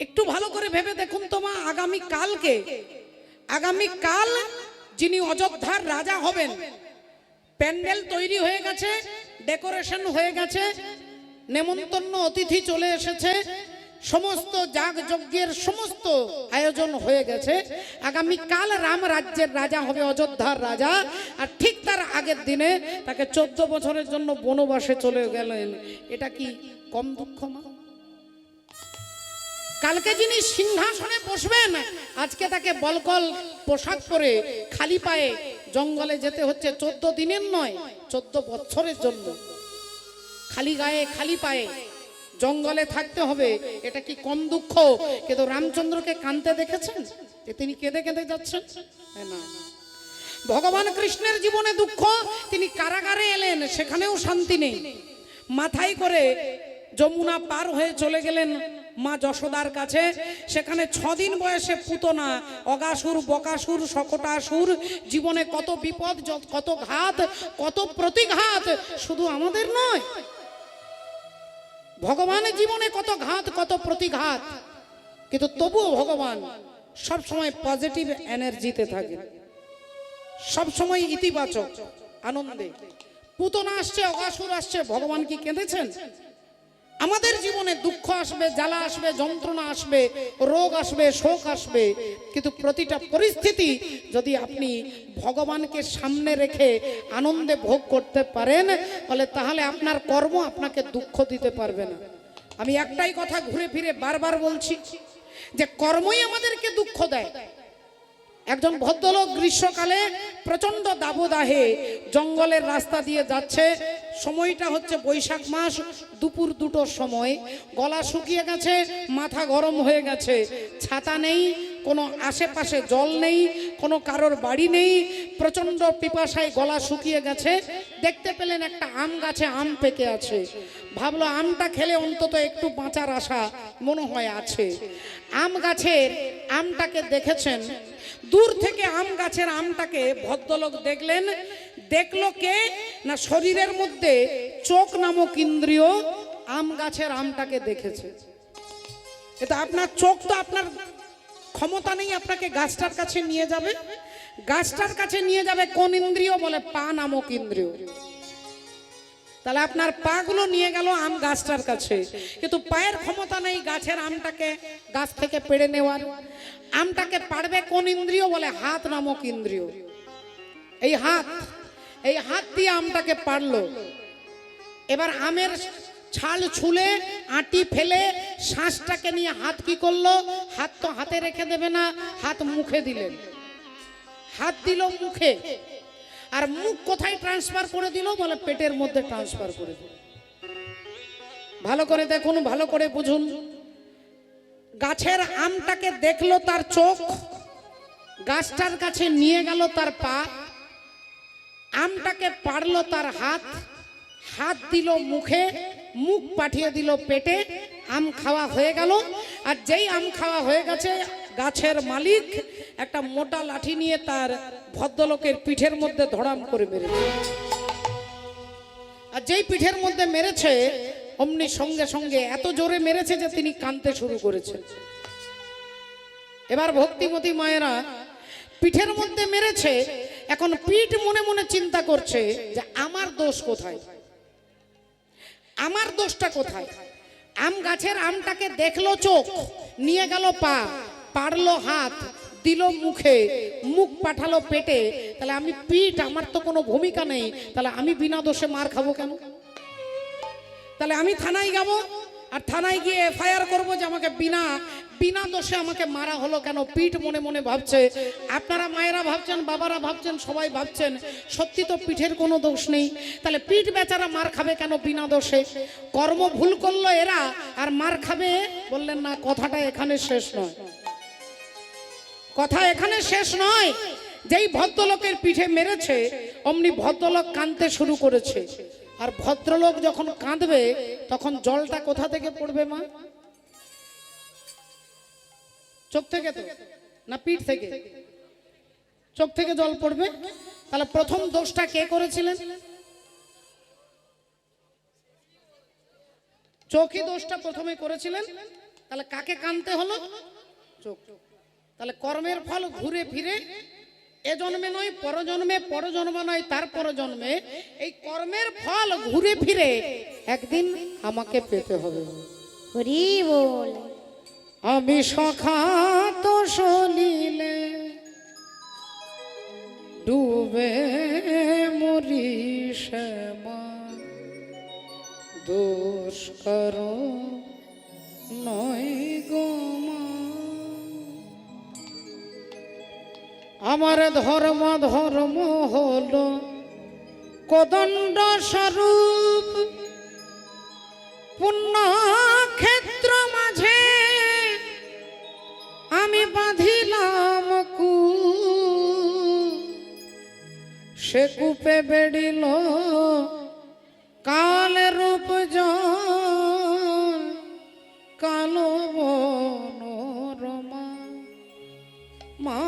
একটু ভালো করে ভেবে দেখুন তো মা, আগামীকাল যিনি অযোধ্যার রাজা হবেন, প্যান্ডেল তৈরি হয়ে গেছে, ডেকোরেশন হয়ে গেছে, নেমন্তন্ন অতিথি চলে এসেছে, সমস্ত যাগযজ্ঞের সমস্ত আয়োজন হয়ে গেছে। আগামীকাল রাম রাজ্যের রাজা হবে, অযোধ্যার রাজা। আর ঠিক তার আগের দিনে তাকে 14 বছরের জন্য বনবাসে চলে গেলেন। এটা কি কম দুঃখ মা? কালকে যিনি সিংহাসনে বসবেন, আজকে তাকে বলকল পোশাক পরে খালি পায়ে জঙ্গলে যেতে হচ্ছে। 14 দিনের নয়, 14 বছরের জন্য খালি গায়ে খালি পায়ে জঙ্গলে থাকতে হবে। এটা কি কম দুঃখ? কিন্তু রামচন্দ্রকে কাঁদতে দেখেছেন যে তিনি কেঁদে কেঁদে যাচ্ছেন? না। ভগবান কৃষ্ণের জীবনে দুঃখ, তিনি কারাগারে এলেন, সেখানেও শান্তি নেই। মাথায় করে যমুনা পার হয়ে চলে গেলেন মা যশোদার কাছে। সেখানে 6 দিন বয়সে পুতনা, অগাসুর, বকাসুর, শকটাসুর, জীবনে কত বিপদ, কত ঘাত, কত প্রতিঘাত, শুধু আমাদের নয়, ভগবানের জীবনে কত ঘাত, কত প্রতিঘাত। কিন্তু তবুও ভগবান সব সময় পজিটিভ এনার্জিতে থাকে, সব সময় ইতিবাচক আনন্দে। পুতনা আসছে, অগাসুর আসছে, ভগবান কি কেঁদেছেন? আমাদের জীবনে দুঃখ আসবে, জ্বালা আসবে, যন্ত্রণা আসবে, রোগ আসবে, শোক আসবে, কিন্তু প্রতিটা পরিস্থিতি যদি আপনি ভগবানকে সামনে রেখে আনন্দে ভোগ করতে পারেন, তাহলে আপনার কর্ম আপনাকে দুঃখ দিতে পারবে না। আমি একটাই কথা ঘুরে ফিরে বারবার বলছি যে কর্মই আমাদেরকে দুঃখ দেয়। একজন ভদ্রলোক গ্রীষ্মকালে প্রচন্ড দাবদাহে জঙ্গলের রাস্তা দিয়ে যাচ্ছে। সময়টা হচ্ছে বৈশাখ মাস, দুপুর 2টোর সময়। গলা শুকিয়ে গেছে, মাথা গরম হয়ে গেছে, ছাতা নেই, কোনো আশেপাশে জল নেই, কোনো কারোর বাড়ি নেই, প্রচন্ড পিপাসায় গলা শুকিয়ে গেছে। দেখতে পেলেন একটা আম গাছে আম পেকে আছে। ভাবলো আমটা খেলে অন্তত একটু বাঁচার আশা মনে হয় আছে। আম গাছের আমটাকে দেখেছেন, দূর থেকে আম গাছের আমটাকে ভদ্রলোক দেখলেন। দেখলো কে না, শরীরের মধ্যে চোখ নামক ইন্দ্রিয় আম গাছের আমটাকে দেখেছে। এটা আপনার চোখ, তো আপনার ক্ষমতা নেই আপনাকে গাছটার কাছে নিয়ে যাবে। গাছটার কাছে নিয়ে যাবে কোন ইন্দ্রিয়? বলে পা নামক ইন্দ্রিয়। তাহলে আপনার পা গুলো নিয়ে গেল আম গাছটার কাছে, কিন্তু পায়ের ক্ষমতা নেই গাছের আমটাকে গাছ থেকে পেড়ে নেওয়ার। আমটাকে পাড়বে কোন ইন্দ্রিয়? বলে হাত নামক ইন্দ্রিয়। এই হাত দিয়ে আমটাকে পাড়লো। এবার আমের ছাল ছুলে আটি ফেলে শ্বাসটাকে নিয়ে হাত কি করলো? হাত তো হাতে রেখে দেবে না, হাত মুখে দিলেন। হাত দিল মুখে, আর মুখ কোথায় ট্রান্সফার করে দিল? বলে পেটের মধ্যে ট্রান্সফার করে দিল। ভালো করে দেখুন, ভালো করে বুঝুন। গাছের আমটাকে দেখলো তার চোখ, গাছটার কাছে নিয়ে গেল তার পা, আমটাকে পারলো তার হাত, হাত দিল মুখে, মুখ পাঠিয়ে দিল পেটে। আম খাওয়া হয়ে গেল। আর যেই আম খাওয়া হয়ে গেছে, গাছের মালিক একটা মোটা লাঠি নিয়ে তার ভদ্রলোকের পিঠের মধ্যে ধড়াম করে মেরেছে। আর যেই পিঠের মধ্যে মেরেছে, অমনি সঙ্গে সঙ্গে এত জোরে মেরেছে যে তিনি কাঁদতে শুরু করেছেন। এবার ভক্তিমতী মায়েরা, পিঠের মধ্যে মেরেছে, এখন পিঠ মনে মনে চিন্তা করছে যে আমার দোষ কোথায়, আমার দোষটা কোথায়? আম গাছের আমটাকে দেখলো চোখ, নিয়ে গেল পা, পারলো হাত, দিল মুখে, মুখ পাঠালো পেটে। তাহলে আমি পিঠ, আমার তো কোনো ভূমিকা নেই, তাহলে আমি বিনা দোষে মার খাবো কেন? তাহলে আমি থানায় যাব, আর থানায় গিয়ে এফআইআর করবো যে আমাকে বিনা দোষে আমাকে মারা হলো কেন? পিঠ মনে মনে ভাবছে। আপনারা মায়েরা ভাবছেন, বাবারা ভাবছেন, সবাই ভাবছেন সত্যি তো পিঠের কোনো দোষ নেই, তাহলে পিঠ বেচারা মার খাবে কেন বিনা দোষে? কর্ম ভুল করলো এরা, আর মার খাবে? বললেন না, কথাটা এখানে শেষ নয়, কথা এখানে শেষ নয়। যেই ভদ্রলোকের পিঠে মেরেছে, অমনি ভদ্রলোক কাঁদতে শুরু করেছে। আর ভদ্রলোক যখন কাঁদবে, তখন জলটা কোথা থেকে পড়বে মা? চোখ থেকে তো না, পিঠ থেকে? চোখ থেকে জল পড়বে। তাহলে প্রথম দোষটা কে করেছিলেন? চোখই দোষটা প্রথমে করেছিলেন। তাহলে কাকে কানতে হলো? চোখ। তাহলে কর্মের ফল ঘুরে ফিরে এ জন্মে নয় পরজন্মে, পরজন্মে নয় তার পরজন্মে, এই কর্মের ফল ঘুরে ফিরে একদিন আমাকে পেতে হবে। হরি বল। আমি সখাত সলিলে ডুবে মরি শ্যামা, দোষ করো নয় গো মা। আমার ধর্ম ধর্ম হলো কোদণ্ড স্বরূপ, পুণ্য ক্ষেত্র মাঝে আমি বাঁধিলাম কূপ, সে কূপে বেড়িল কাল রূপ জন, কালো মনোরমা মা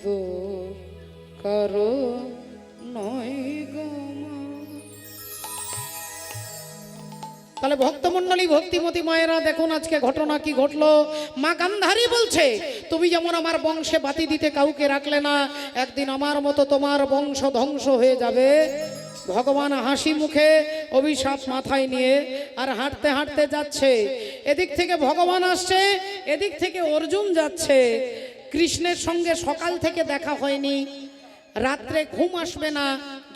দোষ করো নয় গো মা। তাহলে ভক্তমণ্ডলী, ভক্তিমতী মায়েরা দেখুন আজকে ঘটনা কি ঘটলো। মা গান্ধারী বলছে, তুমি যেমন আমার বংশে বাতি দিতে কাউকে রাখলে না, একদিন আমার মতো তোমার বংশ ধ্বংস হয়ে যাবে। ভগবান হাসি মুখে অভিশাপ মাথায় নিয়ে আর হাঁটতে হাঁটতে যাচ্ছে। এদিক থেকে ভগবান আসছে, এদিক থেকে অর্জুন যাচ্ছে। কৃষ্ণের সঙ্গে সকাল থেকে দেখা হয়নি, রাত্রে ঘুম আসবে না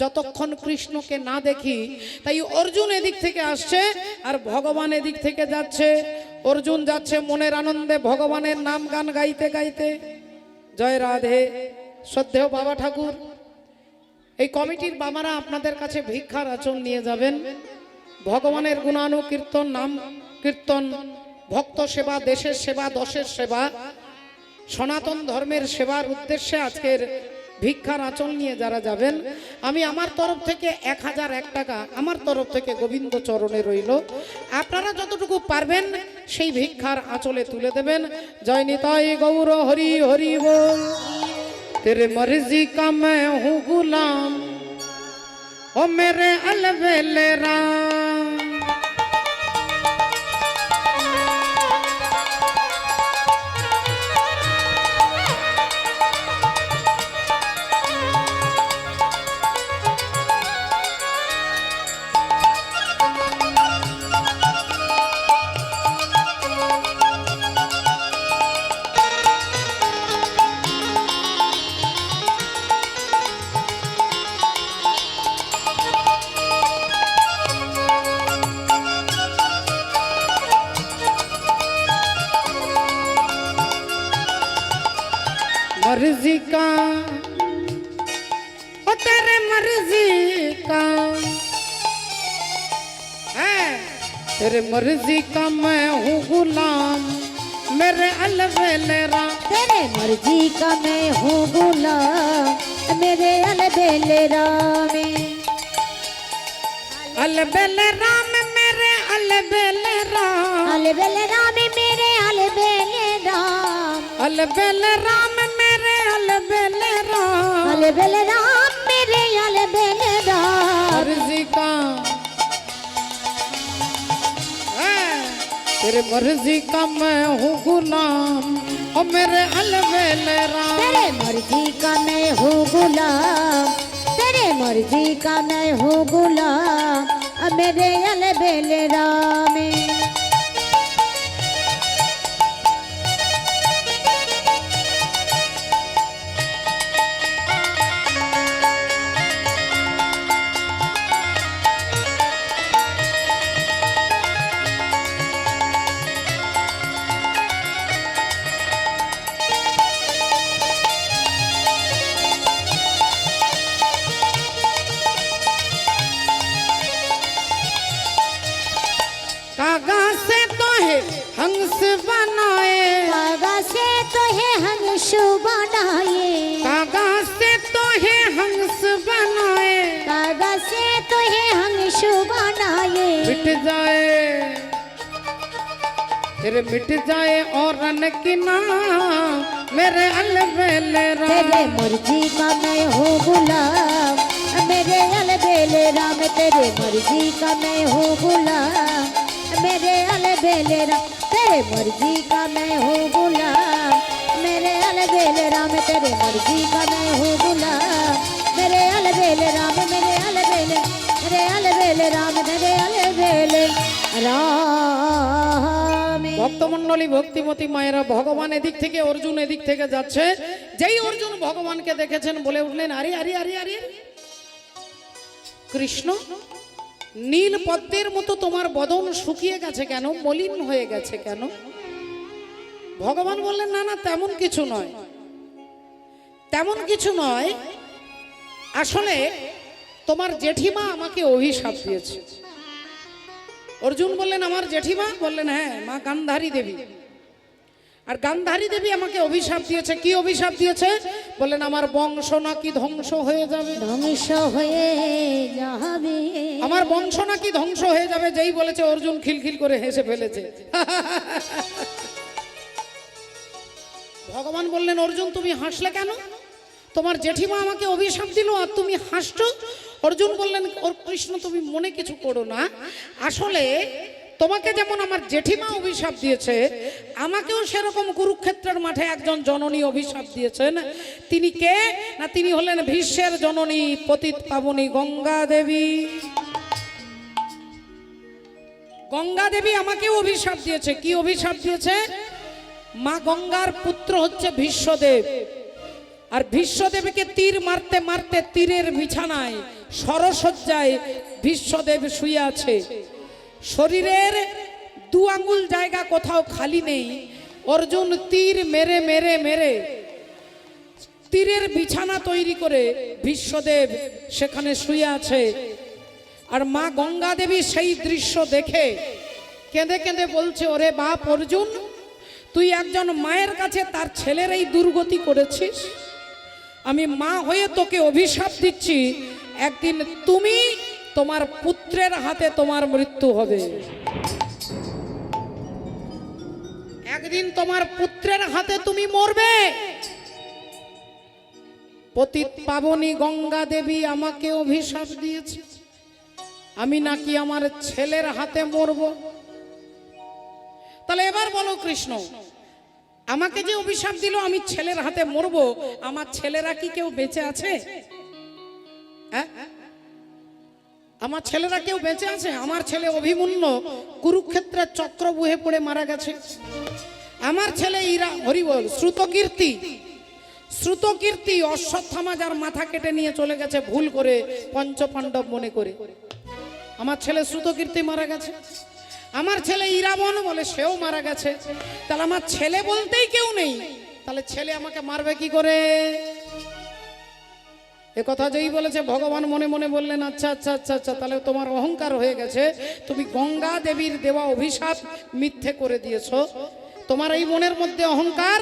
যতক্ষণ কৃষ্ণকে না দেখি। তাই অর্জুন এদিক থেকে আসছে আর ভগবান এদিক থেকে যাচ্ছে। অর্জুন যাচ্ছে মনের আনন্দে ভগবানের নাম গান গাইতে গাইতে। জয় রাধে। শ্রদ্ধেয় বাবা ঠাকুর, এই কমিটির বাবারা আপনাদের কাছে ভিক্ষার আচল নিয়ে যাবেন। ভগবানের গুণানুকীর্তন, নাম কীর্তন, ভক্ত সেবা, দেশের সেবা, দশের সেবা, সনাতন ধর্মের সেবার উদ্দেশ্যে আজকের ভিক্ষার আচল নিয়ে যারা যাবেন, আমি আমার তরফ থেকে 1001 টাকা আমার তরফ থেকে গোবিন্দ চরণে রইল। আপনারা যতটুকু পারবেন সেই ভিক্ষার আচলে তুলে দেবেন। জয় নিতাই গৌর হরি হরি বল। तेरे मर्जी का मैं हूँ गुलाम, ओ मेरे अलबेले राम। मर्जी का ओ तेरे मर्जी का है, तेरे मर्जी का मैं हूँ गुलाम, मेरे अलबेले राम। तेरे मर्जी का मैं हूँ गुलाम, मेरे अलबेले राम। अलबेले राम मेरे अलबेले राम, अलबेले राम मेरे अलबेले राम, अलबेले राम मेरे अलबेले राम, अलबेले राम मेरे अलबेले राम। मर्जी का है, तेरे मर्जी का मैं हूँ गुलाम, ओ मेरे अलबेले राम। तेरे मर्जी का मैं हूँ गुलाम, तेरे मर्जी का मैं हूँ गुलाम, मेरे अलबेले राम। कागज से तो है हंस बनाए, कागज से तो है हंस बनाए, कागज से तो है हंस बनाए, कागज से तो है हंस बनाए। मिट जाए तेरे मिट जाए और रन की नाम, मेरे अलबेले राम। तेरे मर्जी का मैं हूँ गुलाम, मेरे अलबेले राम। तेरे मर्जी का मैं हूँ गुलाम, मेरे अलबेले राम तेरे मर्जी का मैं हूँ गुलाम मेरे अलबेले राम तेरे मर्जी का मैं हूँ गुलाम मेरे अलबेले राम मेरे अलबेले राम मेरे अलबेले राम ভক্তমণ্ডলী ভক্তিমতী মায়েরা ভগবান এদিক থেকে অর্জুন এদিক থেকে যাচ্ছে যেই অর্জুন ভগবানকে দেখেছেন বলে উঠলেন আরে আরে আরে আরে কৃষ্ণ নীল পদ্মের মতো তোমার বদন শুকিয়ে গেছে কেন মলিন হয়ে গেছে কেন ভগবান বললেন না না তেমন কিছু নয় তেমন কিছু নয় আসলে তোমার জেঠিমা আমাকে অভিশাপ দিয়েছে অর্জুন বললেন আমার জেঠিমা বললেন হ্যাঁ মা গান্ধারী দেবী আর গান্ধারী দেবী আমাকে অভিশাপ দিয়েছে কি অভিশাপ দিয়েছে বললেন আমার বংশ নাকি ধ্বংস হয়ে যাবে ধ্বংস হয়ে যাবে আমার বংশ নাকি ধ্বংস হয়ে যাবে যেই বলেছে অর্জুন খিলখিল করে হেসে ফেলেছে ভগবান বললেন অর্জুন তুমি হাসলে কেন তোমার জেঠিমা আমাকে অভিশাপ দিল আর তুমি হাসছো অর্জুন বললেন কৃষ্ণ তুমি মনে কিছু করো না আসলে তোমাকে যেমন আমার জেঠিমা অভিশাপ দিয়েছে আমাকেও সেরকম কুরুক্ষেত্রের মাঠে একজন জননী অভিশাপ দিয়েছেন তিনি কে না তিনি হলেন ভীষ্মের জননী পতিত পাবনী গঙ্গা দেবী গঙ্গা দেবী আমাকেও অভিশাপ দিয়েছে কি অভিশাপ দিয়েছে মা গঙ্গার পুত্র হচ্ছে ভীষ্মদেব আর ভীষ্মদেবকে তীর মারতে মারতে তীরের বিছানায় সরসজ্জায় ভীষ্মদেব শুয়ে আছে শরীরের 2 আঙ্গুল জায়গা কোথাও খালি নেই অর্জুন তীর মেরে মেরে মেরে তীরের বিছানা তৈরি করে ভীষ্মদেব সেখানে শুয়ে আছে আর মা গঙ্গা দেবী সেই দৃশ্য দেখে কেঁদে কেঁদে বলছে ওরে বাপ অর্জুন তুই একজন মায়ের কাছে তার ছেলের এই দুর্গতি করেছিস আমি মা হয়ে তোকে অভিশাপ দিচ্ছি একদিন তুমি তোমার পুত্রের হাতে তোমার মৃত্যু হবে একদিন তোমার পুত্রের হাতে তুমি মরবে পতিত পাবনী গঙ্গা দেবী আমাকে অভিশাপ দিয়েছে আমি নাকি আমার ছেলের হাতে মরব তাহলে এবার বলো কৃষ্ণ আমাকে যে অভিশাপ দিল আমি ছেলের হাতে মরব আমার ছেলেরা কি কেউ বেঁচে আছে হ্যাঁ আমার ছেলেরা কেউ বেঁচে আছে আমার ছেলে অভিমন্যু কুরুক্ষেত্রের চক্রবুহে পড়ে মারা গেছে আমার ছেলে ইরা হরিবল শ্রুতকীর্তি অশ্বত্থামা যার মাথা কেটে নিয়ে চলে গেছে ভুল করে পঞ্চপাণ্ডব মনে করে আমার ছেলে শ্রুতকীর্তি মারা গেছে আমার ছেলে ইরাবণ বলে সেও মারা গেছে তাহলে আমার ছেলে বলতেই কেউ নেই তাহলে ছেলে আমাকে মারবে কি করে এ কথা যেই বলেছে ভগবান মনে মনে বললেন আচ্ছা আচ্ছা আচ্ছা আচ্ছা তাহলে তোমার অহংকার হয়ে গেছে তুমি গঙ্গা দেবীর দেওয়া অভিশাপ মিথ্যে করে দিয়েছো তোমার এই মনের মধ্যে অহংকার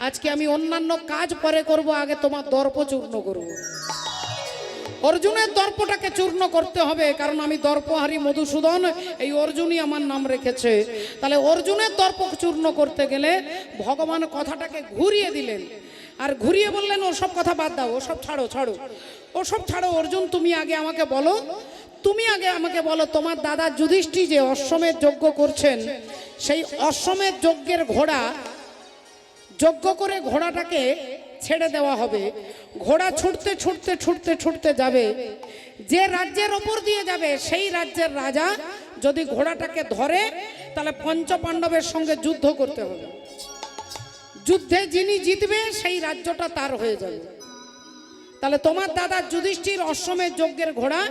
আজকে আমি অন্যান্য কাজ পরে করব আগে তোমার দর্প চূর্ণ করব অর্জুনের দর্পটাকে চূর্ণ করতে হবে কারণ আমি দর্পহারী মধুসূদন এই অর্জুনই আমার নাম রেখেছে তাহলে অর্জুনের দর্প চূর্ণ করতে গেলে ভগবান কথাটাকে ঘুরিয়ে দিলেন আর ঘুরিয়ে বললেন ওসব কথা বাদ দাও ওসব ছাড়ো ছাড়ো ওসব ছাড়ো অর্জুন তুমি আগে আমাকে বলো তোমার দাদা যুধিষ্ঠির যে অশ্বমেধ যজ্ঞ করছেন সেই অশ্বমেধ যজ্ঞের ঘোড়া যজ্ঞ করে ঘোড়াটাকে ছেড়ে দেওয়া হবে ঘোড়া ছুটতে ছুটতে ছুটতে ছুটতে যাবে যে রাজ্যের ওপর দিয়ে যাবে সেই রাজ্যের রাজা যদি ঘোড়াটাকে ধরে তাহলে পঞ্চপাণ্ডবের সঙ্গে যুদ্ধ করতে হবে যুদ্ধে যিনি জিতবে সেই রাজ্যটা তার হয়ে যাবে তাহলে তোমার দাদা যুধিষ্ঠির অশ্বমেধ যজ্ঞের ঘোড়া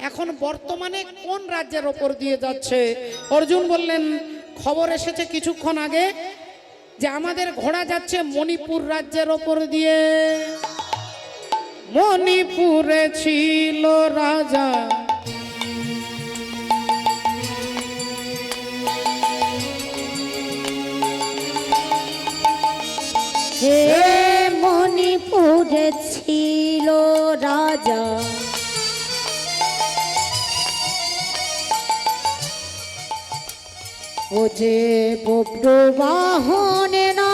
এখন বর্তমানে কোন রাজ্যের ওপর দিয়ে যাচ্ছে অর্জুন বললেন খবর এসেছে কিছুক্ষণ আগে যে আমাদের ঘোড়া যাচ্ছে মণিপুর রাজ্যের ওপর দিয়ে মণিপুরে ছিল রাজা হে মণিপুরে ছিল রাজা ও যে বব্রু বাহনে না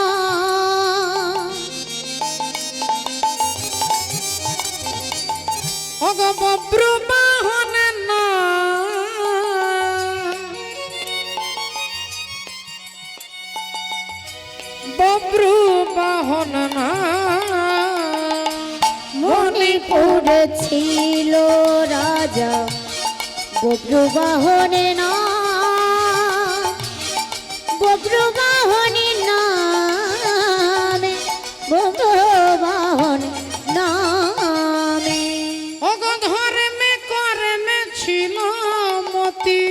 বব্রু বাহনে না বব্রু বাহন না মণিপুরে ছিল রাজা বব্রু বাহনে না বব্রু বাহনে নামে বব্রু বাহন নামে অগধরে মে করে মে ছিল মতি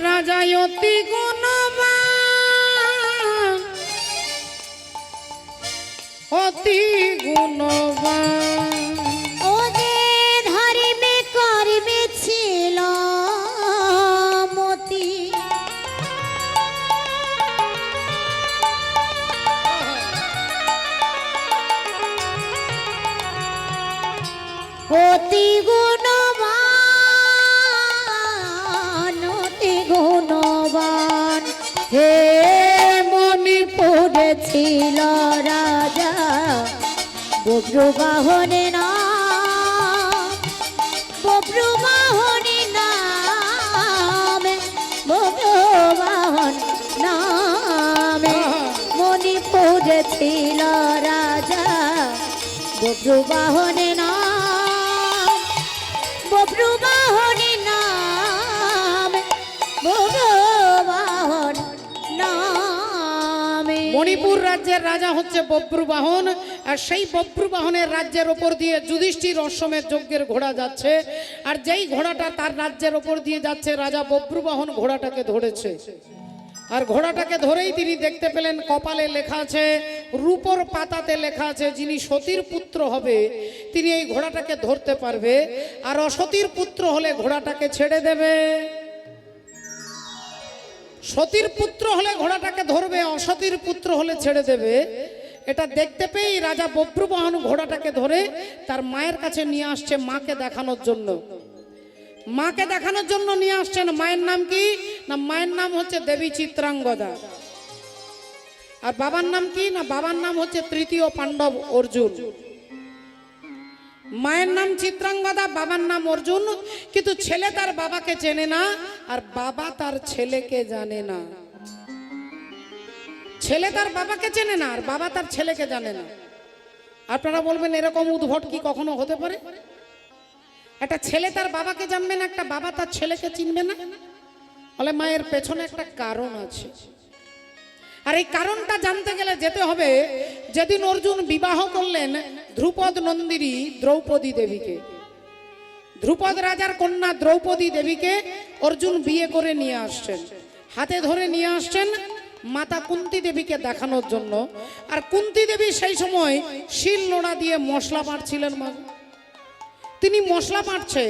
রাজা অতি গুণবান অতি গুণবান ওদের ধরিবে করিবে ছিল মতি অতি গুণবান হে মণিপুরে ছিল রাজা বব্রু বাহনে না বব্রু বাহনে নামে বব্রু বাহন নামে মণিপুরে ছিল রাজা বব্রু বাহনে না বব্রু বাহনে নামে বব্রু বাহন নামে মণিপুর রাজ্যের রাজা হচ্ছে বব্রুবাহন আর সেই বব্রুবাহনের রাজ্যের ওপর দিয়ে যুধিষ্ঠির অশ্বমেধ যজ্ঞের ঘোড়া যাচ্ছে আর যেই ঘোড়াটা তার রাজ্যের ওপর দিয়ে যাচ্ছে রাজা বব্রুবাহন ঘোড়াটাকে ধরেছে আর ঘোড়াটাকে ধরেই তিনি দেখতে পেলেন কপালে লেখা আছে রূপোর পাতাতে লেখা আছে যিনি সতীর পুত্র হবে তিনি এই ঘোড়াটাকে ধরতে পারবে আর অসতীর পুত্র হলে ঘোড়াটাকে ছেড়ে দেবে সতীর পুত্র হলে ঘোড়াটাকে ধরবে অসতীর পুত্র হলে ছেড়ে দেবে এটা দেখতে পেয়েই রাজা বব্রুবাহন ঘোড়াটাকে ধরে তার মায়ের কাছে নিয়ে আসছে মাকে দেখানোর জন্য মাকে দেখানোর জন্য নিয়ে আসছেন মায়ের নাম কি না মায়ের নাম হচ্ছে দেবী চিত্রাঙ্গদা আর বাবার নাম কি না বাবার নাম হচ্ছে তৃতীয় পাণ্ডব অর্জুন মায়ের নাম চিত্রাঙ্গদা বাবার নাম অর্জুন কিন্তু ছেলে তার বাবাকে চেনে না আর বাবা তার ছেলেকে জানে না ছেলে তার বাবাকে চেনে না আর বাবা তার ছেলেকে জানে না আপনারা বলবেন এরকম উদ্ভট কি কখনো হতে পারে একটা ছেলে তার বাবাকে জানবে না একটা বাবা তার ছেলেকে চিনবে না বলে মায়ের পেছনে একটা কারণ আছে আর এই কারণটা জানতে গেলে যেতে হবে যেদিন অর্জুন বিবাহ করলেন ধ্রুপদ নন্দিনী দ্রৌপদী দেবীকে ধ্রুপদ রাজার কন্যা দ্রৌপদী দেবীকে অর্জুন বিয়ে করে নিয়ে আসছেন হাতে ধরে নিয়ে আসছেন মাতা কুন্তি দেবীকে দেখানোর জন্য আর কুন্তি দেবী সেই সময় শিল নোড়া দিয়ে মশলা বাটছিলেন মা তিনি মশলা বাটছে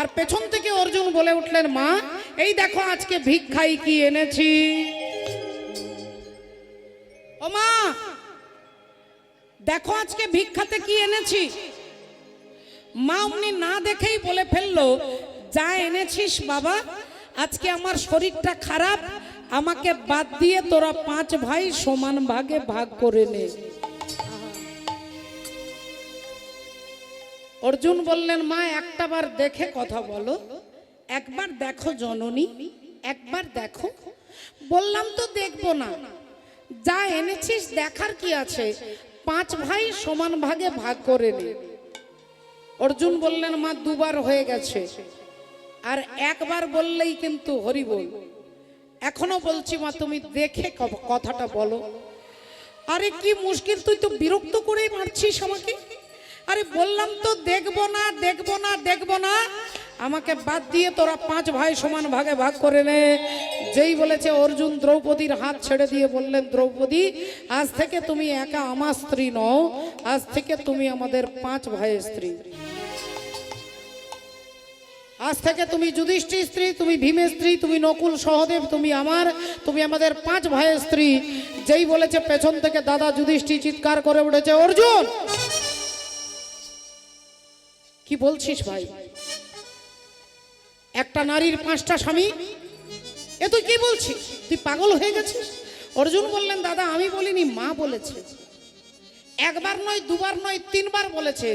আর পেছন থেকে অর্জুন বলে উঠলেন মা এই দেখো আজকে ভিক্ষাই কি এনেছি ও মা দেখো আজকে ভিক্ষাতে কি এনেছি মা অমনি না দেখেই বলে ফেললো যা এনেছিস বাবা আজকে আমার শরীরটা খারাপ আমাকে বাদ দিয়ে তোরা 5 ভাই সমান ভাগে ভাগ করে নে অর্জুন বললেন মা একটাবার দেখে কথা বলো একবার দেখো জননী একবার দেখো বললাম তো দেখবো না যা এনেছিস দেখার কি আছে 5 ভাই সমান ভাগে ভাগ করে নে অর্জুন বললেন মা দুবার হয়ে গেছে আর একবার বললেই কিন্তু হরি বল এখনো বলছি মা তুমি দেখে কথাটা বলো আরে কি মুশকিল তুই তো বিরক্ত করেই মারছিস আমাকে আরে বললাম তো দেখবো না দেখবো না দেখবো না আমাকে বাদ দিয়ে তোরা 5 ভাই সমান ভাগে ভাগ করে নে যেই বলেছে অর্জুন দ্রৌপদীর হাত ছেড়ে দিয়ে বললেন দ্রৌপদী আজ থেকে তুমি একা আমার স্ত্রী নও আজ থেকে তুমি আমাদের 5 ভাইয়ের স্ত্রী আজ থেকে তুমি যুধিষ্ঠির স্ত্রী তুমি ভীমের স্ত্রী তুমি নকুল সহদেব তুমি আমাদের 5 ভাইয়ের স্ত্রী যেই বলেছে পেছন থেকে দাদা যুধিষ্ঠির চিৎকার করে উঠেছে অর্জুন কি বলছিস ভাই একটা নারীর 5টা স্বামী এ তুই কি বলছিস তুই পাগল হয়ে গেছিস অর্জুন বললেন দাদা আমি বলিনি মা বলেছে একবার নয়, দুবার নয়, তিনবার বলেছে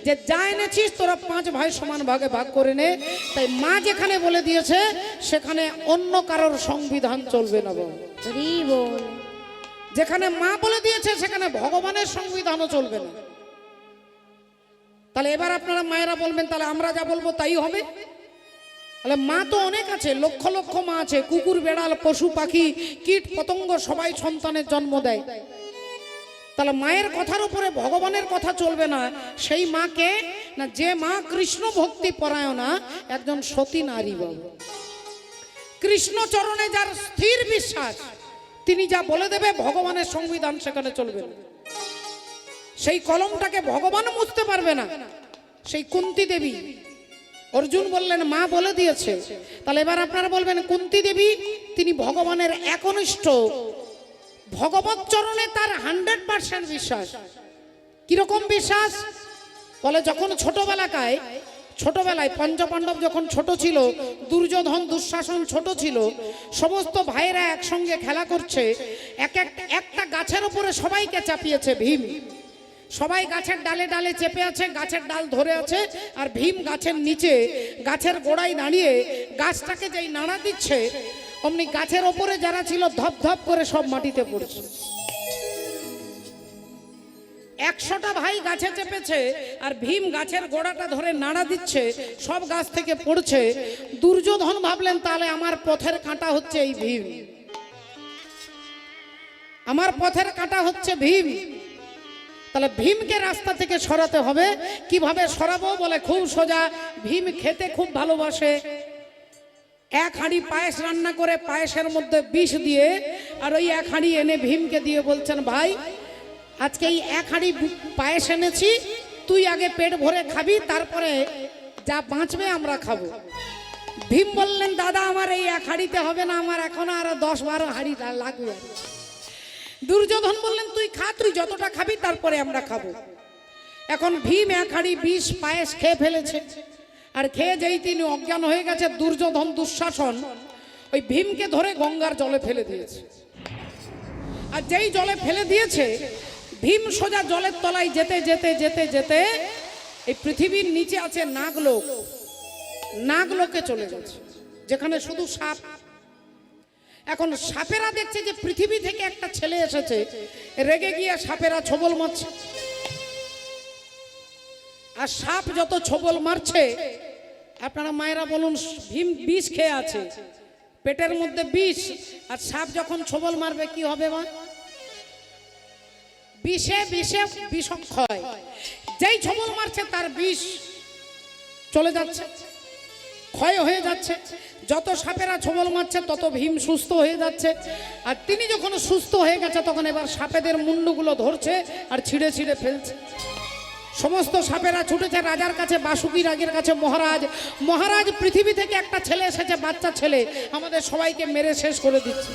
যে যা এনেছিস তোরা 5 ভাই সমান ভাগে ভাগ করে নে। তাই মা যেখানে বলে দিয়েছে সেখানে অন্য কারোর সংবিধান চলবে না বাবা। হরি বল। যেখানে মা বলে দিয়েছে সেখানে ভগবানের সংবিধানও চলবে না। তাহলে এবার আপনারা মায়েরা বলবেন তাহলে আমরা যা বলবো তাই হবে? তাহলে মা তো অনেক আছে, লক্ষ লক্ষ মা আছে। কুকুর, বেড়াল, পশু পাখি, কীট পতঙ্গ সবাই সন্তানের জন্ম দেয়। তাহলে মায়ের কথার উপরে ভগবানের কথা চলবে না। সেই মাকে না, যে মা কৃষ্ণ ভক্তি পরায়ণা, একজন সতী নারী বাবা। কৃষ্ণ চরণে যার স্থির বিশ্বাস, তিনি যা বলে দেবে ভগবানের সংবিধান সেখানে চলবে না। সেই কলমটাকে ভগবান মুছতে পারবে না। সেই কুন্তী দেবী, অর্জুন বললেন মা বলে দিয়েছে। তাহলে এবার আপনারা বলবেন কুন্তী দেবী তিনি ভগবানের একনিষ্ঠ, ভগবত চরণে তার 100% বিশ্বাস। কিরকম বিশ্বাস? বলে যখন ছোটবেলায় পঞ্চপাণ্ডব যখন ছোট ছিল, দুর্যোধন দুঃশাসন ছোট ছিল, সমস্ত ভাইয়েরা একসঙ্গে খেলা করছে, একটা গাছের উপরে সবাইকে চাপিয়েছে ভীম। সবাই গাছের ডালে ডালে চেপে আছে, গাছের ডাল ধরে আছে, আর ভীম গাছের নিচে গাছের গোড়ায় দাঁড়িয়ে গাছটাকে যেই নাড়া দিচ্ছে, অমনি গাছের ওপরে যারা ছিল ধপ ধপ করে সব মাটিতে পড়ছে। 100টা ভাই গাছে চেপেছে আর ভীম গাছের গোড়াটা ধরে নাড়া দিচ্ছে, সব গাছ থেকে পড়ছে। দুর্যোধন ভাবলেন তাহলে আমার পথের কাঁটা হচ্ছে এই ভীম, আমার পথের কাঁটা হচ্ছে ভীম। তাহলে ভীমকে রাস্তা থেকে সরাতে হবে। কিভাবে সরাবো? বলে খুব সোজা। ভীম খেতে খুব ভালোবাসে। 1 হাঁড়ি পায়েস রান্না করে পায়েসের মধ্যে বিষ দিয়ে আর ওই 1 হাঁড়ি এনে ভীমকে দিয়ে বলছেন ভাই আজকে এই 1 হাঁড়ি পায়েস এনেছি, তুই আগে পেট ভরে খাবি, তারপরে যা বাঁচবে আমরা খাবো। ভীম বললেন দাদা আমার এই 1 হাঁড়িতে হবে না, আমার এখনো আরো 10-12 হাঁড়ি লাগবে। দুর্যোধন বললেন তুই খা, তুই যতটা খাবি তারপরে আমরা খাবো। এখন ভীম 1 হাঁড়ি বিষ পায়েস খেয়ে ফেলেছে। আর খেয়ে যেই তিনি অজ্ঞান হয়ে গেছে, দুর্যোধন দুঃশাসন ওই ভীমকে ধরে গঙ্গার জলে ফেলে দিয়েছে। আর যেই জলে ফেলে দিয়েছে, ভীম সোজা জলের তলায় যেতে যেতে যেতে যেতে এই পৃথিবীর নিচে আছে নাগলোক, নাগলোকে চলে গেছে, যেখানে শুধু সাপ। এখন সাপেরা দেখছে যে পৃথিবী থেকে একটা ছেলে এসেছে, রেগে গিয়ে সাপেরা ছোবল মারছে। আর সাপ যত ছোবল মারছে, আপনারা মায়েরা বলুন, ভীম বিষ খেয়ে আছে, পেটের মধ্যে বিষ, আর সাপ যখন ছোবল মারবে কি হবে? মা বিষে বিষে বিষক্ষয়, যেই ছোবল মারছে তার বিষ চলে যাচ্ছে, ক্ষয় হয়ে যাচ্ছে। যত সাপেরা ছোবল মারছে তত ভীম সুস্থ হয়ে যাচ্ছে। আর তিনি যখন সুস্থ হয়ে গেছে তখন এবার সাপেদের মুন্ডুগুলো ধরছে আর ছিঁড়ে ছিঁড়ে ফেলছে। সমস্ত সাপেরা ছুটেছে রাজার কাছে, বাসুকি রাজের কাছে। মহারাজ পৃথিবী থেকে একটা ছেলে এসেছে, বাচ্চা ছেলে, আমাদের সবাইকে মেরে শেষ করে দিচ্ছে।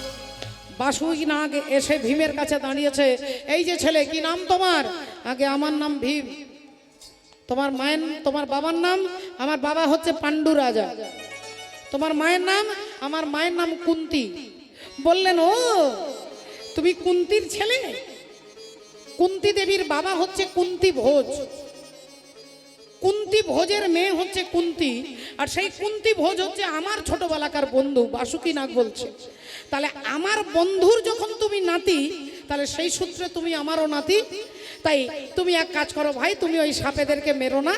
বাসুকি নাগ এসে ভীমের কাছে দাঁড়িয়েছে, এই যে ছেলে, কি নাম তোমার? আগে আমার নাম ভীম। তোমার বাবার নাম? আমার বাবা হচ্ছে পাণ্ডু রাজা। তোমার মায়ের নাম? আমার মায়ের নাম কুন্তী। বললেন ও তুমি কুন্তীর ছেলে? কুন্তী দেবীর বাবা হচ্ছে কুন্তী ভোজ, কুন্তী ভোজের মেয়ে হচ্ছে কুন্তী। আর সেই কুন্তী ভোজ হচ্ছে আমার ছোটবেলাকার বন্ধু। বাসুকি নাগ বলছে তাহলে আমার বন্ধুর যখন তুমি নাতি, তাহলে সেই সূত্রে তুমি আমারও নাতি। তাই তুমি এক কাজ করো ভাই, তুমি ওই সাপেদেরকে মেরো না।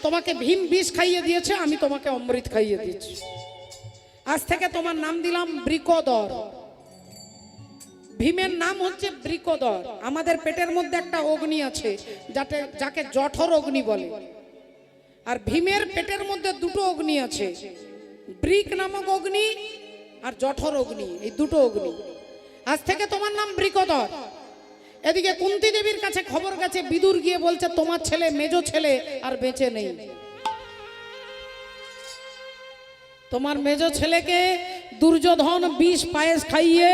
তোমাকে ভীম বিষ খাইয়ে দিয়েছে, আমি তোমাকে অমৃত খাইয়ে দিয়েছি। আজ থেকে তোমার নাম দিলাম বৃকোদর। ভীমের নাম হচ্ছে বৃকোদর। আমাদের পেটের মধ্যে একটা অগ্নি আছে যাকে জঠর অগ্নি বলে। আর ভীমের পেটের মধ্যে 2টো অগ্নি আছে, বৃক নামক অগ্নি আর জঠর অগ্নি, এই 2টো অগ্নি। আজ থেকে তোমার নাম বৃকোদর। এদিকে কুন্তী দেবীর কাছে খবর গেছে, বিদুর গিয়ে বলছে তোমার ছেলে, মেজ ছেলে আর বেঁচে নেই। তোমার মেজ ছেলেকে দুর্যোধন বিষ পায়েস খাইয়ে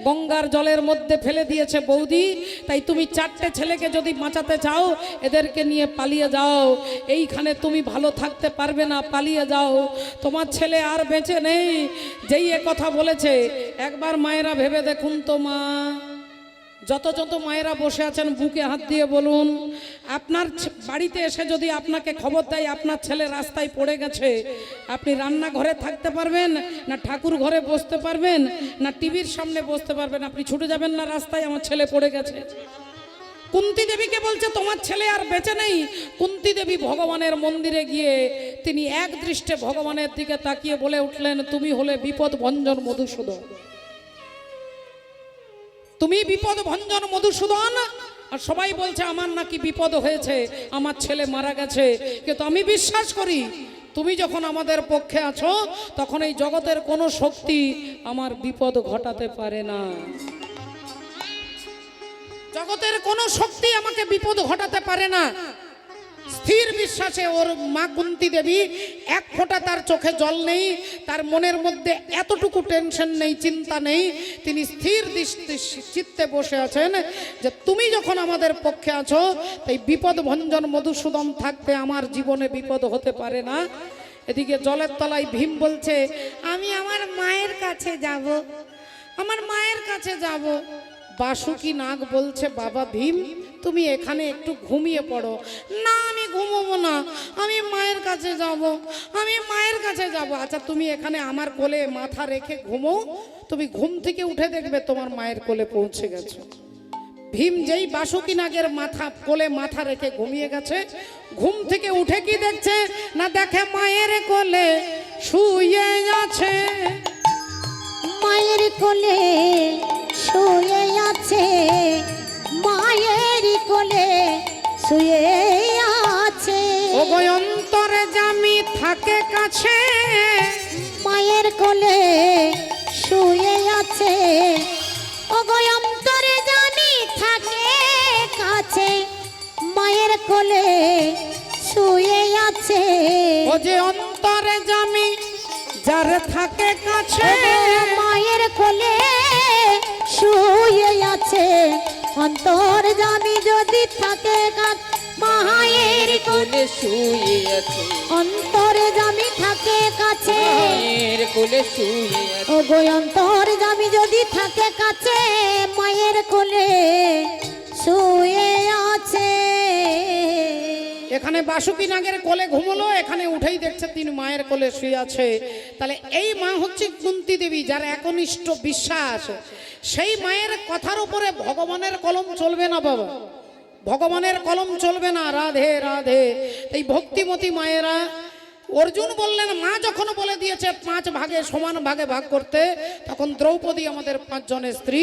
গঙ্গার জলের মধ্যে ফেলে দিয়েছে বৌদি। তাই তুমি 4টে ছেলেকে যদি বাঁচাতে চাও, এদেরকে নিয়ে পালিয়ে যাও। এইখানে তুমি ভালো থাকতে পারবে না, পালিয়ে যাও, তোমার ছেলে আর বেঁচে নেই। যেই এ কথা বলেছে, একবার মায়েরা ভেবে দেখুন তো মা, যত যত মায়েরা বসে আছেন বুকে হাত দিয়ে বলুন, আপনার বাড়িতে এসে যদি আপনাকে খবর দেয় আপনার ছেলে রাস্তায় পড়ে গেছে, আপনি রান্নাঘরে থাকতে পারবেন না, ঠাকুর ঘরে বসতে পারবেন না, টিভির সামনে বসতে পারবেন? আপনি ছুটে যাবেন না রাস্তায়, আমার ছেলে পড়ে গেছে। কুন্তী দেবীকে বলছে তোমার ছেলে আর বেঁচে নেই। কুন্তী দেবী ভগবানের মন্দিরে গিয়ে তিনি এক দৃষ্টে ভগবানের দিকে তাকিয়ে বলে উঠলেন, তুমি হলে বিপদ ভঞ্জন মধুসূদন, তুমি বিপদ ভঞ্জন মধুসূদন। আর সবাই বলছে আমার নাকি বিপদ হয়েছে, আমার ছেলে মারা গেছে, কিন্তু আমি বিশ্বাস করি তুমি যখন আমাদের পক্ষে আছো তখন এই জগতের কোনো শক্তি আমার বিপদ ঘটাতে পারে না। জগতের কোনো শক্তি আমাকে বিপদ ঘটাতে পারে না। স্থির বিশ্বাসে ওর মা কুন্তী দেবী, এক ফোঁটা তার চোখে জল নেই, তার মনের মধ্যে এতটুকু টেনশন নেই, চিন্তা নেই। তিনি স্থির চিত্তে বসে আছেন যে তুমি যখন আমাদের পক্ষে আছো তাই বিপদ ভঞ্জন মধুসূদন থাকতে আমার জীবনে বিপদ হতে পারে না। এদিকে জলের তলায় ভীম বলছে আমি আমার মায়ের কাছে যাব, আমার মায়ের কাছে যাব। বাসুকি নাগ বলছে বাবা ভীম তুমি এখানে একটু ঘুমিয়ে পড়ো। না আমি ঘুমোবো না, আমি মায়ের কাছে যাব, আমি মায়ের কাছে যাব। আচ্ছা তুমি এখানে আমার কোলে মাথা রেখে ঘুমো, তুমি ঘুম থেকে উঠে দেখবে তোমার মায়ের কোলে পৌঁছে গেছো। ভীম যেই বাসুকি নাগের কোলে মাথা রেখে ঘুমিয়ে গেছে, ঘুম থেকে উঠে কি দেখছে না, দেখে মায়ের কোলে শুয়ে আছে, মায়ের কোলে শুয়ে আছে, মায়ের কোলে শুয়ে আছে। ওগো অন্তরে জামি থাকে কাছে, মায়ের কোলে শুয়ে আছে, ওগো অন্তরে জানি থাকে কাছে, মায়ের কোলে শুয়ে আছে। ও যে অন্তরে জামি যার থাকে কাছে, মায়ের কোলে শুয়ে আছে, অন্তর জানি যদি থাকে কাছে, মায়ের কোলে শুয়ে আছে, অন্তরে জামি থাকে কাছে, মায়ের কোলে শুয়ে আছে। ও গো অন্তর জামি যদি থাকে কাছে, মায়ের কোলে শুয়ে আছে। এখানে বাসুকি নাগের কোলে ঘুমলো, এখানে উঠেই দেখছে তিনি মায়ের কোলে শুয়ে আছে। তাহলে এই মা হচ্ছে কুন্তী দেবী, যার একনিষ্ঠ বিশ্বাস। সেই মায়ের কথার উপরে ভগবানের কলম চলবে না বাবা, ভগবানের কলম চলবে না। রাধে রাধে। এই ভক্তিমতী মায়েরা, অর্জুন বললেন মা যখন বলে দিয়েছে 5 ভাগে সমান ভাগে ভাগ করতে, তখন দ্রৌপদী আমাদের 5 জনের স্ত্রী।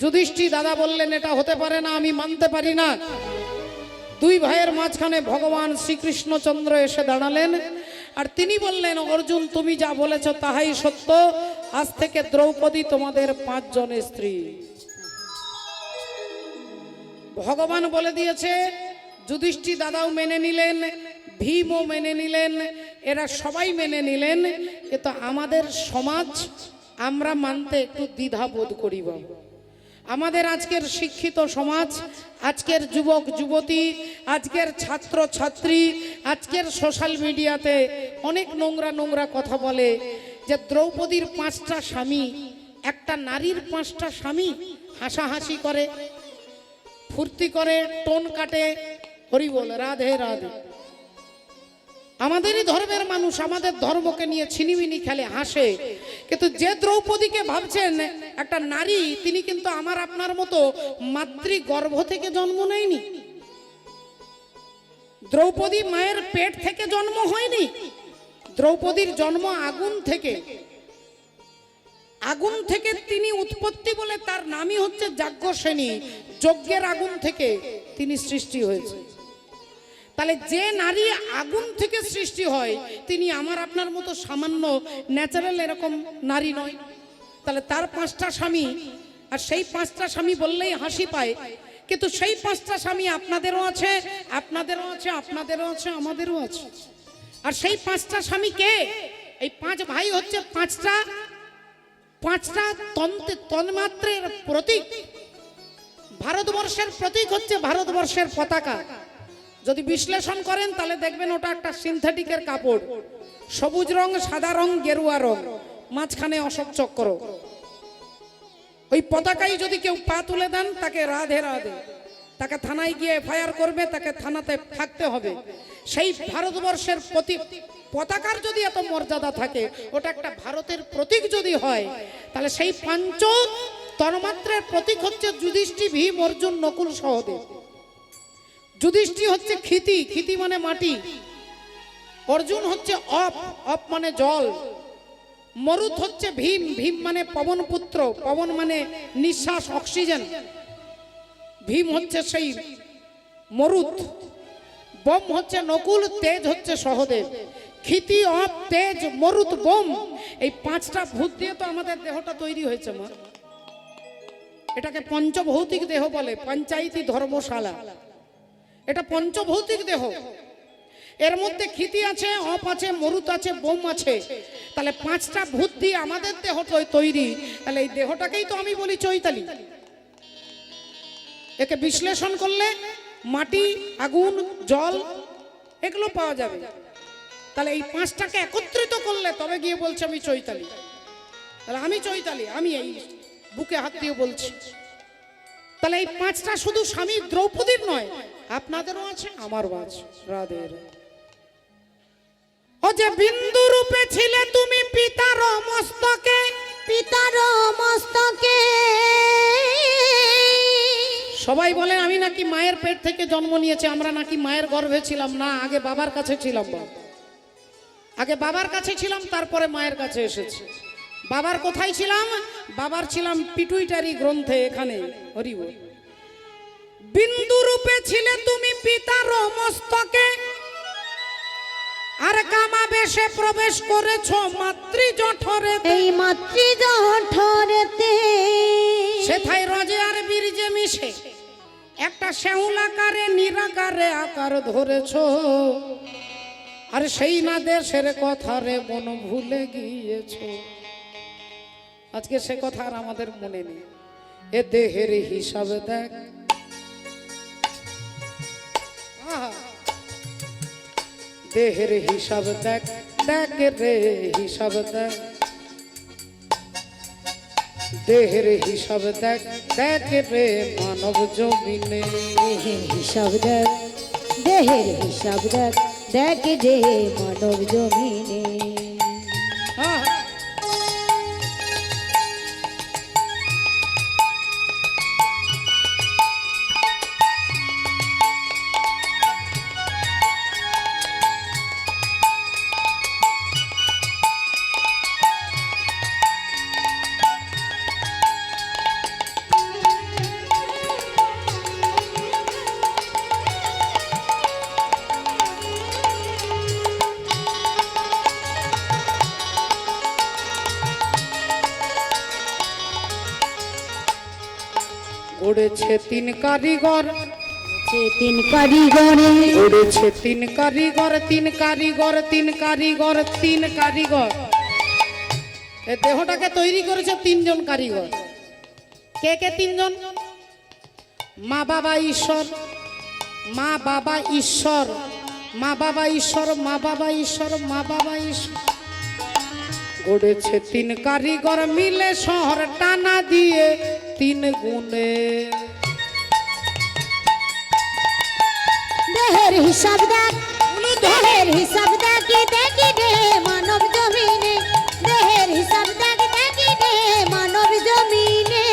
যুধিষ্ঠির দাদা বললেন এটা হতে পারে না, আমি মানতে পারি না। 2 ভাইয়ের মাঝখানে ভগবান শ্রীকৃষ্ণচন্দ্র এসে দাঁড়ালেন, আর তিনি বললেন অর্জুন তুমি যা বলেছ তাহাই সত্য, আজ থেকে দ্রৌপদী তোমাদের 5 জনের স্ত্রী। ভগবান বলে দিয়েছে, যুধিষ্ঠির দাদাও মেনে নিলেন, ভীমও মেনে নিলেন, এরা সবাই মেনে নিলেন। কিন্তু আমাদের সমাজ আমরা মানতে একটু দ্বিধা বোধ করি বাবা। আমাদের আজকের শিক্ষিত সমাজ, আজকের যুবক যুবতী, আজকের ছাত্র ছাত্রী, আজকের সোশ্যাল মিডিয়াতে অনেক নোংরা নোংরা কথা বলে যে দ্রৌপদীর 5টা স্বামী, একটা নারীর 5টা স্বামী। হাসাহাসি করে, ফুর্তি করে, টোন কাটে, হরি বল রাধে রাধে। আমাদেরই ধর্মের মানুষ আমাদের ধর্মকে নিয়ে ছিনিমিনি খেলে, হাসে। কিন্তু যে দ্রৌপদীকে ভাবছেন একটা নারী, তিনি কিন্তু আমার আপনার মতো মাতৃগর্ভ থেকে জন্ম নেয়নি। দ্রৌপদী মায়ের পেট থেকে জন্ম হয়নি, দ্রৌপদীর জন্ম আগুন থেকে। আগুন থেকে তিনি উৎপত্তি বলে তার নামই হচ্ছে যাজ্ঞসেনী। যজ্ঞের আগুন থেকে তিনি সৃষ্টি হয়েছে। তাহলে যে নারী আগুন থেকে সৃষ্টি হয় তিনি আমার আপনার মতো সামান্য ন্যাচারাল এরকম নারী নয়। তাহলে তার 5টা স্বামী, আর সেই 5টা স্বামী বললেই হাসি পায়, কিন্তু সেই 5টা স্বামী আপনাদেরও আছে, আপনাদেরও আছে, আপনাদেরও আছে, আমাদেরও আছে। আর সেই 5টা স্বামী কে? এই 5 ভাই হচ্ছে 5টা তন্মাত্রের প্রতীক। ভারতবর্ষের প্রতীক হচ্ছে ভারতবর্ষের পতাকা। যদি বিশ্লেষণ করেন তাহলে দেখবেন ওটা একটা সিনথেটিকের কাপড়, সবুজ রং, সাদা রং, গেরুয়া রং, মাঝখানে অশোক চক্র। ওই পতাকায় যদি কেউ পা তুলে দেন তাকে রাধে রাধে, তাকে থানায় গিয়ে এফআইআর করবে, তাকে থানাতে থাকতে হবে। সেই ভারতবর্ষের প্রতি পতাকার যদি এত মর্যাদা থাকে, ওটা একটা ভারতের প্রতীক যদি হয়, তাহলে সেই পাঞ্চ তন্মাত্রের প্রতীক হচ্ছে যুধিষ্ঠির, ভীম, অর্জুন, নকুল, সহদেব। যুধিষ্ঠির হচ্ছে ক্ষিতি, ক্ষিতি মানে মাটি। অর্জুন হচ্ছে অপ, অপ মানে জল। মরুত হচ্ছে ভীম, ভীম মানে পবন পুত্র, পবন মানে নিঃশ্বাস, অক্সিজেন। ভীম হচ্ছে সেই মরুত। বোম হচ্ছে নকুল, তেজ হচ্ছে সহদেব। ক্ষিতি, অপ, তেজ, মরুত, বোম, এই পাঁচটা ভূত দিয়ে তো আমাদের দেহটা তৈরি হয়েছে মা। এটাকে পঞ্চভৌতিক দেহ বলে, পঞ্চায়েতি ধর্মশালা। এটা পঞ্চভৌতিক দেহ। এর মধ্যে ক্ষিতি আছে, অপ আছে, মরুত আছে, বোম আছে। তাহলে পাঁচটা ভূত দিয়ে আমাদের দেহ তৈরি। তাহলে এই দেহটাকেই তো আমি বলি চৈতালি। একে বিশ্লেষণ করলে মাটি, আগুন, জল এগুলো পাওয়া যাবে। তাহলে এই পাঁচটাকে একত্রিত করলে তবে গিয়ে বলছে আমি চৈতালি। তাহলে আমি চৈতালি, আমি এই বুকে হাত দিয়ে বলছি। তাহলে এই পাঁচটা শুধু স্বামী দ্রৌপদীর নয়, আপনাদেরও আছে, আমারও আছে। রাধে রাধে। ও যে বিন্দু রূপে ছিলে তুমি পিতার মস্তকে, পিতার মস্তকে। সবাই বলে আমি নাকি মায়ের পেট থেকে জন্ম নিয়েছি, আমরা নাকি মায়ের গর্ভে ছিলাম। না, আগে বাবার কাছে ছিলাম। আগে বাবার কাছে ছিলাম, তারপরে মায়ের কাছে এসেছি। বাবার কোথায় ছিলাম? বাবার ছিলাম পিটুইটারি গ্রন্থে, এখানে। হরি বল। বিন্দু রূপে ছিলে তুমি পিতার মস্তকে, আর কামা বেশে প্রবেশ করেছো মাতৃ জঠরে। এই মাতৃ জঠরেতে সেথায় রজে আর বীর্যে মিশে একটা শ্যাউলাকারে নিরাকারে আকার ধরেছো। আর সেই না দেশের কথা রে মন ভুলে গিয়েছো। আজকে সে কথা আর আমাদের মনে নেই। এ দেহের হিসাব দেখ, দেহের হিসাব দেখ, দেখ রে হিসাব দেখ, দেহের হিসাব দেখ, দেখ রে মানব জমিনে। দেহের হিসাব দেখ, দেহের হিসাব দেখ, দেখ যে মানব জমিনে। উড়েছে তিন কারিগর, তিন কারিগরে উড়েছে তিন কারিগর, তিন কারিগর, তিন কারিগর, তিন কারিগর। এই দেহটাকে তৈরি করেছে তিনজন কারিগর। কে কে তিনজন? মা বাবা ঈশ্বর, মা বাবা ঈশ্বর, মা বাবা ঈশ্বর, মা বাবা ঈশ্বর, মা বাবা ঈশ্বর। গড়েছে তিন কারিগর মিলে শহর টানা দিয়ে তিন গুণে। দেহের হিসাব দেখ, দেহের হিসাব দেখি দেখি রে মানব জমিনে। দেহের হিসাব দেখ, দেখি রে মানব জমিনে।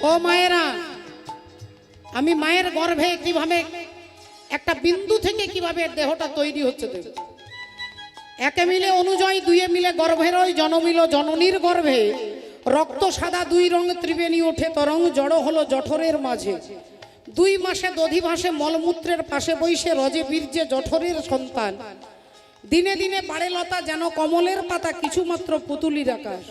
ও মায়েরা, আমি মায়ের গর্ভে কিভাবে একটা বিন্দু থেকে কিভাবে দেহটা তৈরি হচ্ছে দেখো। একে মিলে অনুজয়, দুইয়ে মিলে গর্ভের ওই জনমিল জননীর গর্ভে। রক্ত সাদা দুই রঙ ত্রিবেণী ওঠে তরং, জড় হলো জঠরের মাঝে। 2 মাসে দধি ভাসে মলমূত্রের পাশে বইসে রজে বীর্যে জঠরের সন্তান। দিনে দিনে বাড়ে লতা যেন কমলের পাতা, কিছুমাত্র পুতুলির আকাশ।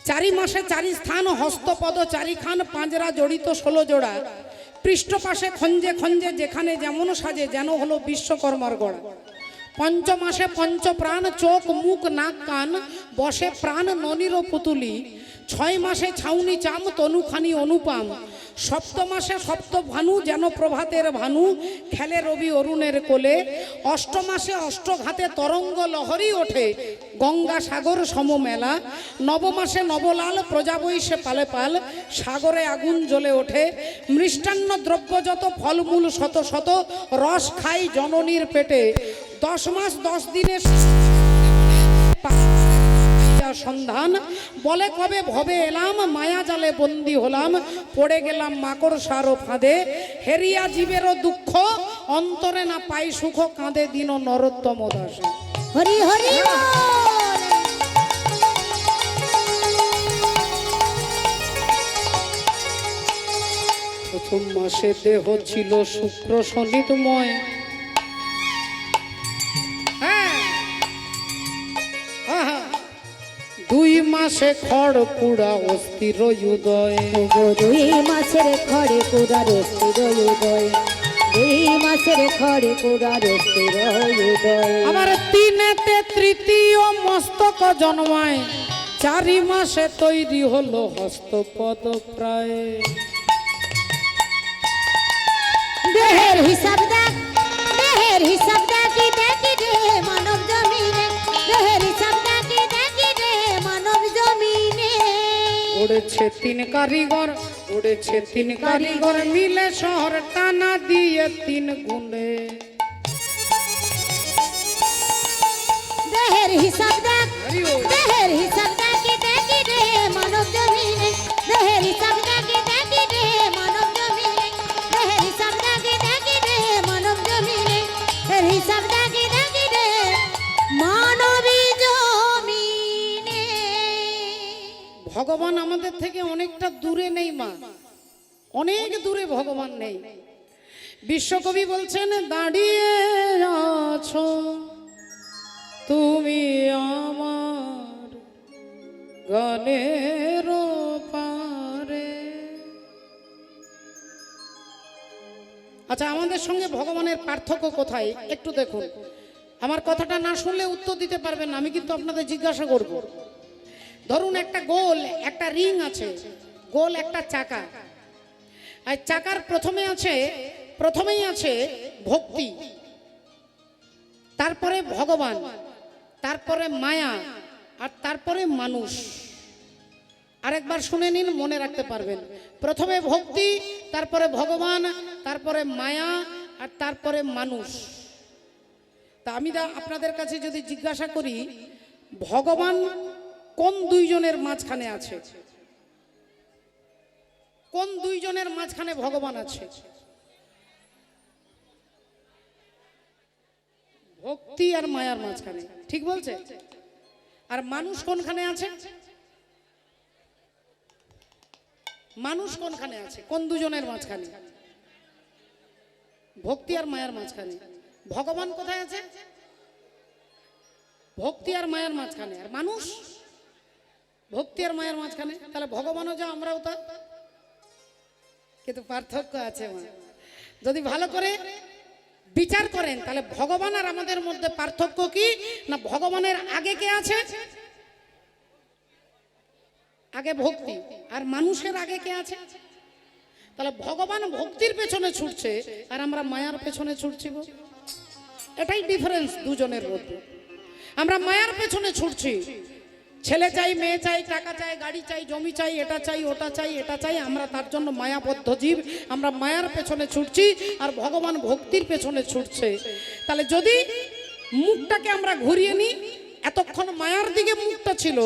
চারি মাসে চারি স্থান, হস্তপদ চারিখান, পাঁজরা জড়িত 16 জোড়া, পৃষ্ঠপাশে খঞ্জে খঞ্জে যেখানে যেমন সাজে, যেন হলো বিশ্বকর্মার গড়া। পঞ্চমাসে পঞ্চপ্রাণ, চোখ মুখ নাক কান, বসে প্রাণ ননির পুতুলি। 6 মাসে ছাউনি চাম, তনুখানি অনুপাম। সপ্তমাসে সপ্তভানু, যেন প্রভাতের ভানু, খেলে রবি অরুণের কোলে। 8 মাসে অষ্টঘাতে তরঙ্গ লহরী ওঠে, গঙ্গা সাগর সমমেলা। 9 মাসে নবলাল, প্রজাবৈশে পালে পাল, সাগরে আগুন জ্বলে ওঠে। মৃষ্টান্ন দ্রব্য যত, ফলমূল শত শত, রস খাই জননীর পেটে। 10 মাস 10 দিনে সন্ধান, বলে কবে ভবে এলাম, মায়া জালে বন্দি হলাম, পড়ে গেলাম মাকড় সার ফাঁদে। হেরিয়া জীবেরও দুঃখ, অন্তরে না পাই সুখ, কাঁদে দিন নরোত্তম দাস। হরি হরি বল। প্রথম মাসে দেহ ছিল শুক্র শনিতময়। 2 মাসে খড় পুড়া অস্থির উদয়। 2 মাসের খড়ে পুরার অস্থির উদয়, 2 মাসের খড়ে পুরার অস্থির উদয়। আমার 3-তে তৃতীয় মস্তক জন্মায়, 4 মাসে তৈরি হলো হস্তপদ প্রায়। দেহের হিসাব দেখ, দেহের হিসাব দেখি দেখি রে মানব জমিনে, দেহের হিসাব দেখি দেখি রে মানব জমিনে। উড়েছে 3 কারিগর, উড়েছে 3 কারিগর, মিলে শহর টানা দিয়ে 3 গুণে। দেহের হিসাব দেখ, দেহের হিসাব দেখি দেখি রে মানব জমিনে, দেহের হিসাব দেখি দেখি রে মানব জমিনে, দেহের হিসাব দেখি দেখি রে মানব জমিনে, দেহের হিসাব দেখি দেখি রে মানবী জমিনে। ভগবান আমাদের থেকে অনেকটা দূরে নেই মা, অনেক দূরে ভগবান নেই। বিশ্বকবি বলছেন, দাঁড়িয়ে আছো তুমি আমার গানের পারে। আচ্ছা, আমাদের সঙ্গে ভগবানের পার্থক্য কোথায় একটু দেখুন। আমার কথাটা না শুনলে উত্তর দিতে পারবেন না, আমি কিন্তু আপনাদের জিজ্ঞাসা করব। ধরুন একটা গোল একটা রিং আছে, গোল একটা চাকা, আর চাকার প্রথমেই আছে ভক্তি, তারপরে ভগবান, তারপরে মায়া, আর তারপরে মানুষ। আরেকবার শুনে নিন, মনে রাখতে পারবেন। প্রথমে ভক্তি, তারপরে ভগবান, তারপরে মায়া, আর তারপরে মানুষ। তা আমি আপনাদের কাছে যদি জিজ্ঞাসা করি, ভগবান কোন 2 জনের মাঝখানে আছে? কোন 2 জনের মাঝখানে ভগবান আছে? ভক্তি আর মায়ার মাঝখানে, ঠিক বলছে? আর মানুষ কোনখানে আছে? মানুষ কোনখানে আছে? কোন 2 জনের মাঝখানে? ভক্তি আর মায়ার মাঝখানে। ভগবান কোথায় আছে? ভক্তি আর মায়ার মাঝখানে। আর মানুষ ভক্তি আর মায়ের মাঝখানে। তাহলে ভগবানও যা, আমরাও তা, কিন্তু পার্থক্য আছে মা। যদি ভালো করে বিচার করেন তাহলে ভগবান আর আমাদের মধ্যে পার্থক্য কি না, ভগবানের আগে কে আছে? আগে ভক্তি। আর মানুষের আগে কে আছে? তাহলে ভগবান ভক্তির পেছনে ছুটছে আর আমরা মায়ার পেছনে ছুটছি। এটাই ডিফারেন্স দুজনের মধ্যে। আমরা মায়ার পেছনে ছুটছি, ছেলে চাই, মেয়ে চাই, টাকা চাই, গাড়ি চাই, জমি চাই, এটা চাই, ওটা চাই, এটা চাই। আমরা তার জন্য মায়াবদ্ধ জীব, আমরা মায়ার পেছনে ছুটছি, আর ভগবান ভক্তির পেছনে ছুটছে। তাহলে যদি মুখটাকে আমরা ঘুরিয়ে নিই, এতক্ষণ মায়ার দিকে মুখটা ছিল,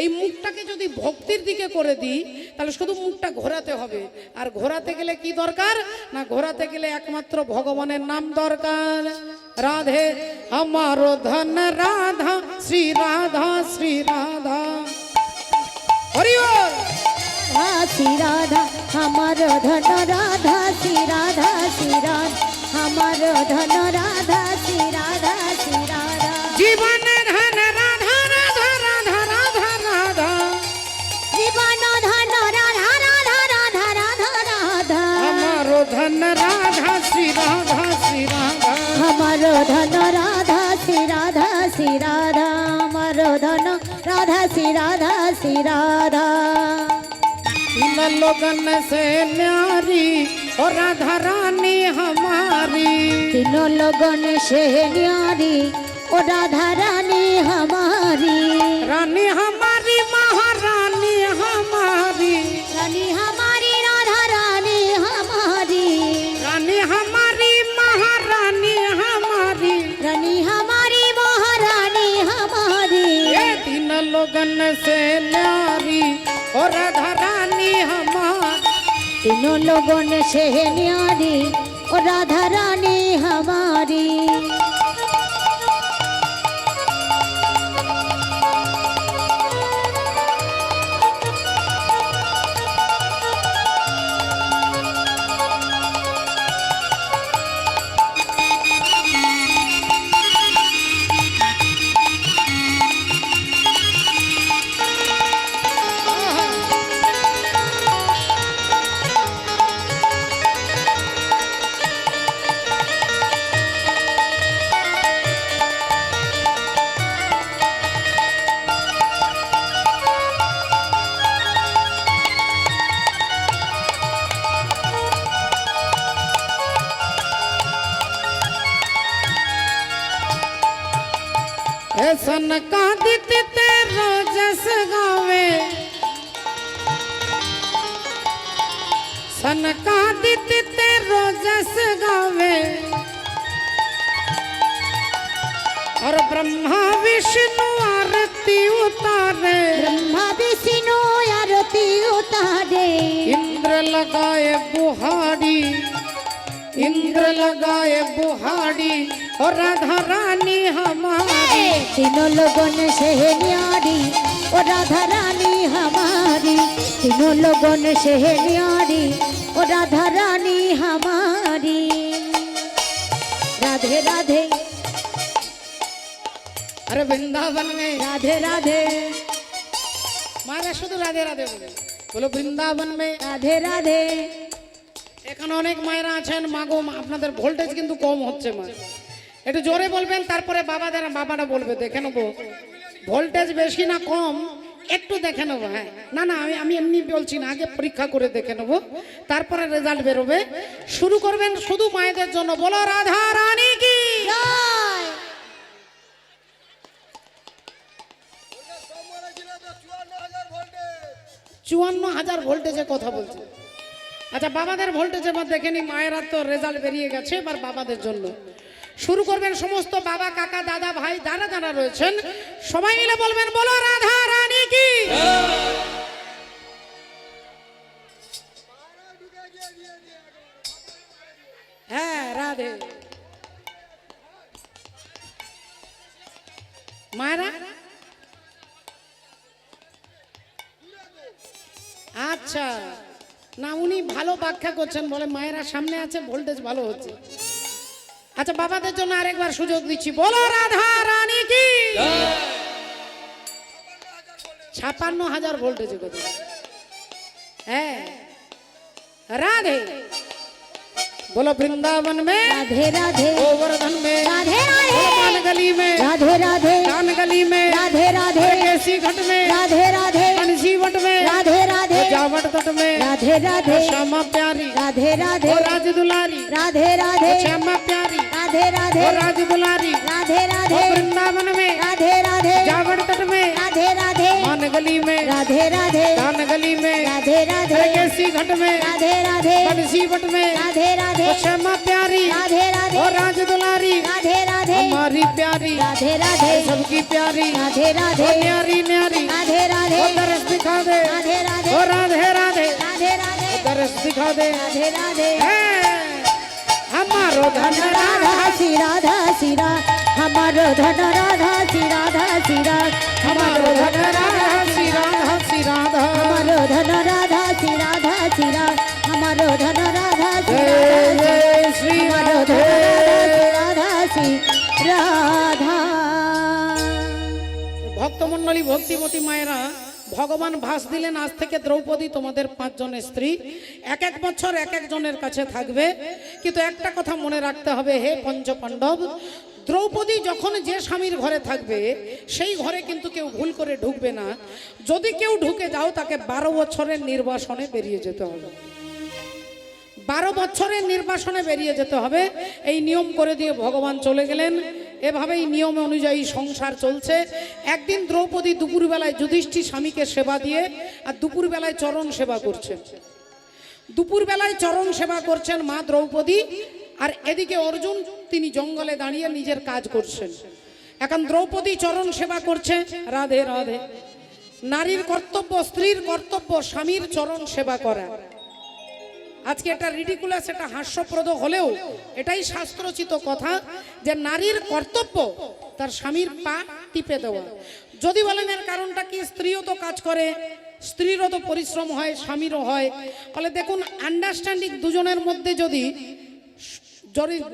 এই মুখটাকে যদি ভক্তির দিকে করে দিই তাহলে শুধু মুখটা ঘোরাতে হবে। আর ঘোরাতে গেলে কি দরকার না, ঘোরাতে গেলে একমাত্র ভগবানের নাম দরকার। রাধে আমার ধন রাধা, শ্রী রাধা, শ্রী রাধা, হরি বল। শ্রী রাধা আমার ধন রাধা, শ্রী রাধা, শ্রী রাধা আমার ধন রাধা, শ্রী রাধা, শ্রী রাধা। জীবন ধন রাধা রাধা রাধা রাধা রাধা জীবন ধন রাধা রাধা রাধা রাধা রাধা আমারো ধন রাধা শ্রী রাধা শ্রী রাধা हमारो धन राधा श्री राधा श्री राधा हमारो धन राधा श्री राधा श्री राधा इन लोगन से न्यारी और राधा रानी हमारी तीनों लोगों ने से न्यारी ओ राधा रानी हमारी रानी हमारी महारानी हमारी रानी हमारी राधा रानी हमारी रानी हमारी महारानी हमारी रानी हमारी महारानी हमारी ये तीन लोगन से न्यारी और राधा रानी हमारी तीनों लोगों ने से न्यारी ओ राधा रानी हमारी सन का दित तेरो जस गावे सन का दित तेरो जस गावे और ब्रह्मा विष्णु आरती उतारे ब्रह्मा विष्णु आरती उतारे इंद्र लगाए बुहारी इंद्र लगाए बुहारी और राधा रानी हमारी तीनों लोगों ने से न्यारी और राधा रानी हमारी तीनों लोगों ने से न्यारी और राधा रानी हमारी राधे राधे अरे वृंदावन में राधे राधे मारा शुद्ध राधे राधे बोलो वृंदावन में राधे राधे এখানে অনেক মায়েরা আছেন মাগো আপনাদের ভোল্টেজ কিন্তু কম হচ্ছে মা একটু জোরে বলবেন তারপরে বাবারা বলবে দেখে নেবো ভোল্টেজ বেশি না কম একটু দেখে নেবো হ্যাঁ না না আমি এমনি বলছি না আগে পরীক্ষা করে দেখে নেবো তারপরে রেজাল্ট বেরোবে শুরু করবেন শুধু মায়েদের জন্য বলো রাধা রানী কি জয় 54,000 ভোল্টেজে কথা বলছে আচ্ছা বাবাদের ভোল্টেজ এবার দেখে নি মায়েরা তো রেজাল্ট বেরিয়ে গেছে এবার বাবাদের জন্য শুরু করবেন সমস্ত বাবা কাকা দাদা ভাই যারা রয়েছেন সবাই মিলে বলবেন বলো রাধা রানী কি হ্যাঁ রাধে মায়েরা আচ্ছা না উনি ভালো ব্যাখ্যা করছেন বলে মায়েরা সামনে আছে ভোল্টেজ ভালো হচ্ছে আচ্ছা বাবাদের জন্য আরেকবার সুযোগ দিচ্ছি বলো রাধা রানী কি 56,000 ভোল্টেজে কথা হ্যাঁ राधे बोलो वृंदावन में राधे राधे गोवर्धन में राधे राधे गोपाल गली में राधे राधे कान गली में राधे राधे केसी घट में राधे राधे बंसी वट में राधे राधे जावट तट में राधे राधे श्यामा प्यारी राधे राधे ओ राज दुलारी राधे राधे श्यामा प्यारी राधे राधे ओ राज दुलारी राधे राधे ओ वृंदावन में राधे राधे जावट तट में राधे राधे मान गली में राधे राधे कान गली में राधे राधे केसी घट में राधे राधे बंसी वट में राधे राधे ओ श्यामा प्यारी राधे राधे ओ राज दुलारी राधे राधे हमारी प्यारी राधे राधे सबकी प्यारी राधे ओ राधे न्यारी न्यारी राधे राधे ओ दरस दिखा दे राधे राधे ओ राधे राधे राधे राधे दरस दिखा दे राधे राधे हे, हमारो धन राधा श्री राधा श्री हमारो धन राधा श्री राधा श्री हमारो धन राधा श्री राधा श्री राधा हमारो धन राधा श्री राधा श्री हमारो धन राधा श्री जय राधा जय श्री हमारो राधे धन राधा श्री राधा ভক্তমণ্ডলী ভক্তিমতী মায়েরা, ভগবান ভাস দিলেন আজ থেকে দ্রৌপদী তোমাদের 5 জনের স্ত্রী, এক এক বছর এক একজনের কাছে থাকবে। কিন্তু একটা কথা মনে রাখতে হবে, হে পঞ্চপাণ্ডব, দ্রৌপদী যখন যে স্বামীর ঘরে থাকবে সেই ঘরে কিন্তু কেউ ভুল করে ঢুকবে না। যদি কেউ ঢুকে যাও তাকে 12 বছরের নির্বাসনে বেরিয়ে যেতে হবে। 12 বছরের নির্বাসনে বেরিয়ে যেতে হবে। এই নিয়ম করে দিয়ে ভগবান চলে গেলেন। এভাবেই নিয়ম অনুযায়ী সংসার চলছে। একদিন দ্রৌপদী দুপুরবেলায় যুধিষ্ঠির স্বামীকে সেবা দিয়ে আর দুপুরবেলায় চরণ সেবা করছেন। দুপুরবেলায় চরণ সেবা করছেন মা দ্রৌপদী, আর এদিকে অর্জুন তিনি জঙ্গলে দাঁড়িয়ে নিজের কাজ করছেন। এখন দ্রৌপদী চরণ সেবা করছে। রাধে রাধে। নারীর কর্তব্য, স্ত্রীর কর্তব্য স্বামীর চরণ সেবা করা। আজকে এটা রিডিকুলাস, এটা হাস্যপ্রদ হলেও এটাই শাস্ত্রোচিত কথা যে নারীর কর্তব্য তার স্বামীর পা টিপে দেওয়া। যদি বলেন এর কারণটা কি, স্ত্রীও তো কাজ করে, স্ত্রীরও তো পরিশ্রম হয়, স্বামীরও হয়। ফলে দেখুন, আন্ডারস্ট্যান্ডিং দুজনের মধ্যে যদি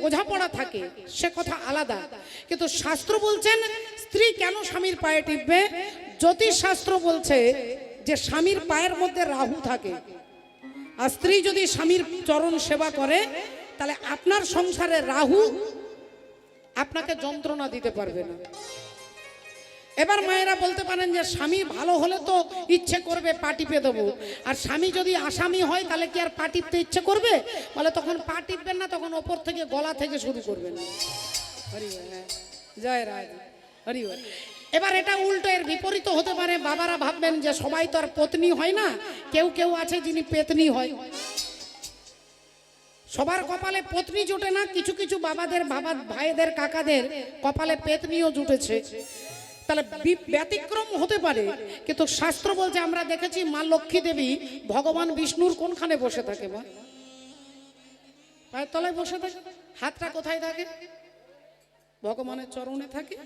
বোঝাপড়া থাকে সে কথা আলাদা, কিন্তু শাস্ত্র বলছেন স্ত্রী কেন স্বামীর পায়ে টিপবে। জ্যোতিষ শাস্ত্র বলছে যে স্বামীর পায়ের মধ্যে রাহু থাকে, আর স্ত্রী যদি স্বামীর চরণ সেবা করে তাহলে আপনার সংসারে রাহু আপনাকে যন্ত্রণা দিতে পারবে না। এবার মায়েরা বলতে পারেন যে স্বামী ভালো হলে তো ইচ্ছে করবে পা টিপে দেবো, আর স্বামী যদি আসামি হয় তাহলে কি আর পা টিপতে ইচ্ছে করবে? বলে তখন পা টিপবেন না, তখন ওপর থেকে গলা থেকে শুরু করবেন। হরি বল, জয় রাধে, হরি বল। এবার এটা উল্টো, এর বিপরীত হতে পারে। বাবারা ভাববেন যে সবাই তো আর পত্নী হয় না, কেউ কেউ আছে যিনি পেতনি হয়। সবার কপালে পত্নী জোটে না, কিছু কিছু বাবাদের, ভাইদের, কাকাদের কপালে পেতনিও জুটেছে। তাহলে ব্যতিক্রম হতে পারে, কিন্তু শাস্ত্র বলছে, আমরা দেখেছি মা লক্ষ্মী দেবী ভগবান বিষ্ণুর কোনখানে বসে থাকে? মা পায়ের তলায় বসে থাকে। হাতটা কোথায় থাকে? ভগবানের চরণে থাকে।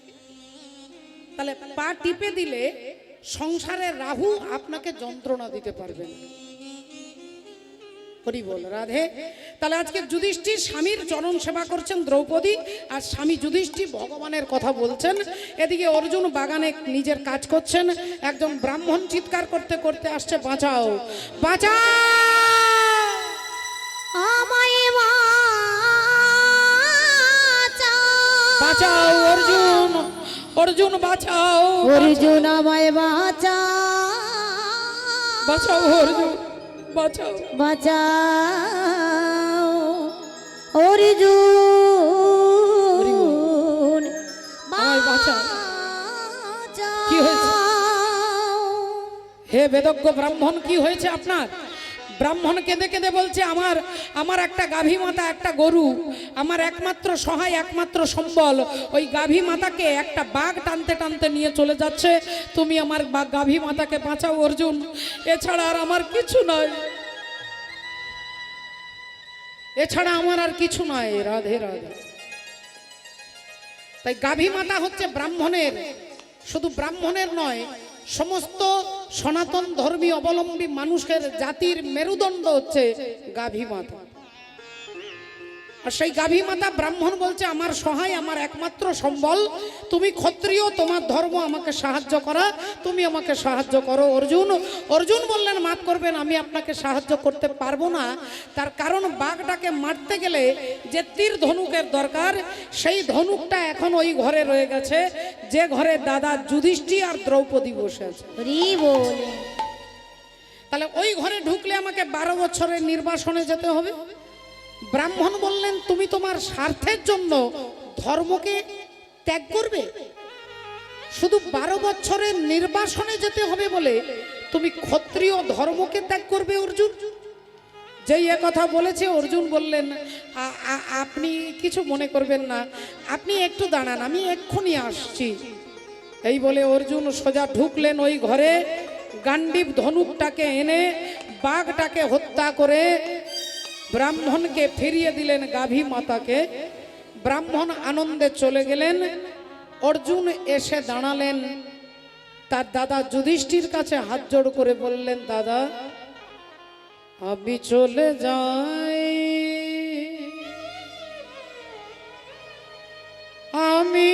তাহলে পা টিপে দিলে সংসারে রাহু আপনাকে যন্ত্রণা দিতে পারবে না। হরি বল, রাধে। তাহলে আজকে যুধিষ্ঠির স্বামীর চরণ সেবা করছেন দ্রৌপদী, আর স্বামী যুধিষ্ঠির ভগবানের কথা বলছেন। এদিকে অর্জুন বাগানে নিজের কাজ করছেন। একজন ব্রাহ্মণ চিৎকার করতে করতে আসছে, বাঁচাও বাঁচাও আমায় বাঁচাও, অর্জুন অর্জুন বাঁচাও, অর্জুন আমায় বাঁচাও, বাঁচাও অর্জুন বাঁচাও, বাঁচাও অর্জুন আমায় বাঁচাও। কি হয়েছে? হে বেদজ্ঞ ব্রাহ্মণ, কি হয়েছে আপনার? ব্রাহ্মণ কেঁদে কেঁদে বলছে, আমার একটা গাভী মাতা, একটা গরু, আমার একমাত্র সহায়, একমাত্র সম্বল। ওই গাভী মাতাকে একটা বাঘ টানতে টানতে নিয়ে চলে যাচ্ছে। তুমি আমার গাভী মাতাকে বাঁচাও অর্জুন, এছাড়া আর আমার কিছু নয়, এছাড়া আমার আর কিছু নয়। রাধে রাধে। তাই গাভী মাতা হচ্ছে ব্রাহ্মণের, শুধু ব্রাহ্মণের নয়, সমস্ত সনাতন ধর্মী অবলম্বী মানুষের জাতির মেরুদণ্ড হচ্ছে গাভী মাতা। আর সেই গাভী মাতা ব্রাহ্মণ বলছে, আমার সহায়, আমার একমাত্র সম্বল। তুমি ক্ষত্রিয়, তোমার ধর্ম আমাকে সাহায্য করা, তুমি আমাকে সাহায্য করো অর্জুন। অর্জুন বললেন, মাফ করবেন, আমি আপনাকে সাহায্য করতে পারবো না। তার কারণ বাঘটাকে মারতে গেলে যে তীর ধনুকের দরকার, সেই ধনুকটা এখন ওই ঘরে রয়ে গেছে, যে ঘরে দাদা যুধিষ্ঠির আর দ্রৌপদী বসে আছে। হরি বল। তাহলে ওই ঘরে ঢুকলে আমাকে 12 বছরের নির্বাসনে যেতে হবে। ব্রাহ্মণ বললেন, তুমি তোমার স্বার্থের জন্য ধর্মকে ত্যাগ করবে? শুধু 12 বছরের নির্বাসনে যেতে হবে বলে তুমি ক্ষত্রিয় ধর্মকে ত্যাগ করবে অর্জুন? যেই কথা বলেছে, অর্জুন বললেন, আপনি কিছু মনে করবেন না, আপনি একটু দাঁড়ান, আমি এক্ষুনি আসছি। এই বলে অর্জুন সোজা ঢুকলেন ওই ঘরে। গান্ডীব ধনুকটাকে এনে বাঘটাকে হত্যা করে ব্রাহ্মণকে ফিরিয়ে দিলেন গাভী মাতাকে। ব্রাহ্মণ আনন্দে চলে গেলেন। অর্জুন এসে দাঁড়ালেন তার দাদা যুধিষ্ঠির কাছে, হাত জোড় করে বললেন, দাদা আমি চলে যাই, আমি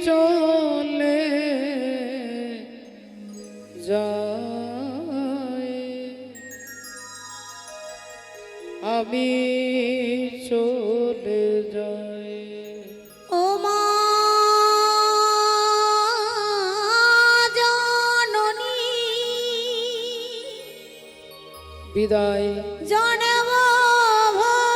চলে বিদায়। জনম ভূমি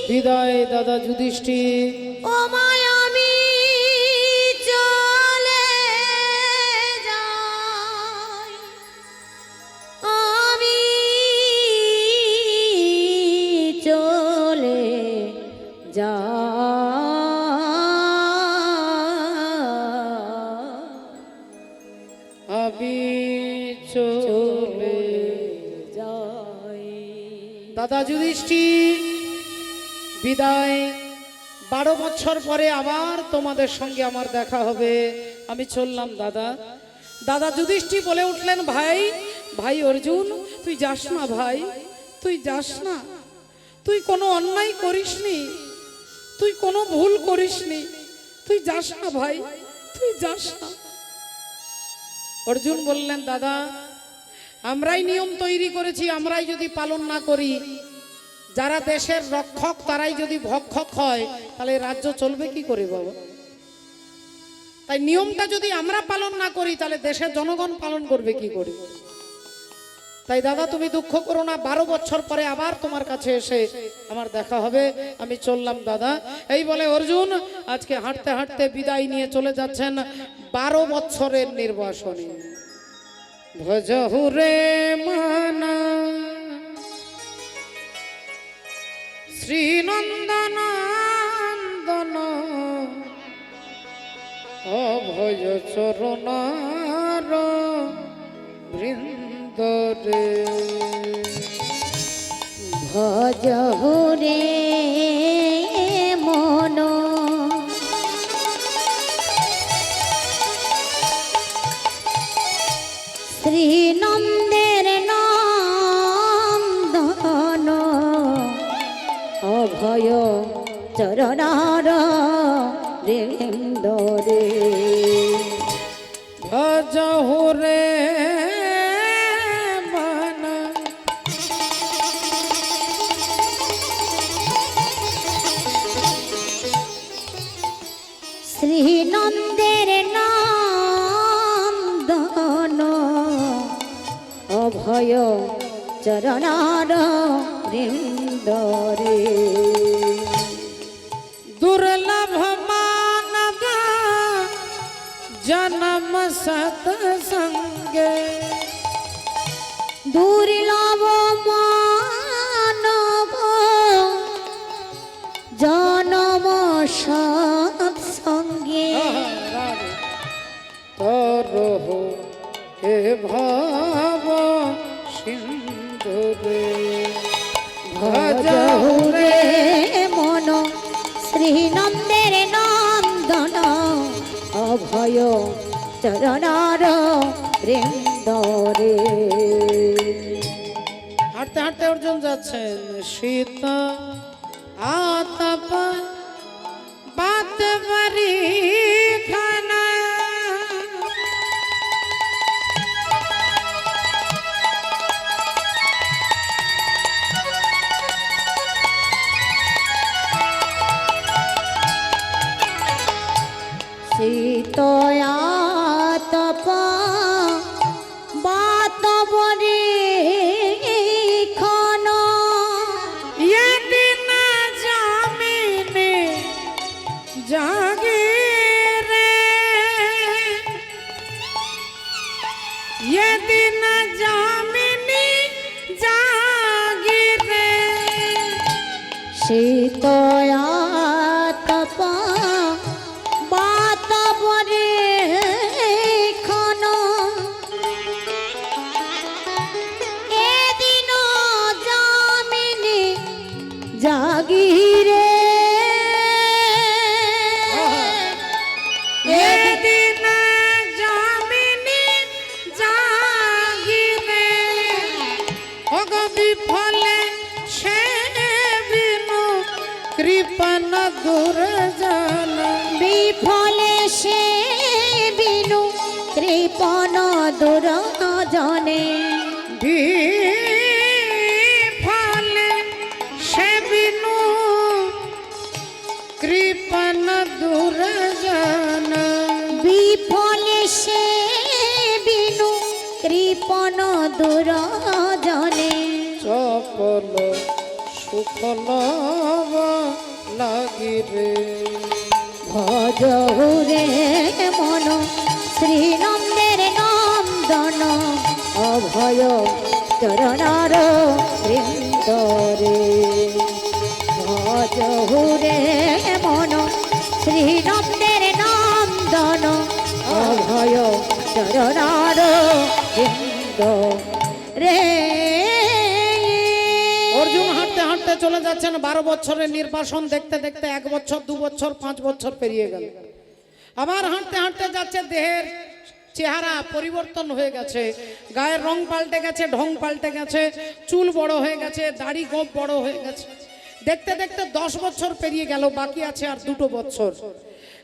বিদায় দাদা যুধিষ্ঠির। ও মায় আমি চলে যাই, আমি চলে যাই, আমি চলে যাই। দাদা যুধিষ্ঠির বিদায়। 12 বছর পরে আবার তোমাদের সঙ্গে আমার দেখা হবে। আমি চললাম দাদা। দাদা যুধিষ্ঠির বলে উঠলেন, ভাই ভাই অর্জুন, তুই যাস না ভাই, তুই যাস না। তুই কোনো অন্যায় করিসনি, তুই কোনো ভুল করিসনি, তুই যাস না ভাই, তুই যাস না। অর্জুন বললেন, দাদা আমরাই নিয়ম তৈরি করেছি, আমরাই যদি পালন না করি, যারা দেশের রক্ষক তারাই যদি ভক্ষক হয়, তাহলে রাজ্য চলবে কি করে বাবা? তাই নিয়মটা যদি আমরা পালন না করি, তাহলে দেশের জনগণ পালন করবে কি করে? তাই দাদা তুমি দুঃখ করো না, 12 বছর পরে আবার তোমার কাছে এসে আমার দেখা হবে। আমি চললাম দাদা। এই বলে অর্জুন আজকে হাঁটতে হাঁটতে বিদায় নিয়ে চলে যাচ্ছেন 12 বছরের নির্বাসনে। ভজহুরে মানা শ্রীনন্দনন্দন অভয় চরণার বৃন্দরে। ভজ রে মন শ্রীনন্দের নন্দন অভয় চরণার বৃন্দরে। ভজহুরে মানা শ্রীনন্দের নন্দন অভয় চরণার বৃন্দরে। দুর্লভ মানব জন্ম সৎসঙ্গে। দুর্লভ মানব জনম সৎসঙ্গে। তরহ হে ভাব সিন্ধুরে। ভজহুরে মন শ্রীনন্দের নন্দন অভয় চরণার বৃন্দরে। হাঁটতে হাঁটতে অর্জুন যাচ্ছেন। সীতা আতপ বাত বারি খানা। শীতয়া তপ বাত বরে খন यदि न जामिने जागे रे, यदि न जामिने जागे रे। শীতয়া তপ বাত বরে খন এদিন জামিনী জাগিরে। यदि न जामिने जागे रे, অগ বিফলে সে বিনু কৃপণ দুর্জন। বিফলে সে বিনু কৃপণ দুর্জনে। বিফলে সে বিনু কৃপণ দুর্জন। বিফলে সে বিনু রজনে চপল সুফল লাগিরে ভজহুরে মন শ্রীনন্দের নন্দন অভয় চরণার বৃন্দরে ভজহুরে মন শ্রীনন্দের নন্দন অভয় চরণার বৃন্দ রে। অর্জুন হাঁটতে হাঁটতে চলে যাচ্ছেন 12 বছরের নির্বাসন দেখতে দেখতে 1 বছর 2 বছর 5 বছর পেরিয়ে গেল। আবার হাঁটতে হাঁটতে যাচ্ছে, দেহের চেহারা পরিবর্তন হয়ে গেছে, গায়ের রং পাল্টে গেছে, ঢং পাল্টে গেছে, চুল বড় হয়ে গেছে, দাড়ি গোঁফ বড় হয়ে গেছে। দেখতে দেখতে 10 বছর পেরিয়ে গেল, বাকি আছে আর 2 বছর।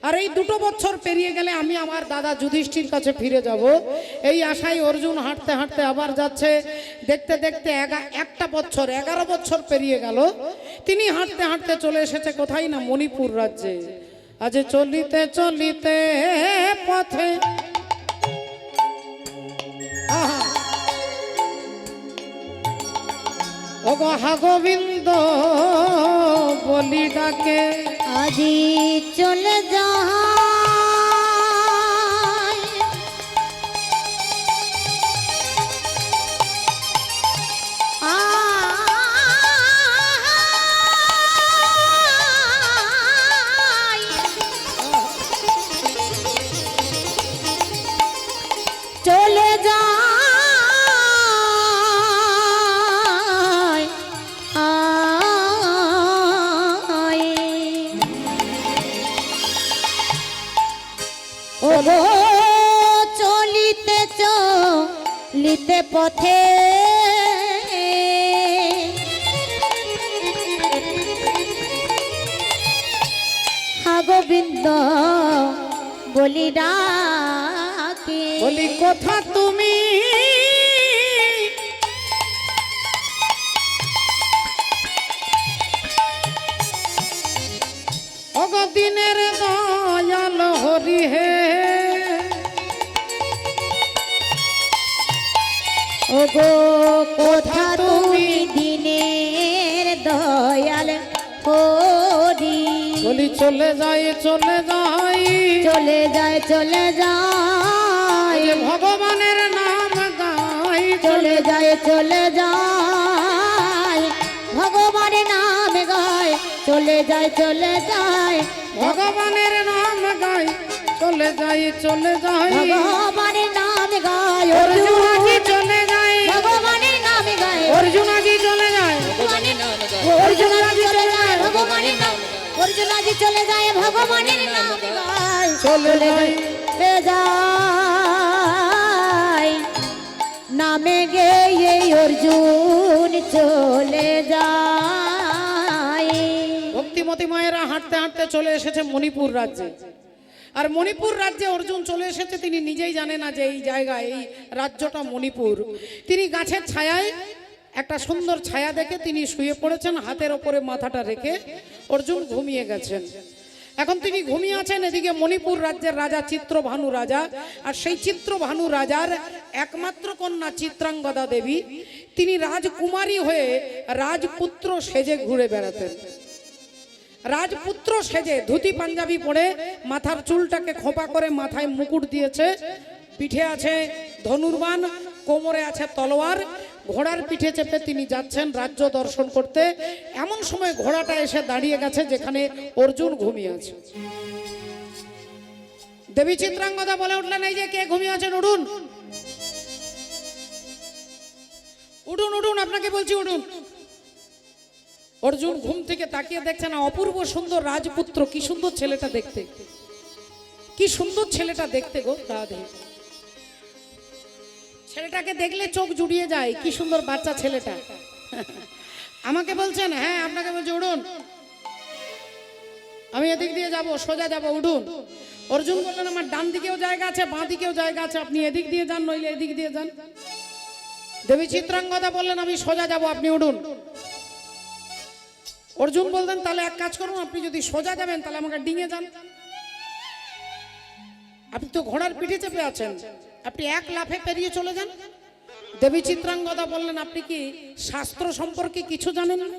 আর এই 2 বছর পেরিয়ে গেলে আমি আমার দাদা যুধিষ্ঠির কাছে ফিরে যাব, এই আশায় অর্জুন হাঁটতে হাঁটতে আবার যাচ্ছে। দেখতে দেখতে 1 বছর 11 বছর পেরিয়ে গেল। তিনি হাঁটতে হাঁটতে চলে এসেছে কোথায় না, মণিপুর রাজ্যে। আজ চলিতে চলিতে পথে ওগো হা গোবিন্দ বলি ডাকে, আজি চলে যায় চলে যায় ও গো চলিতে চলিতে পথে হা গোবিন্দ বলি ডাকে, বলি কোথা তুমি ওগো দিনের দয়াল হরি হে, ও গো কোথা তুমি দিনের দয়াল হরি। বলি চলে যাই চলে যাই, চলে যায় চলে যায় যে ভগবানের নাম গাই, চলে যায় চলে যায় ভগবানের নাম গায়, চলে যায় চলে যায় ভগবানের নাম গাই, চলে যাই চলে যাই ভগবানের নাম গায়, অর্জুন আজি চলে যাই, ভগবানের নাম গায়, অর্জুন আজি চলে যায়, ভগবানের নাম গায়, অর্জুন আজি চলে যায় ভগবানের নাম, অর্জুন আজি চলে যায় ভগবানের নাম গায়, চলে যাই যায় নামে গেয়ে অর্জুন চলে যায়। ভক্তিমতী মায়েরা হাঁটতে হাঁটতে চলে এসেছে মণিপুর রাজ্যে। আর মণিপুর রাজ্যে অর্জুন চলে এসেছে, তিনি নিজেই জানে না যে এই জায়গায়, এই রাজ্যটা মণিপুর। তিনি গাছের ছায়ায় একটা সুন্দর ছায়া দেখে তিনি শুয়ে পড়েছেন, হাতের ওপরে মাথাটা রেখে অর্জুন ঘুমিয়ে গেছেন। এখন তিনি ঘুমিয়ে আছেন, এদিকে মণিপুর রাজ্যের রাজা চিত্রভানু রাজা, আর সেই চিত্রভানু রাজার একমাত্র কন্যা চিত্রাঙ্গদা দেবী, তিনি রাজকুমারী হয়ে রাজপুত্র সেজে ঘুরে বেড়াতেন। রাজপুত্র সেজে ধুতি পাঞ্জাবি পরে, মাথার চুলটাকে খোঁপা করে মাথায় মুকুট দিয়েছে, পিঠে আছে ধনুর্বাণ, কোমরে আছে তলোয়ার, ঘোড়ার পিঠে চেপে তিনি যাচ্ছেন রাজ্য দর্শন করতে। এমন সময় ঘোড়াটা এসে দাঁড়িয়ে গেছে যেখানে অর্জুন ঘুমিয়ে আছে। দেবী চিত্রাঙ্গদা বলে উঠলেন, এই যে কে ঘুমিয়ে আছেন, উঠুন উঠুন উঠুন, আপনাকে বলছি উঠুন। অর্জুন ঘুম থেকে তাকিয়ে দেখছে না, অপূর্ব সুন্দর রাজপুত্র, কি সুন্দর ছেলেটা দেখতে, কি সুন্দর ছেলেটা দেখতে গো দাদা। ছেলেটাকে দেখলে চোখ জুড়িয়ে যায়, কি সুন্দর বাচ্চা ছেলেটা। আমাকে বলছেন, হ্যাঁ আপনাকে বলছি উঠুন, আমি এদিক দিয়ে যাব, সোজা যাব, উঠুন। অর্জুন বললেন, আমার ডান দিকেও জায়গা আছে, বাঁ দিকেও জায়গা আছে, আপনি এদিক দিয়ে যান নইলে এদিক দিয়ে যান। দেবী চিত্রাঙ্গদা বললেন, আমি সোজা যাব, আপনি উঠুন। অর্জুন বলতেন, তাহলে এক কাজ করুন, আপনি যদি সোজা যাবেন তাহলে আমাকে ডিঙে যান, আপনি তো ঘোড়ার পিঠে চেপে আছেন, আপনি এক লাফে পেরিয়ে চলে যান। দেবী চিত্রাঙ্গদা বললেন, আপনি কি শাস্ত্র সম্পর্কে কিছু জানেন না?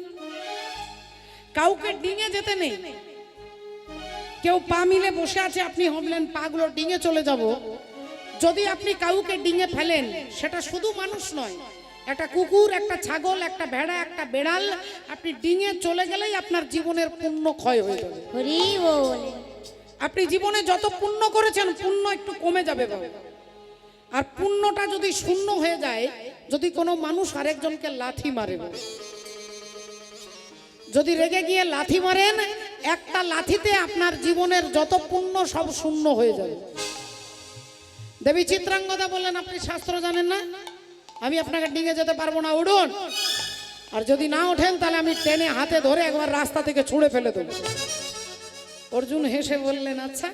কাউকে ডিঙে যেতে নেই। কেউ পা মিলে বসে আছে, আপনি ভাবলেন পাগুলো ডিঙে চলে যাব। যদি আপনি কাউকে ডিঙে ফেলেন, সেটা শুধু মানুষ নয়, একটা কুকুর, একটা ছাগল, একটা ভেড়া, একটা বেড়াল, আপনি ডিঙে চলে গেলেই আপনার জীবনের পুণ্য ক্ষয় হয়ে যাবে। হরি বল। আপনি জীবনে যত পুণ্য করেছেন, পুণ্য একটু কমে যাবে বাবা। আর পুণ্যটা যদি শূন্য হয়ে যায়, যদি কোনো মানুষ আরেকজনকে লাথি মারে, যদি রেগে গিয়ে লাথি মারেন, একটা লাথিতে আপনার জীবনের যত পুণ্য সব শূন্য হয়ে যাবে। দেবী চিত্রাঙ্গদা বললেন, আপনি শাস্ত্র জানেন না, আমি আপনাকে ডিঙে যেতে পারবো না, উঠুন। আর যদি না ওঠেন, তাহলে আমি টেনে হাতে ধরে একবার রাস্তা থেকে ছুঁড়ে ফেলে দেবো। অর্জুন হেসে বললেন, আচ্ছা,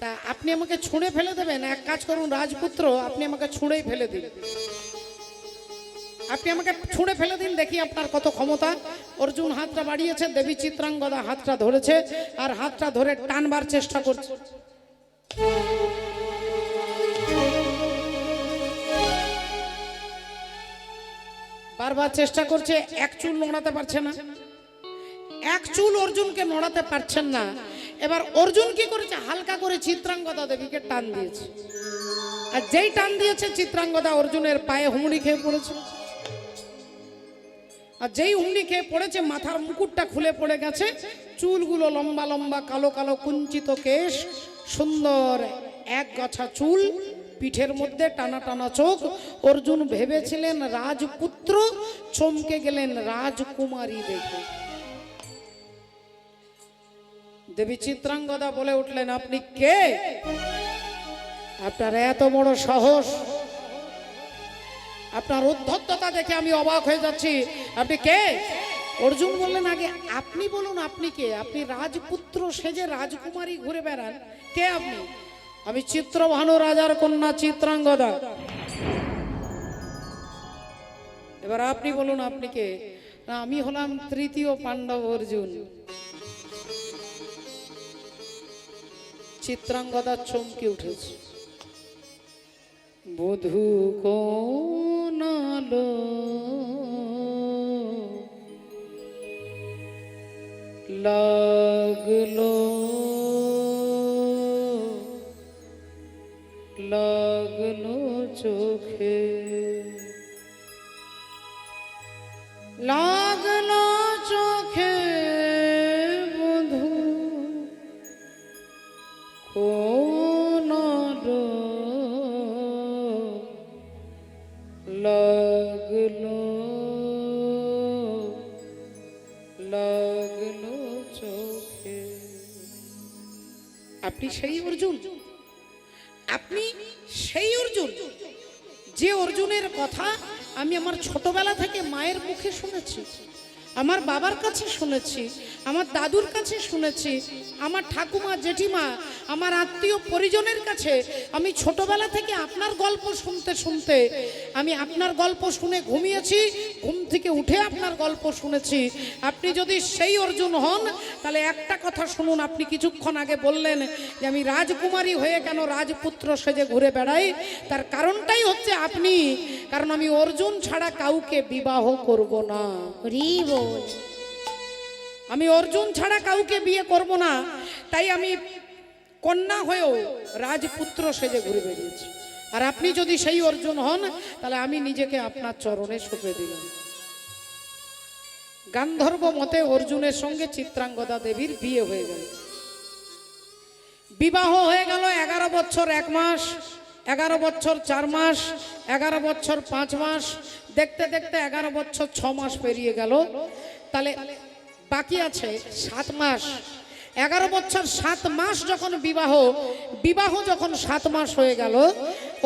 তা আপনি আমাকে ছুঁড়ে ফেলে দেবেন? এক কাজ করুন রাজপুত্র, আপনি আমাকে ছুঁড়েই ফেলে দিন। আপনি আমাকে ছুঁড়ে ফেলে দিন, দেখি আপনার কত ক্ষমতা। অর্জুন হাতটা বাড়িয়েছে, দেবী চিত্রাঙ্গদা হাতটা ধরেছে, আর হাতটা ধরে টানবার চেষ্টা করছে। বারবার চেষ্টা করছে, এক চুল নড়াতে পারছে না, এক চুল অর্জুনকে নড়াতে পারছেন না। এবার অর্জুন কি করেছে, হালকা করে চিত্রাঙ্গদা দেবীকে টান দিয়েছে। আর যেই টান দিয়েছে, চিত্রাঙ্গদা অর্জুনের পায়ে হুমড়ি খেয়ে পড়েছে। আর যেই হুমড়ি খেয়ে পড়েছে, মাথার মুকুটটা খুলে পড়ে গেছে, চুলগুলো লম্বা লম্বা, কালো কালো কুঞ্চিত কেশ, সুন্দর এক গাছা চুল, পিঠের মধ্যে টানা টানা চোখ। অর্জুন ভেবেছিলেন রাজপুত্র, চমকে গেলেন রাজকুমারী দেখে। দেবী চিত্রাঙ্গদা বলে উঠলেন, আপনি কে? আপনার এত বড় সাহস, আপনার উদ্ধততা দেখে আমি অবাক হয়ে যাচ্ছি। আপনি কে? অর্জুন বললেন, আগে আপনি বলুন, আপনি কে? আপনি রাজপুত্র সেজে রাজকুমারী ঘুরে বেড়ান, কে আপনি? আমি চিত্রভানু রাজার কন্যা চিত্রাঙ্গদা। এবার আপনি বলুন, আপনি কে? না, আমি হলাম তৃতীয় পাণ্ডব অর্জুন। চিত্রাঙ্গদা চমকে উঠেছে। বধূ কোন আলো লাগলো, লাগলো চোখে, লাগলো চোখে, বধূ কোন আলো লাগলো, লাগলো চোখে। আপনি সেই অর্জুন? আপনি সেই অর্জুন যে অর্জুনের কথা আমি আমার ছোটবেলা থেকে মায়ের মুখে শুনেছি, আমার বাবার কাছে শুনেছি, আমার দাদুর কাছে শুনেছি, আমার ঠাকুমা জেঠিমা, আমার আত্মীয় পরিজনের কাছে আমি ছোটবেলা থেকে আপনার গল্প শুনতে শুনতে আমি আপনার গল্প শুনে ঘুমিয়েছি, ঘুম থেকে উঠে আপনার গল্প শুনেছি। আপনি যদি সেই অর্জুন হন, তাহলে একটা কথা শুনুন। আপনি কিছুক্ষণ আগে বললেন যে আমি রাজকুমারী হয়ে কেন রাজপুত্র সেজে ঘুরে বেড়াই, তার কারণটাই হচ্ছে আপনি। কারণ আমি অর্জুন ছাড়া কাউকে বিবাহ করব না। হরি বল। আমি অর্জুন ছাড়া কাউকে বিয়ে করব না, তাই আমি কন্যা হয়েও রাজপুত্র সেজে ঘুরে বেরিয়েছি। আর আপনি যদি সেই অর্জুন হন, তাহলে আমি নিজেকে আপনার চরণে সঁপে দিলাম। গান্ধর্ব মতে অর্জুনের সঙ্গে চিত্রাঙ্গদা দেবীর বিয়ে হয়ে গেল। বিবাহ হয়ে গেল 11 বছর 1 মাস, 11 বছর 4 মাস, 11 বছর 5 মাস, দেখতে দেখতে 11 বছর 6 মাস পেরিয়ে গেল। তাহলে বাকি আছে 7 মাস। 11 বছর 7 মাস যখন বিবাহ যখন 7 মাস হয়ে গেল,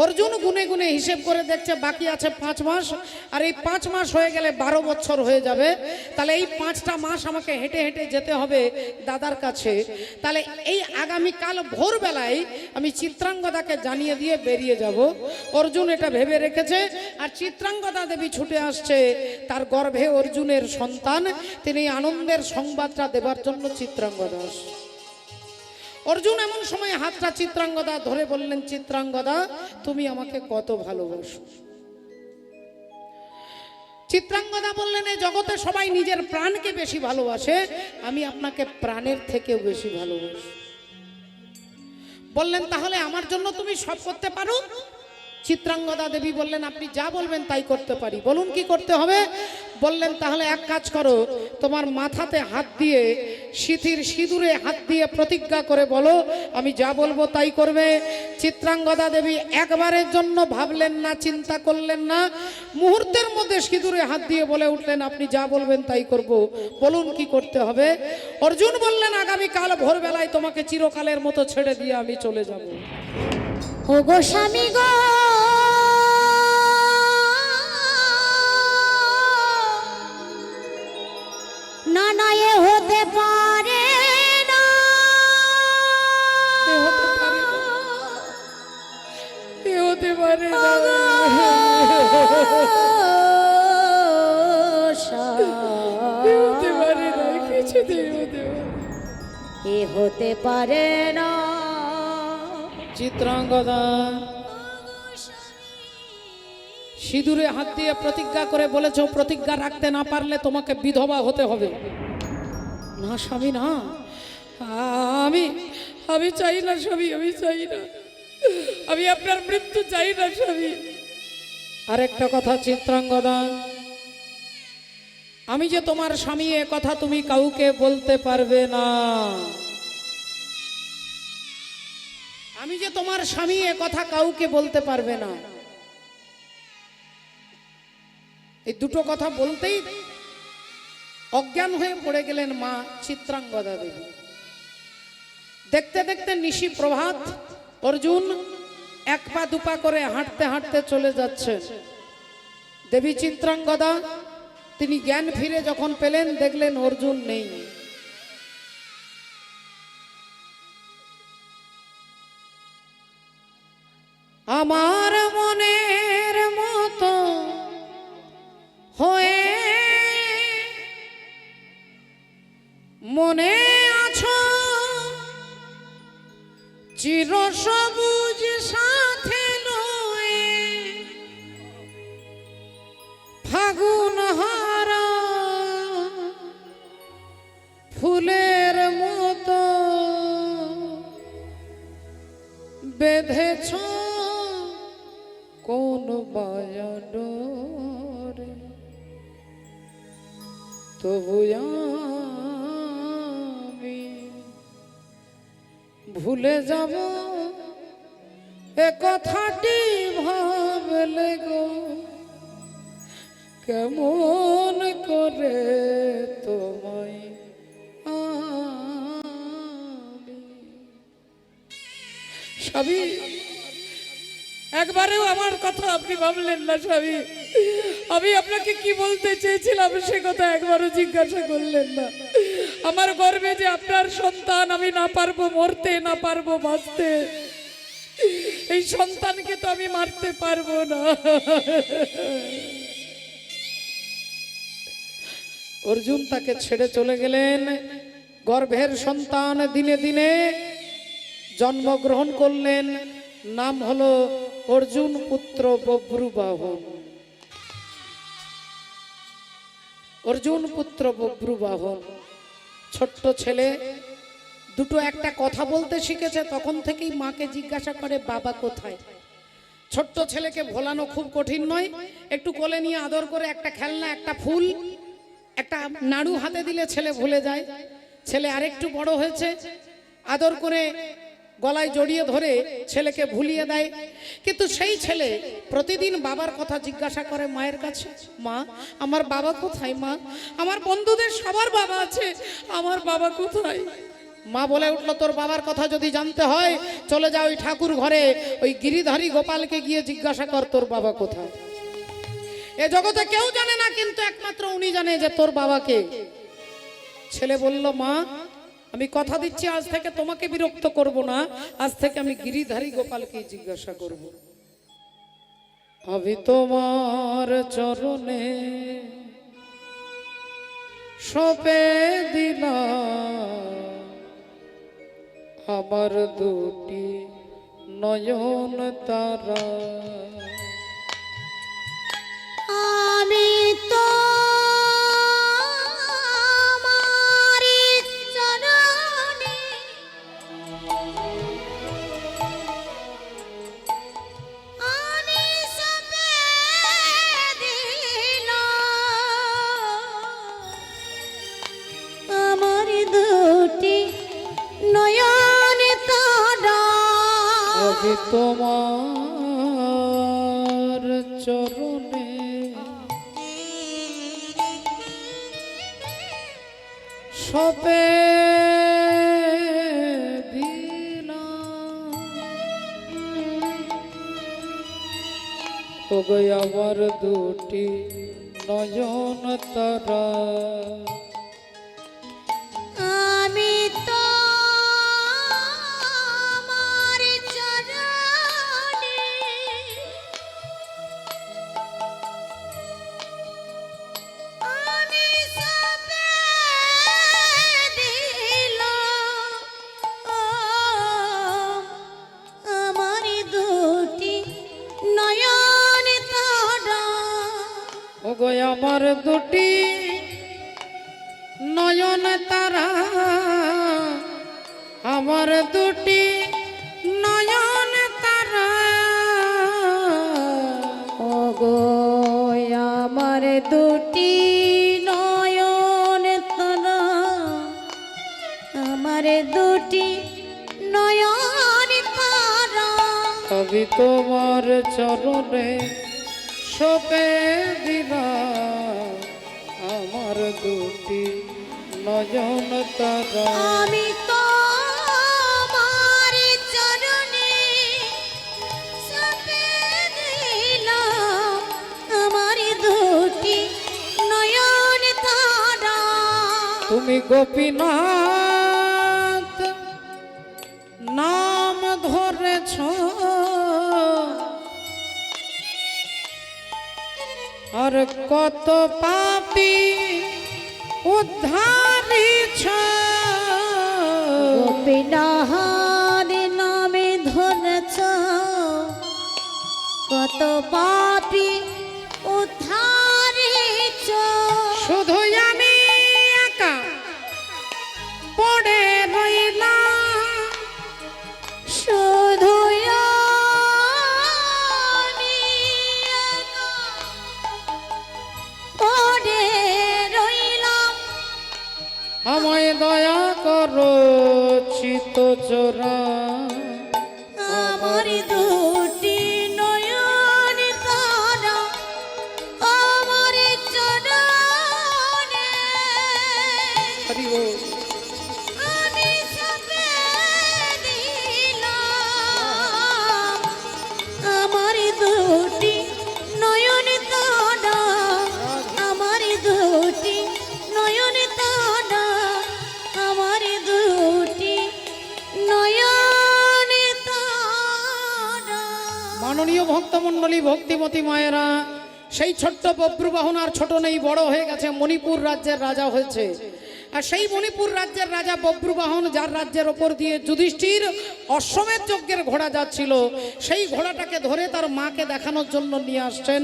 অর্জুন গুনে গুনে হিসেব করে দেখছে বাকি আছে 5 মাস। আর এই 5 মাস হয়ে গেলে 12 বছর হয়ে যাবে। তাহলে এই 5টা মাস আমাকে হেঁটে হেঁটে যেতে হবে দাদার কাছে। তাহলে এই আগামীকাল ভোরবেলায় আমি চিত্রাঙ্গদাকে জানিয়ে দিয়ে বেরিয়ে যাব। অর্জুন এটা ভেবে রেখেছে। আর চিত্রাঙ্গদা দেবী ছুটে আসছে, তার গর্ভে অর্জুনের সন্তান। তিনি আনন্দের সংবাদটা দেবার জন্য চিত্রাঙ্গদা আসে। অর্জুন এমন সময় হাতটা চিত্রাঙ্গদা ধরে বললেন, চিত্রাঙ্গদা তুমি আমাকে কত ভালোবাসো। চিত্রাঙ্গদা বললেন, এই জগতে সবাই নিজের প্রাণকে বেশি ভালোবাসে, আমি আপনাকে প্রাণের থেকেও বেশি ভালোবাসি। বললেন, তাহলে আমার জন্য তুমি সব করতে পারো? চিত্রাঙ্গদা দেবী বললেন, আপনি যা বলবেন তাই করতে পারি। বলুন কি করতে হবে? বললেন, তাহলে এক কাজ করো, তোমার মাথাতে হাত দিয়ে সিঁথির সিঁদুরে হাত দিয়ে প্রতিজ্ঞা করে বলো, আমি যা বলবো তাই করবে। চিত্রাঙ্গদা দেবী একবারের জন্য ভাবলেন না, চিন্তা করলেন না, মুহূর্তের মধ্যে সিঁদুরে হাত দিয়ে বলে উঠলেন, আপনি যা বলবেন তাই করব। বলুন কি করতে হবে? অর্জুন বললেন, আগামীকাল ভোরবেলায় তোমাকে চিরকালের মতো ছেড়ে দিয়ে আমি চলে যাব। ও গো স্বামী গো, না না এ হতে পারে না, এ হতে পারে না, এ হতে পারে না। এ হতে পারে না, কিছুতেই হতে পারে না। এ হতে পারে না। চিত্রাঙ্গদা সিঁদুরে হাত দিয়ে প্রতিজ্ঞা করে বলেছ, প্রতিজ্ঞা রাখতে না পারলে তোমাকে বিধবা হতে হবে। না স্বামী না, আমি আমি চাই না স্বামী, আমি চাই না, আমি আপনার মৃত্যু চাই না স্বামী। আরেকটা কথা চিত্রাঙ্গদা, আমি যে তোমার স্বামী এ কথা তুমি কাউকে বলতে পারবে না। আমি যে তোমার স্বামী এ কথা কাউকে বলতে পারবে না। এই দুটো কথা বলতেই অজ্ঞান হয়ে পড়ে গেলেন মা চিত্রাঙ্গদা দেবী। দেখতে দেখতে নিশি প্রভাত, অর্জুন এক পা দুপা করে হাঁটতে হাঁটতে চলে যাচ্ছে। দেবী চিত্রাঙ্গদা তিনি জ্ঞান ফিরে যখন পেলেন, দেখলেন অর্জুন নেই। আমার মনের মতো হয়ে মনে আছো, চির সবুজ সাথে লয়ে ফাগুন হারা ফুলের মতো বেঁধেছ কোন বায়াডোরে, তবু আমি ভুলে যাব এ কথাটি ভাবলে গো, কেমন করে তোমায় আমি। স্বামী, একবারেও আমার কথা আপনি ভাবলেন না স্বামী। আমি আপনাকে কি বলতে চেয়েছিলাম সে কথা একবারও জিজ্ঞাসা করলেন না। আমার গর্বে যে আপনার সন্তান, আমি না পারবো মরতে, না পারবো বাঁচতে। এই সন্তানকে তো আমি মারতে পারবো না। অর্জুন তাকে ছেড়ে চলে গেলেন। গর্ভের সন্তান দিনে দিনে জন্মগ্রহণ করলেন। নাম হলো অর্জুন পুত্র বভ্রুবাহন। অর্জুন পুত্র বভ্রুবাহন ছোট্ট ছেলে দুটো একটা কথা বলতে শিখেছে, তখন থেকেই মাকে জিজ্ঞাসা করে বাবা কোথায়। ছোট্ট ছেলেকে ভোলানো খুব কঠিন নয়। একটু কোলে নিয়ে আদর করে একটা খেলনা, একটা ফুল, একটা নাড়ু হাতে দিলে ছেলে ভুলে যায়। ছেলে আরেকটু বড় হয়েছে, আদর করে গলায় জড়িয়ে ধরে ছেলেকে ভুলিয়ে দেয়। কিন্তু সেই ছেলে প্রতিদিন বাবার কথা জিজ্ঞাসা করে মায়ের কাছে, মা আমার বাবা কোথায়, মা আমার বন্ধুদের সবার বাবা আছে, আমার বাবা কোথায়। মা বলে উঠলো, তোর বাবার কথা যদি জানতে হয় চলে যা ওই ঠাকুর ঘরে, ওই গিরিধারী গোপালকে গিয়ে জিজ্ঞাসা কর তোর বাবা কোথায়। এ জগতে কেউ জানে না, কিন্তু একমাত্র উনি জানে যে তোর বাবাকে। ছেলে বলল, মা আমি কথা দিচ্ছি আজ থেকে তোমাকে বিরক্ত করব না, আজ থেকে আমি গিরিধারী গোপালকে জিজ্ঞাসা করব। আমি তোমার চরণে সঁপে দিলাম আমার দুটি নয়ন তারা। আমি তো আমারি চরণে আমি সবে দিলাম আমার দুটি নয়ন তারা আমি তোমার চরণে সবে দিলাম ওগো আমার দুটি নয়ন তারা আমি তো আমার চরণে আমি সবে দিলাম আমার দুটি নয়ন তারা ওগো আমার দুটি নয়ন তারা আমার দুটি নয়ন তারা ওগো আমার দুটি নয়ন তারা আমার দুটি নয়ন তারা আমি তোমার চরণে সবে দিলাম আমার দুটি নয়ন তারা আমি তো আমার চরণে সবে দিলাম আমার দুটি নয়ন তারা তুমি গোপীনাথ নাম ধরেছ আর কত পাপী উদ্ধারিছ গোপীনাথ নামে ধরেছ কত পাপী উদ্ধারিছ শুধু আমি একা পড়ে রইলাম শুধু আমি একা পড়ে রইলাম আমায় দয়া করো চিত চোরা আমার দুটি নয়ন তারা আমার চরণে হরি বল। আমি সবে দিলাম আমার দুটি নয়ন তারা আমার দুটি নয়ন তারা আমার দুটি নয়ন তারা মাননীয় ভক্তমণ্ডলী ভক্তিমতী মায়েরা, সেই ছোট্ট বব্রুবাহন আর ছোট নেই, বড় হয়ে গেছে, মণিপুর রাজ্যের রাজা হয়েছে। আর সেই মণিপুর রাজ্যের রাজা বব্রুবাহন, যার রাজ্যের ওপর দিয়ে যুধিষ্ঠির অশ্বমেধ যজ্ঞের ঘোড়া যাচ্ছিল, সেই ঘোড়াটাকে ধরে তার মাকে দেখানোর জন্য নিয়ে আসছেন।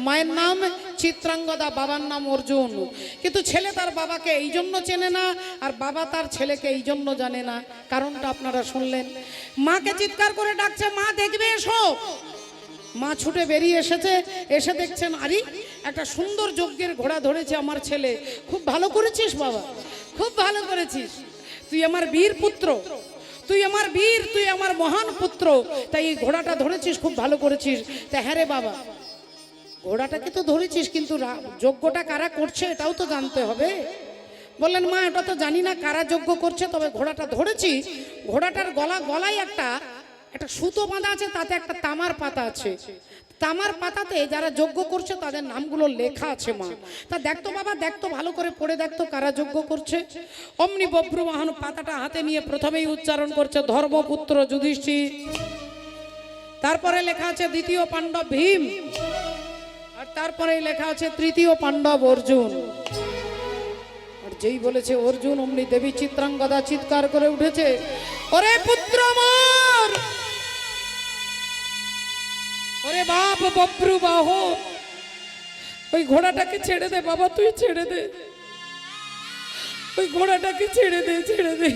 মায়ের নাম চিত্রাঙ্গদা, বাবার নাম অর্জুন। কিন্তু ছেলে তার বাবাকে এই জন্য চেনে না, আর বাবা তার ছেলেকে এই জন্য জানে না। কারণটা আপনারা শুনলেন। মাকে চিৎকার করে ডাকছে, মা দেখবে এসো। মা ছুটে বেরিয়ে এসেছে, এসে দেখছেন আরে একটা সুন্দর যজ্ঞের ঘোড়া ধরেছে আমার ছেলে। খুব ভালো করেছিস বাবা, খুব ভালো করেছিস, তুই আমার বীর পুত্র, তুই আমার বীর, তুই আমার মহান পুত্র, তাই এই ঘোড়াটা ধরেছিস, খুব ভালো করেছিস। তা হ্যাঁ রে বাবা, ঘোড়াটাকে তো ধরেছিস, কিন্তু যজ্ঞটা কারা করছে এটাও তো জানতে হবে। বললেন মা এটা তো জানি না কারা যজ্ঞ করছে, তবে ঘোড়াটা ধরেছি। ঘোড়াটার গলায় একটা সুতো বাঁধা আছে, তাতে একটা তামার পাতা আছে। তামার পাতাতে যারা যজ্ঞ করছে তাদের নামগুলো লেখা আছে মা। তা দেখতো বাবা, দেখতো ভালো করে পড়ে দেখতো কারা যজ্ঞ করছে। অমনি বব্রুবাহন পাতাটা হাতে নিয়ে প্রথমেই উচ্চারণ করছে ধর্মপুত্র যুধিষ্ঠির। তারপরে লেখা আছে দ্বিতীয় পাণ্ডব ভীম, আর তারপরে লেখা আছে তৃতীয় পাণ্ডব অর্জুন। আর যেই বলেছে অর্জুন, অমনি দেবী চিত্রাঙ্গদা চিৎকার করে উঠেছে, ওরে পুত্র মোর, ওরে বাপ বব্রুবাহন, ওই ঘোড়াটাকে ছেড়ে দে বাবা, তুই ছেড়ে দে, ওই ঘোড়াটাকে ছেড়ে দে, ছেড়ে দে।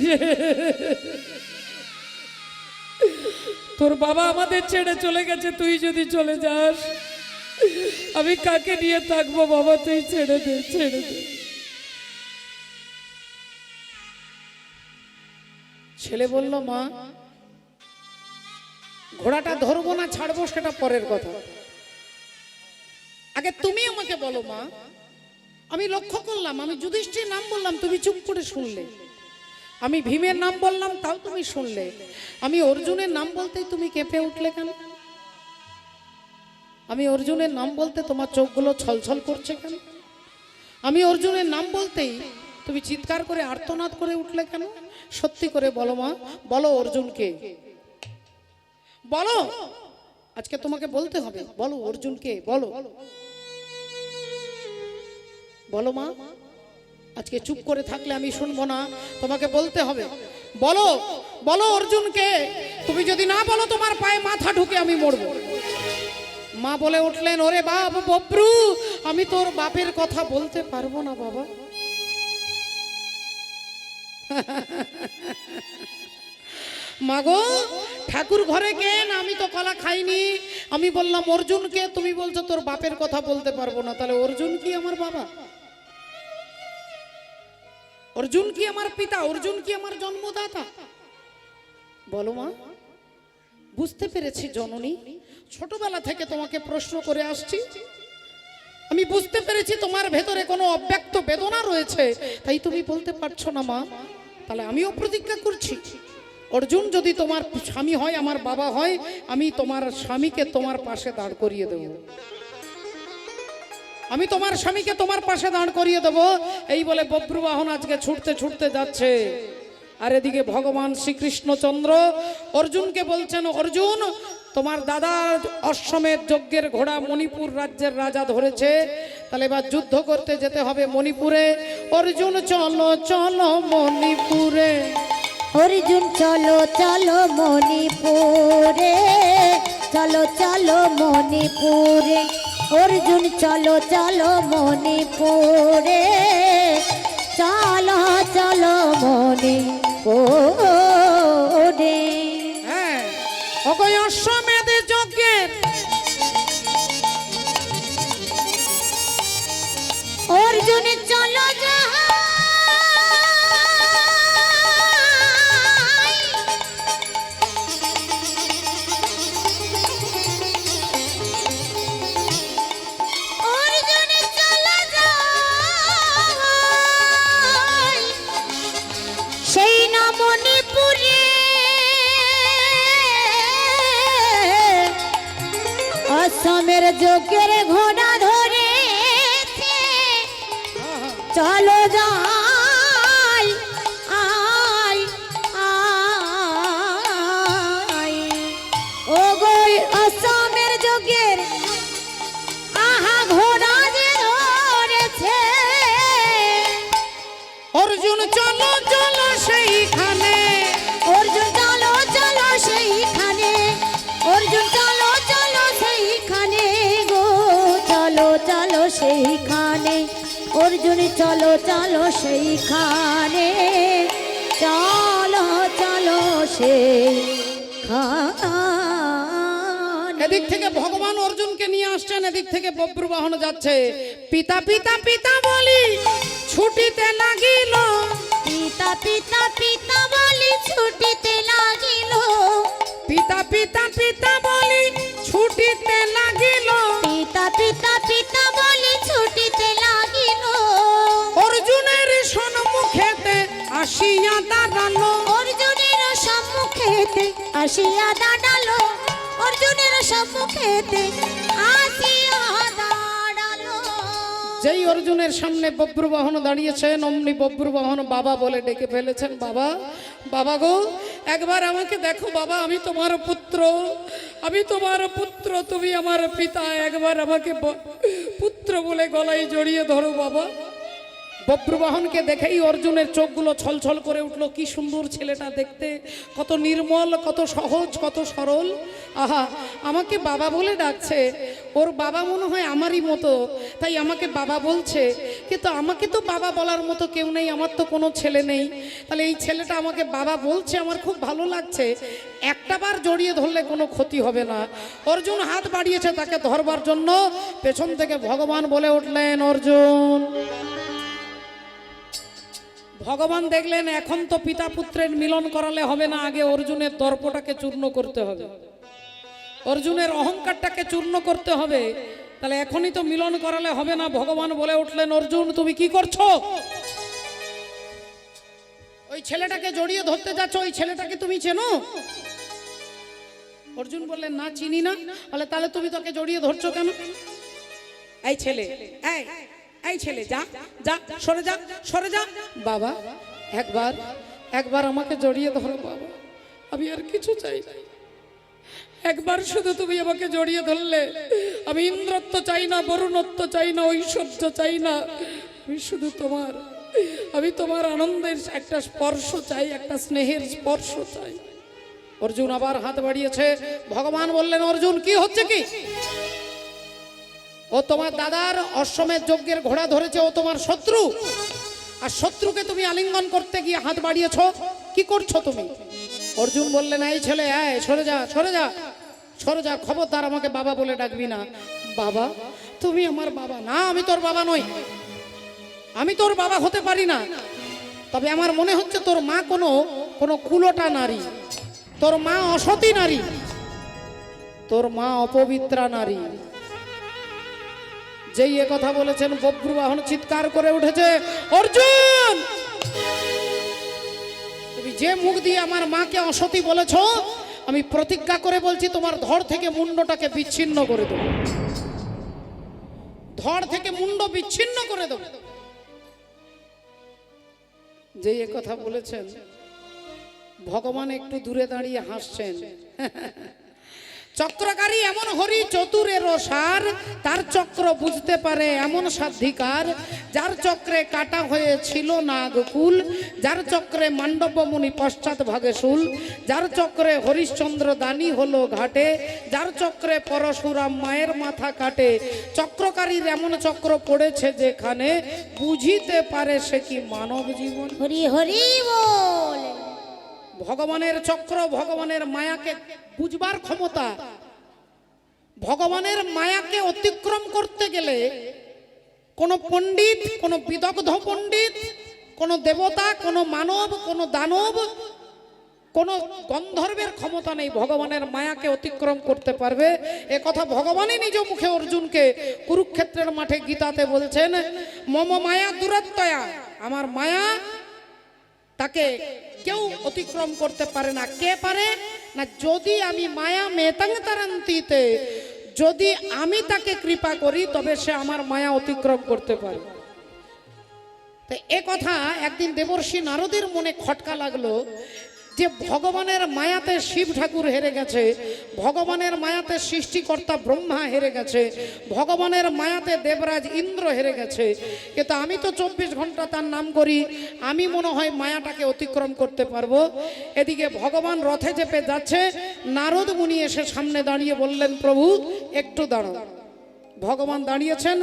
তোর বাবা আমাদের ছেড়ে চলে গেছে, তুই যদি চলে যাস আমি কাকে নিয়ে থাকবো বাবা, তুই ছেড়ে দে, ছেড়ে দে। ছেলে বলল, মা ঘোড়াটা ধরবো না ছাড়বো সেটা পরের কথা, আগে তুমি আমাকে বলো মা। আমি লক্ষ্য করলাম, আমি যুধিষ্ঠির নাম বললাম তুমি চুপ করে শুনলে, আমি ভীমের নাম বললাম তাও তুমি শুনলে, আমি অর্জুনের নাম বলতেই তুমি কেঁপে উঠলে কেন? আমি অর্জুনের নাম বলতে তোমার চোখগুলো ছলছল করছে কেন? আমি অর্জুনের নাম বলতেই তুমি চিৎকার করে আর্তনাদ করে উঠলে কেন? সত্যি করে বলো মা, বলো অর্জুনকে, বলো, আজকে তোমাকে বলতে হবে, বলো অর্জুনকে, বলো, বলো মা। আজকে চুপ করে থাকলে আমি শুনবো না, তোমাকে বলতে হবে, বলো, বলো অর্জুনকে। তুমি যদি না বলো তোমার পায়ে মাথা ঢুকে আমি মরবো। মা বলে উঠলেন, ওরে বাপ বব্রু, আমি তোর বাপের কথা বলতে পারবো না বাবা। মাগো ঠাকুর ঘরে কেন, আমি তো কলা খাইনি। আমি বললাম অর্জুনকে, তুমি বলছো তোর বাপের কথা বলতে পারবো না, তাহলে অর্জুন কি আমার বাবা? অর্জুন কি আমার পিতা? অর্জুন কি আমার জন্মদাতা? বলো মা। বুঝতে পেরেছি জননী, ছোটবেলা থেকে তোমাকে প্রশ্ন করে আসছি, আমি বুঝতে পেরেছি তোমার ভেতরে কোনো অব্যক্ত বেদনা রয়েছে, তাই তুমি বলতে পারছো না মা। তাহলে আমিও প্রতিজ্ঞা করছি, অর্জুন যদি তোমার স্বামী হয়, আমার বাবা হয়, আমি তোমার স্বামীকে তোমার পাশে দাঁড় করিয়ে দেব, আমি তোমার স্বামীকে তোমার পাশে দাঁড় করিয়ে দেব। এই বলে বব্রুবাহন আজকে ছুটতে ছুটতে যাচ্ছে, আর এদিকে ভগবান শ্রীকৃষ্ণচন্দ্র অর্জুনকে বলছেন, অর্জুন তোমার দাদা অশ্বমেধ যজ্ঞের ঘোড়া মণিপুর রাজ্যের রাজা ধরেছে, তাহলে এবার যুদ্ধ করতে যেতে হবে মণিপুরে। অর্জুন চলো চলো মণিপুরে, অর্জুন চলো চলো মণিপুরে, চলো চলো মণিপুরে, অর্জুন চলো চলো মণিপুরে, চলো চলো মণিপুরে। হ্যাঁ, অগয় অশ্বমেধ যজ্ঞের অর্জুন চলো যাই, অর্জুন চলো যাই, সেই না মণিপুরে অসমের যজ্ঞের ঘোড়া ধরেছে, চলো যাই, আই আই, ও গো অসমের যজ্ঞের আহা ঘোড়া যে ধরেছে। অর্জুন চলো চলো সেইখানে, অর্জুন চলো চলো সেইখানে, অর্জুন চলো চলো সেইখানে গো, চলো চলো সেইখানে, অর্জুন চলো চলো সেইখানে, চলো চলো সেইখানে। এদিক থেকে ভগবান অর্জুনকে নিয়ে আসছেন, এদিক থেকে বব্রুবাহন যাচ্ছে। পিতা পিতা পিতা বলি ছুটিতে লাগিল, পিতা পিতা পিতা বলি ছুটিতে লাগিল, পিতা পিতা পিতা বলি ছুটিতে লাগিল, পিতা পিতা পিতা বলি ছুটিতে লাগিল, অর্জুনের সম্মুখেতে আসিয়া দাঁড়ালো, অর্জুনের সম্মুখেতে আসিয়া দাঁড়ালো, অর্জুনের সম্মুখেতে আসিয়া দাঁড়ালো। যেই অর্জুনের সামনে বব্রুবাহন দাঁড়িয়েছেন, অমনি বব্রুবাহন বাবা বলে ডেকে ফেলেছেন। বাবা, বাবা গো, একবার আমাকে দেখো বাবা, আমি তোমার পুত্র, আমি তোমার পুত্র, তুমি আমার পিতা, একবার আমাকে পুত্র বলে গলায় জড়িয়ে ধরো বাবা। বব্রবাহনকে দেখেই অর্জুনের চোখগুলো ছলছল করে উঠলো। কি সুন্দর ছেলেটা দেখতে, কত নির্মল, কত সহজ, কত সরল। আহা, আমাকে বাবা বলে ডাকছে। ওর বাবা মনে হয় আমারই মতো, তাই আমাকে বাবা বলছে। কিন্তু আমাকে তো বাবা বলার মতো কেউ নেই, আমার তো কোনো ছেলে নেই। তাহলে এই ছেলেটা আমাকে বাবা বলছে, আমার খুব ভালো লাগছে। একটা বার জড়িয়ে ধরলে কোনো ক্ষতি হবে না। অর্জুন হাত বাড়িয়েছে তাকে ধরবার জন্য। পেছন থেকে ভগবান বলে উঠলেন, অর্জুন। ভগবান দেখলেন এখন তো পিতা পুত্রের মিলন করালে হবে না, আগে অর্জুনের দর্পটাকে চূর্ণ করতে হবে, অর্জুনের অহংকারটাকে চূর্ণ করতে হবে। তাহলে এখনই তো মিলন করালে হবে না। ভগবান বলে উঠলেন, অর্জুন তুমি কি করছো? ওই ছেলেটাকে জড়িয়ে ধরতে যাচ্ছ, ওই ছেলেটাকে তুমি চেনো? অর্জুন বললেন, না চিনি না। বলে, তাহলে তুমি তোকে জড়িয়ে ধরছো কেন? এই ছেলে, এই ছেলে, যা যা, সরে যা, সরে যা। বাবা, একবার আমাকে জড়িয়ে ধরো বাবা, আমি আর কিছু চাই না। একবার শুধু তুমি আমাকে জড়িয়ে ধরলে, আমি ইন্দ্রত্ব চাই না, বরুণত্ব চাই না, ঐশ্বর্য চাই না, আমি তোমার আনন্দের একটা স্পর্শ চাই, একটা স্নেহের স্পর্শ চাই। অর্জুন আবার হাত বাড়িয়েছে। ভগবান বললেন, অর্জুন কি হচ্ছে কি? ও তোমার দাদার অশ্বমেধ যজ্ঞের ঘোড়া ধরেছে, ও তোমার শত্রু। আর শত্রুকে তুমি আলিঙ্গন করতে গিয়ে হাত বাড়িয়েছ, কি করছো তুমি? অর্জুন বললেন, এই ছেলে, সরে যা, সরে যা, সরে যা, খবরদার আমাকে বাবা বলে ডাকবি না। বাবা? তুমি আমার বাবা না? আমি তোর বাবা নই, আমি তোর বাবা হতে পারি না। তবে আমার মনে হচ্ছে তোর মা কোনো কুলোটা নারী, তোর মা অসতী নারী, তোর মা অপবিত্রা নারী। যেই এ কথা বলেছেন, বব্রবাহন চিৎকার করে উঠেছে, অর্জুন তুমি যে মুখ দিয়ে আমার মাকে অসতী বলেছো, আমি প্রতিজ্ঞা করে বলছি তোমার ধড় থেকে মুন্ডটাকে বিচ্ছিন্ন করে দেব, ধড় থেকে মুন্ড বিচ্ছিন্ন করে দেব। যেই এ কথা বলেছেন, ভগবান একটু দূরে দাঁড়িয়ে হাসছেন। চক্রকারী এমন হরি চতুরের সার, তার চক্র বুঝতে পারে এমন সাধিকার, যার চক্রে কাটা হয়েছিল নাগকুল, যার চক্রে মান্ডব মুনি পশ্চাৎ ভাগে শুল, যার চক্রে হরিশ্চন্দ্র দানি হলো ঘাটে, যার চক্রে পরশুরাম মায়ের মাথা কাটে। চক্রকারীর এমন চক্র পড়েছে যেখানে, বুঝিতে পারে সে কি মানব জীবন। হরি হরি বল। ভগবানের চক্র, ভগবানের মায়াকে বুঝবার ক্ষমতা, ভগবানের মায়াকে অতিক্রম করতে গেলে কোন পণ্ডিত, কোন বিদগ্ধ পণ্ডিত, কোন দেবতা, কোন মানব, কোন দানব, কোন গন্ধর্বের ক্ষমতা নেই ভগবানের মায়াকে অতিক্রম করতে পারবে। এ কথা ভগবানই নিজ মুখে অর্জুনকে কুরুক্ষেত্রের মাঠে গীতাতে বলছেন, মম মায়া দুরত্যয়া, আমার মায়া তাকে কেউ অতিক্রম করতে পারে না। কে পারে না? যদি আমি মায়া মেতাং তারান্তিতে, যদি আমি তাকে কৃপা করি তবে সে আমার মায়া অতিক্রম করতে পারে। তো এ কথা একদিন দেবর্ষি নারদের মনে খটকা লাগলো যে ভগবানের মায়াতে শিব ঠাকুর হেরে গেছে, ভগবানের মায়াতে সৃষ্টিকর্তা ব্রহ্মা হেরে গেছে, ভগবানের মায়াতে দেবরাজ ইন্দ্র হেরে গেছে, কিন্তু আমি তো 24 ঘন্টা তার নাম করি, আমি মনে হয় মায়াটাকে অতিক্রম করতে পারবো। এদিকে ভগবান রথে চেপে যাচ্ছে, নারদ মুনি এসে সামনে দাঁড়িয়ে বললেন, প্রভু একটু দাঁড়াও। ভগবান দাঁড়িয়েছেন,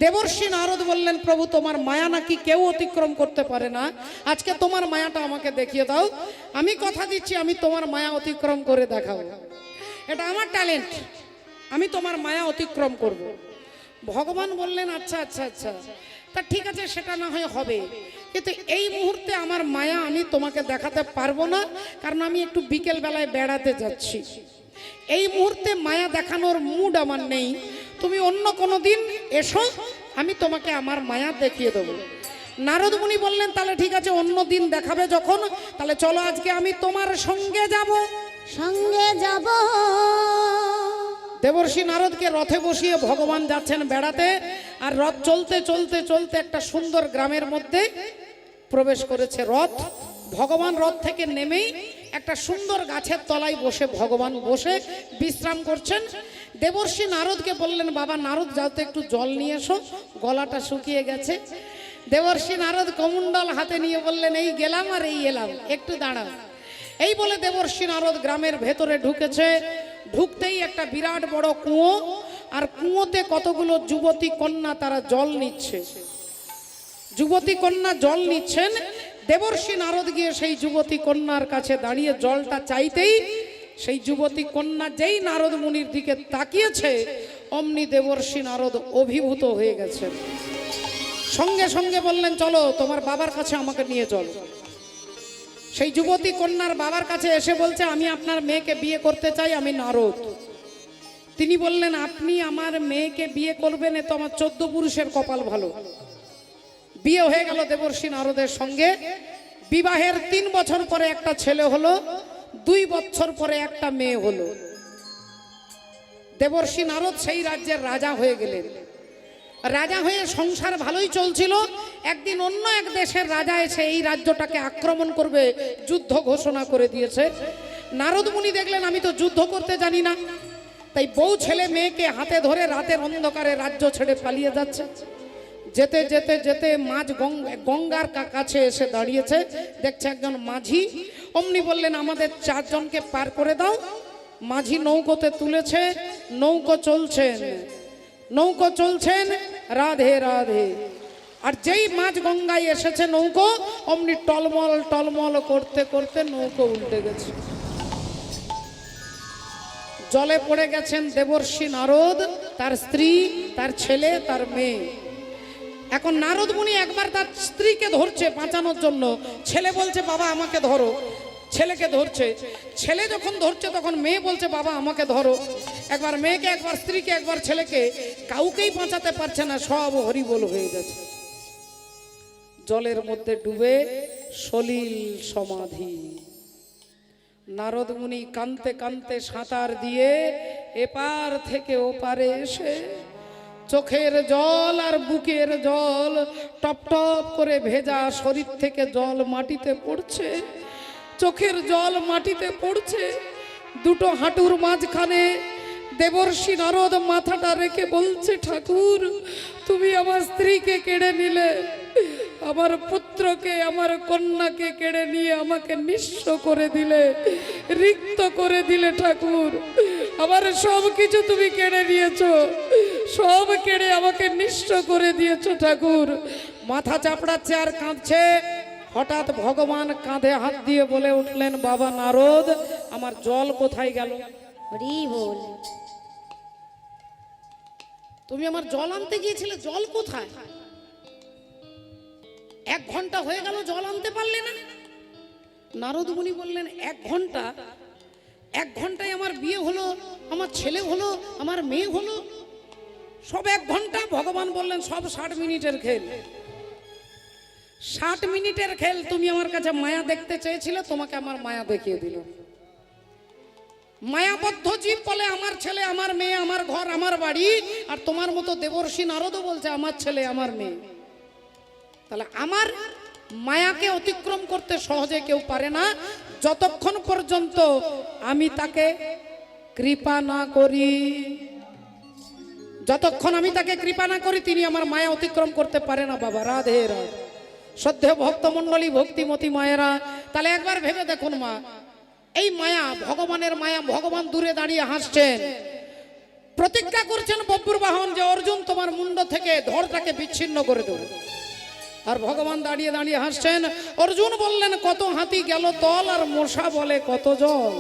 দেবর্ষি নারদ বললেন, প্রভু তোমার মায়া নাকি কেউ অতিক্রম করতে পারে না, আজকে তোমার মায়াটা আমাকে দেখিয়ে দাও। আমি কথা দিচ্ছি, আমি তোমার মায়া অতিক্রম করে দেখাবো, এটা আমার ট্যালেন্ট, আমি তোমার মায়া অতিক্রম করব। ভগবান বললেন, আচ্ছা আচ্ছা আচ্ছা, তা ঠিক আছে, সেটা না হয় হবে, কিন্তু এই মুহূর্তে আমার মায়া আমি তোমাকে দেখাতে পারবো না, কারণ আমি একটু বিকেল বেলায় বেড়াতে যাচ্ছি, এই মুহূর্তে মায়া দেখানোর মুড আমার নেই, তুমি অন্য কোনো দিন এসো, আমি তোমাকে আমার মায়া দেখিয়ে দেবো। নারদ মুনি বললেন, তাহলে ঠিক আছে, অন্য দিন দেখাবে যখন, তাহলে চলো আজকে আমি তোমার সঙ্গে যাব। সঙ্গে যাব। দেবর্ষি নারদকে রথে বসিয়ে ভগবান যাচ্ছেন বেড়াতে, আর রথ চলতে চলতে চলতে একটা সুন্দর গ্রামের মধ্যে প্রবেশ করেছে রথ। ভগবান রথ থেকে নেমেই একটা সুন্দর গাছের তলায় বসে ভগবান বসে বিশ্রাম করছেন। দেবর্ষি নারদকে বললেন, বাবা নারদ যাও তো একটু জল নিয়ে এসো, গলাটা শুকিয়ে গেছে। দেবর্ষি নারদ কমণ্ডল হাতে নিয়ে বললেন এই গেলাম আর এই এলাম, একটু দাঁড়াও। এই বলে দেবর্ষি নারদ গ্রামের ভেতরে ঢুকেছে। ঢুকতেই একটা বিরাট বড় কুয়ো, আর কুয়োতে কতগুলো যুবতী কন্যা তারা জল নিচ্ছে। যুবতী কন্যা জল নিচ্ছেন। দেবর্ষি নারদ গিয়ে সেই যুবতী কন্যার কাছে দাঁড়িয়ে জলটা চাইতেই সেই যুবতী কন্যা যেই নারদ মুনির দিকে তাকিয়েছে, অমনি দেবর্ষি নারদ অভিভূত হয়ে গেছেন। সঙ্গে সঙ্গে বললেন চলো তোমার বাবার কাছে আমাকে নিয়ে চলো। সেই যুবতী কন্যার বাবার কাছে এসে বলছে আমি আপনার মেয়েকে বিয়ে করতে চাই, আমি নারদ। তিনি বললেন আপনি আমার মেয়েকে বিয়ে করবেন, এ তো আমার 14 পুরুষের কপাল ভালো। বিয়ে হয়ে গেল দেবর্ষি নারদের সঙ্গে। বিবাহের 3 বছর পরে একটা ছেলে হলো, 2 বছর পরে একটা মেয়ে হলো। দেবর্ষি নারদ সেই রাজ্যের রাজা হয়ে গেলেন। রাজা হয়ে সংসার ভালোই চলছিল। একদিন অন্য এক দেশের রাজা এসে এই রাজ্যটাকে আক্রমণ করবে, যুদ্ধ ঘোষণা করে দিয়েছে। নারদ মুনি দেখলেন আমি তো যুদ্ধ করতে জানি না, তাই বউ ছেলে মেয়েকে হাতে ধরে রাতের অন্ধকারে রাজ্য ছেড়ে পালিয়ে যাচ্ছে। যেতে যেতে যেতে মাঝ গঙ্গার কাছে এসে দাঁড়িয়েছে, দেখছে একজন মাঝি। অমনি বললেন আমাদের 4 জনকে পার করে দাও। মাঝি নৌকোতে তুলেছে, নৌকো চলছেন, নৌকো চলছেন, রাধে রাধে। আর যেই মাঝ গঙ্গায় এসেছে নৌকো, অমনি টলমল টলমল করতে করতে নৌকো উল্টে গেছে। জলে পড়ে গেছেন দেবর্ষি নারদ, তার স্ত্রী, তার ছেলে, তার মেয়ে। এখন নারদ মুনি একবার তার স্ত্রীকে ধরছে বাঁচানোর জন্য। ছেলে বলছে বাবা আমাকে ধরো, ছেলেকে ধরছে। ছেলে যখন ধরছে তখন মেয়ে বলছে বাবা আমাকে ধরো। একবার মেয়েকে, একবার স্ত্রীকে, একবার ছেলেকে, কাউকেই বাঁচাতে পারছে না, সব হরিবোল হয়ে গেছে। জলের মধ্যে ডুবে সলিল সমাধি। নারদ মুনি কাঁদতে কাঁদতে সাঁতার দিয়ে এপার থেকে ওপারে এসে চোখের জল আর বুকের জল টপ টপ করে ভেজা শরীর থেকে জল মাটিতে পড়ছে, চোখের জল মাটিতে পড়ছে। দুটো হাঁটুর মাঝখানে দেবর্ষি নারদ মাথাটা রেখে বলছে ঠাকুর তুমি আমার স্ত্রীকে কেড়ে নিলে, আমার পুত্রকে, আমার কন্যাকে কেড়ে নিয়ে আমাকে নিঃস্ব করে দিলে, রিক্ত করে দিলে ঠাকুর। আমার সব কিছু তুমি কেড়ে নিয়েছো, সব কেড়ে আমাকে নিঃস্ব করে দিয়েছো ঠাকুর। মাথা চাপড়াচ্ছে আর কাঁদছে। হঠাৎ ভগবান কাঁধে হাত দিয়ে বলে উঠলেন বাবা নারদ আমার জল কোথায় গেল? হরি বল। তুমি আমার জল আনতে গিয়েছিলে, জল কোথায়? 1 ঘন্টা হয়ে গেল জল আনতে পারলে না? নারদ মুনি বললেন 1 ঘন্টা? 1 ঘন্টায় আমার বিয়ে হলো, আমার ছেলে হলো, আমার মেয়ে হলো, সব 1 ঘন্টা? ভগবান বললেন সব 60 মিনিটের খেল। 60 মিনিটের খেল। তুমি আমার কাছে মায়া দেখতে চেয়েছিলে, তোমাকে আমার মায়া দেখিয়ে দিল। মায়াবদ্ধ জীব বলে আমার ছেলে, আমার মেয়ে, আমার ঘর, আমার বাড়ি, আর তোমার মতো দেবর্ষি নারদও বলছে আমার ছেলে, আমার মেয়ে। তাহলে আমার মায়াকে অতিক্রম করতে সহজে কেউ পারে না, যতক্ষণ পর্যন্ত আমি তাকে কৃপা না করি। যতক্ষণ আমি তাকে কৃপা না করি তিনি আমার মায়া অতিক্রম করতে পারে না। বাবা রাধে রাধে। শ্রদ্ধেয় ভক্তমণ্ডলী, ভক্তিমতী মায়েরা, তাহলে একবার ভেবে দেখুন মা, এই মায়া, ভগবানের মায়া, ভগবান দূরে দাঁড়িয়ে হাসছেন, প্রতিজ্ঞা করছেন বব্রবাহন যে অর্জুন তোমার মুন্ড থেকে ধড়টাকে বিচ্ছিন্ন করে দেবে। আর ভগবান দাঁড়িয়ে দাঁড়িয়ে হাসছেন। অর্জুন বললেন কত হাতি গেল তল, আর মশা বলে কত জল।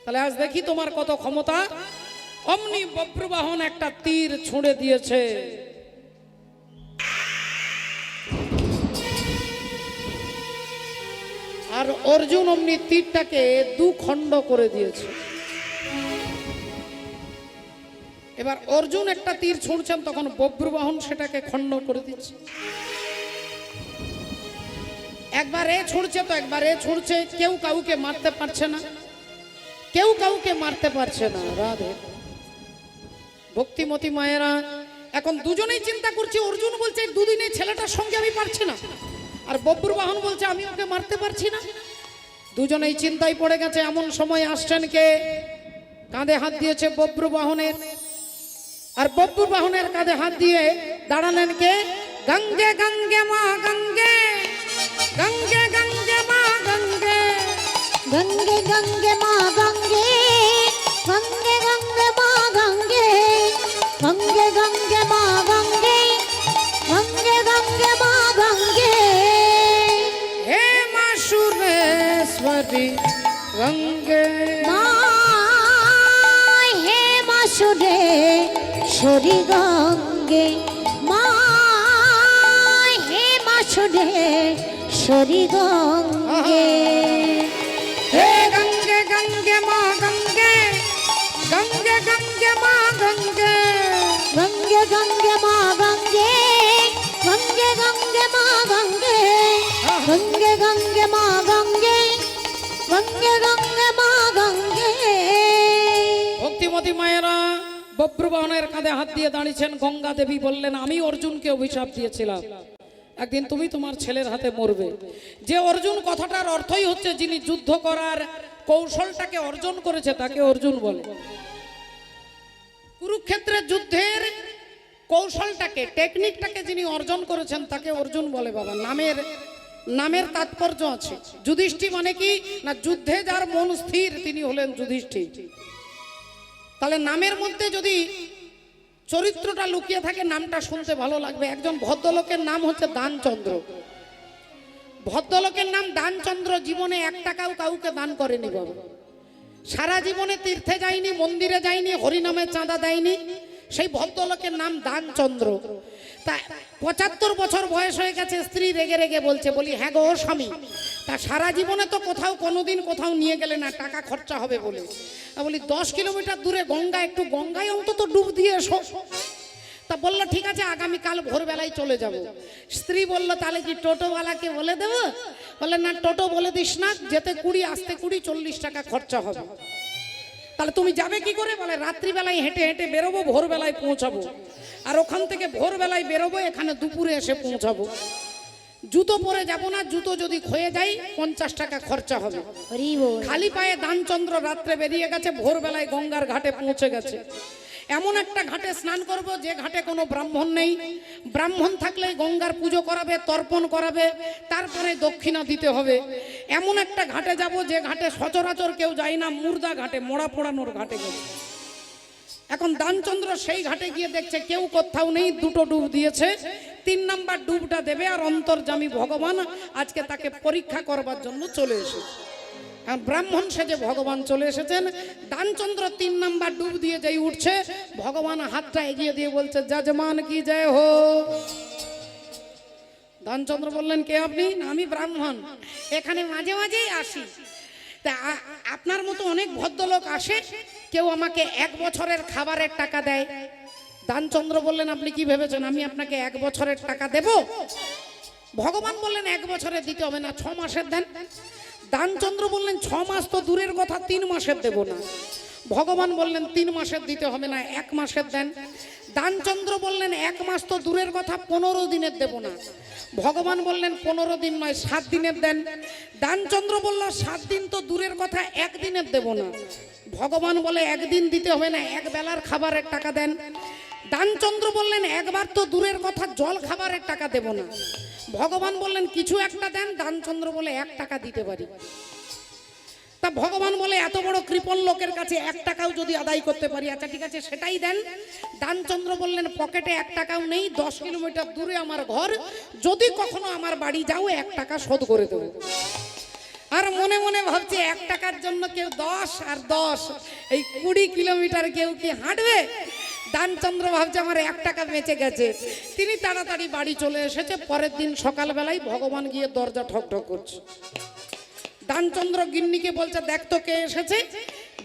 তাহলে আজ দেখি তোমার কত ক্ষমতা। অমনি বব্রবাহন একটা তীর ছুঁড়ে দিয়েছে। আর অর্জুন অমনি তীরটাকে 2 খণ্ড করে দিয়েছে। এবার অর্জুন একটা তীর ছুঁড়ছেন, তখন বব্রবাহন সেটাকে খণ্ড করে দিচ্ছে। একবার এ ছুঁড়ছে তো একবার এ ছুঁড়ছে, কেউ কাউকে মারতে পারছে না, কেউ কাউকে মারতে পারছে না। রাধে ভক্তিমতী মায়েরা, এখন দুজনেই চিন্তা করছি। অর্জুন বলছে দুদিনে ছেলেটার সঙ্গে আমি পারছি না, আর বব্রবাহন বলছে আমি ওকে মারতে পারছি না। দুজনেই চিন্তায় পড়ে গেছে। এমন সময় আসছেন কে? কাঁধে হাত দিয়েছে বব্রবাহনের। আর বব্রবাহনের কাঁধে হাত দিয়ে দাঁড়ালেন কে? গঙ্গে গঙ্গে মা গঙ্গে, গঙ্গে গঙ্গে মা গঙ্গে, গঙ্গে গঙ্গে মা গঙ্গে, গঙ্গে গঙ্গে মা গঙ্গে, গঙ্গে গঙ্গে মা গঙ্গে, গঙ্গে গঙ্গে মা গঙ্গে। হে মা সুরেশ্বরী গঙ্গে, মা হে মা সুরেশ্বরী গঙ্গে, মা হে মা সুরেশ্বরী গঙ্গে। হে গঙ্গে গঙ্গে মা গঙ্গে, গঙ্গে গঙ্গে মা গঙ্গে, গঙ্গে গঙ্গে মা গঙ্গে, গঙ্গে গঙ্গে মা গঙ্গে, গঙ্গে গঙ্গে মা গঙ্গে, গঙ্গে গঙ্গে মা গঙ্গে। ভক্তিমতী মায়েরা বব্রবাহনের কাঁধে হাত দিয়ে দাঁড়িয়েছেন। গঙ্গা দেবী বললেন, আমি অর্জুনকে অভিশাপ দিয়েছিলাম একদিন তুমি তোমার ছেলের হাতে মরবে। যে অর্জুন কথাটার অর্থই হচ্ছে যিনি যুদ্ধ করার কৌশলটাকে অর্জন করেছে তাকে অর্জুন বলে। কুরুক্ষেত্রের যুদ্ধের কৌশলটাকে টেকনিকটাকে যিনি অর্জন করেছেন তাকে অর্জুন বলে। বাবা নামের তাৎপর্য আছে। যুধিষ্ঠির মানে কি না, যুদ্ধে যার মন স্থির তিনি হলেন যুধিষ্ঠির। তাহলে নামের মধ্যে যদি চরিত্রটা লুকিয়ে থাকে নামটা শুনতে ভালো লাগবে। একজন ভদ্রলোকের নাম হচ্ছে দানচন্দ্র। ভদ্রলোকের নাম দানচন্দ্র জীবনে 1 টাকাও কাউকে দান করেনি বাবা। সারা জীবনে তীর্থে যায়নি, মন্দিরে যায়নি, হরিনামে চাঁদা দেয়নি। সেই ভদ্রলোকের নাম দানচন্দ্র। তা 75 বছর বয়স হয়ে গেছে। স্ত্রী রেগে রেগে বলছে, বলি হ্যাঁ গো স্বামী, তা সারা জীবনে তো কোনোদিন কোথাও নিয়ে গেলে না, টাকা খরচা হবে বলে। বলি 10 কিলোমিটার দূরে গঙ্গা, একটু গঙ্গায় অন্তত ডুব দিয়ে এসো। তা বললো ঠিক আছে, আগামীকাল ভোরবেলায় চলে যাব। স্ত্রী বলল, তাহলে কি টোটোওয়ালাকে বলে দেবো? বলে না, টোটো বলে দিস না, যেতে 20 আসতে 20, 40 টাকা খরচা হবে। তাহলে তুমি যাবে কি করে? বলে রাত্রিবেলায় হেঁটে হেঁটে বেরোবো, ভোরবেলায় পৌঁছাবো। আর ওখান থেকে ভোরবেলায় বেরোবো, এখানে দুপুরে এসে পৌঁছাবো। জুতো পরে যাব না, জুতো যদি ক্ষয়ে যায় 50 টাকা খরচা হবে। হরি বল। খালি পায়ে দানচন্দ্র রাত্রে বেরিয়ে গেছে, ভোরবেলায় গঙ্গার ঘাটে পৌঁছে গেছে। এমন একটা ঘাটে স্নান করব যে ঘাটে কোনো ব্রাহ্মণ নেই। ব্রাহ্মণ থাকলে গঙ্গার পুজো করাবে, তর্পণ করাবে, তারপরে দক্ষিণা দিতে হবে। এমন একটা ঘাটে যাব যে ঘাটে সচরাচর কেউ যায় না, মুর্দা ঘাটে, মোড়া পোড়ানোর ঘাটে গেছে। এখন দানচন্দ্র সেই ঘাটে গিয়ে দেখছে কেউ কোথাও নেই, 2টো ডুব দিয়েছে। 3 নাম্বার ডুবটা দেবে আর অন্তর্যামী ভগবান আজকে তাকে পরীক্ষা করবার জন্য চলে এসেছে। ব্রাহ্মণ সেজে ভগবান চলে এসেছেন। দানচন্দ্র 3 নাম্বার ডুব দিয়ে যাই উঠছে, ভগবান হাতটা এগিয়ে দিয়ে বলছে, যজমান কি জয় হো। দানচন্দ্র বললেন, কে আপনি? আমি ব্রাহ্মণ, এখানে মাঝে মাঝেই আসি। তা আপনার মতো অনেক ভদ্রলোক আসে, কেউ আমাকে 1 বছরের খাবারের টাকা দেয়। দানচন্দ্র বললেন, আপনি কি ভেবেছেন আমি আপনাকে 1 বছরের টাকা দেব? ভগবান বললেন, 1 বছরের দিতে হবে না, 6 মাসের দেন। দানচন্দ্র বললেন, 6 মাস তো দূরের কথা, 3 মাসের দেব না। ভগবান বললেন, 3 মাসের দিতে হবে না, 1 মাসের দেন। দানচন্দ্র বললেন, 1 মাস তো দূরের কথা, 15 দিনের দেব না। ভগবান বললেন, 15 দিন নয়, 7 দিনের দেন। দানচন্দ্র বলল, 7 দিন তো দূরের কথা, 1 দিনের দেব না। ভগবান বলে, 1 দিন দিতে হবে না, 1 বেলার খাবারের টাকা দেন। দানচন্দ্র বললেন, 1 বার তো দূরের কথা, জল খাবারের টাকা দেব না। ভগবান বললেন, কিছু একটা দেন। দানচন্দ্র বলে, 1 টাকা দিতে পারি। তা ভগবান বলে, এত বড় কৃপণ লোকের কাছে 1 টাকাও যদি আদায় করতে পারি, আচ্ছা ঠিক আছে সেটাই দেন। দানচন্দ্র বললেন, পকেটে 1 টাকাও নেই, 10 কিলোমিটার দূরে আমার ঘর, যদি কখনো আমার বাড়ি যাও 1 টাকা শোধ করে দেবো। আর মনে মনে ভাবছে, 1 টাকার জন্য কেউ 10 আর 10 এই 20 কিলোমিটার কেউ কি হাঁটবে? দানচন্দ্র ভাবছে, আমার 1 টাকা বেঁচে গেছে। তিনি তাড়াতাড়ি বাড়ি চলে এসেছে। পরের দিন সকালবেলায় ভগবান গিয়ে দরজা ঠক ঠক করছে। দানচন্দ্র গিন্নিকে বলছে, দেখ তো কে এসেছে।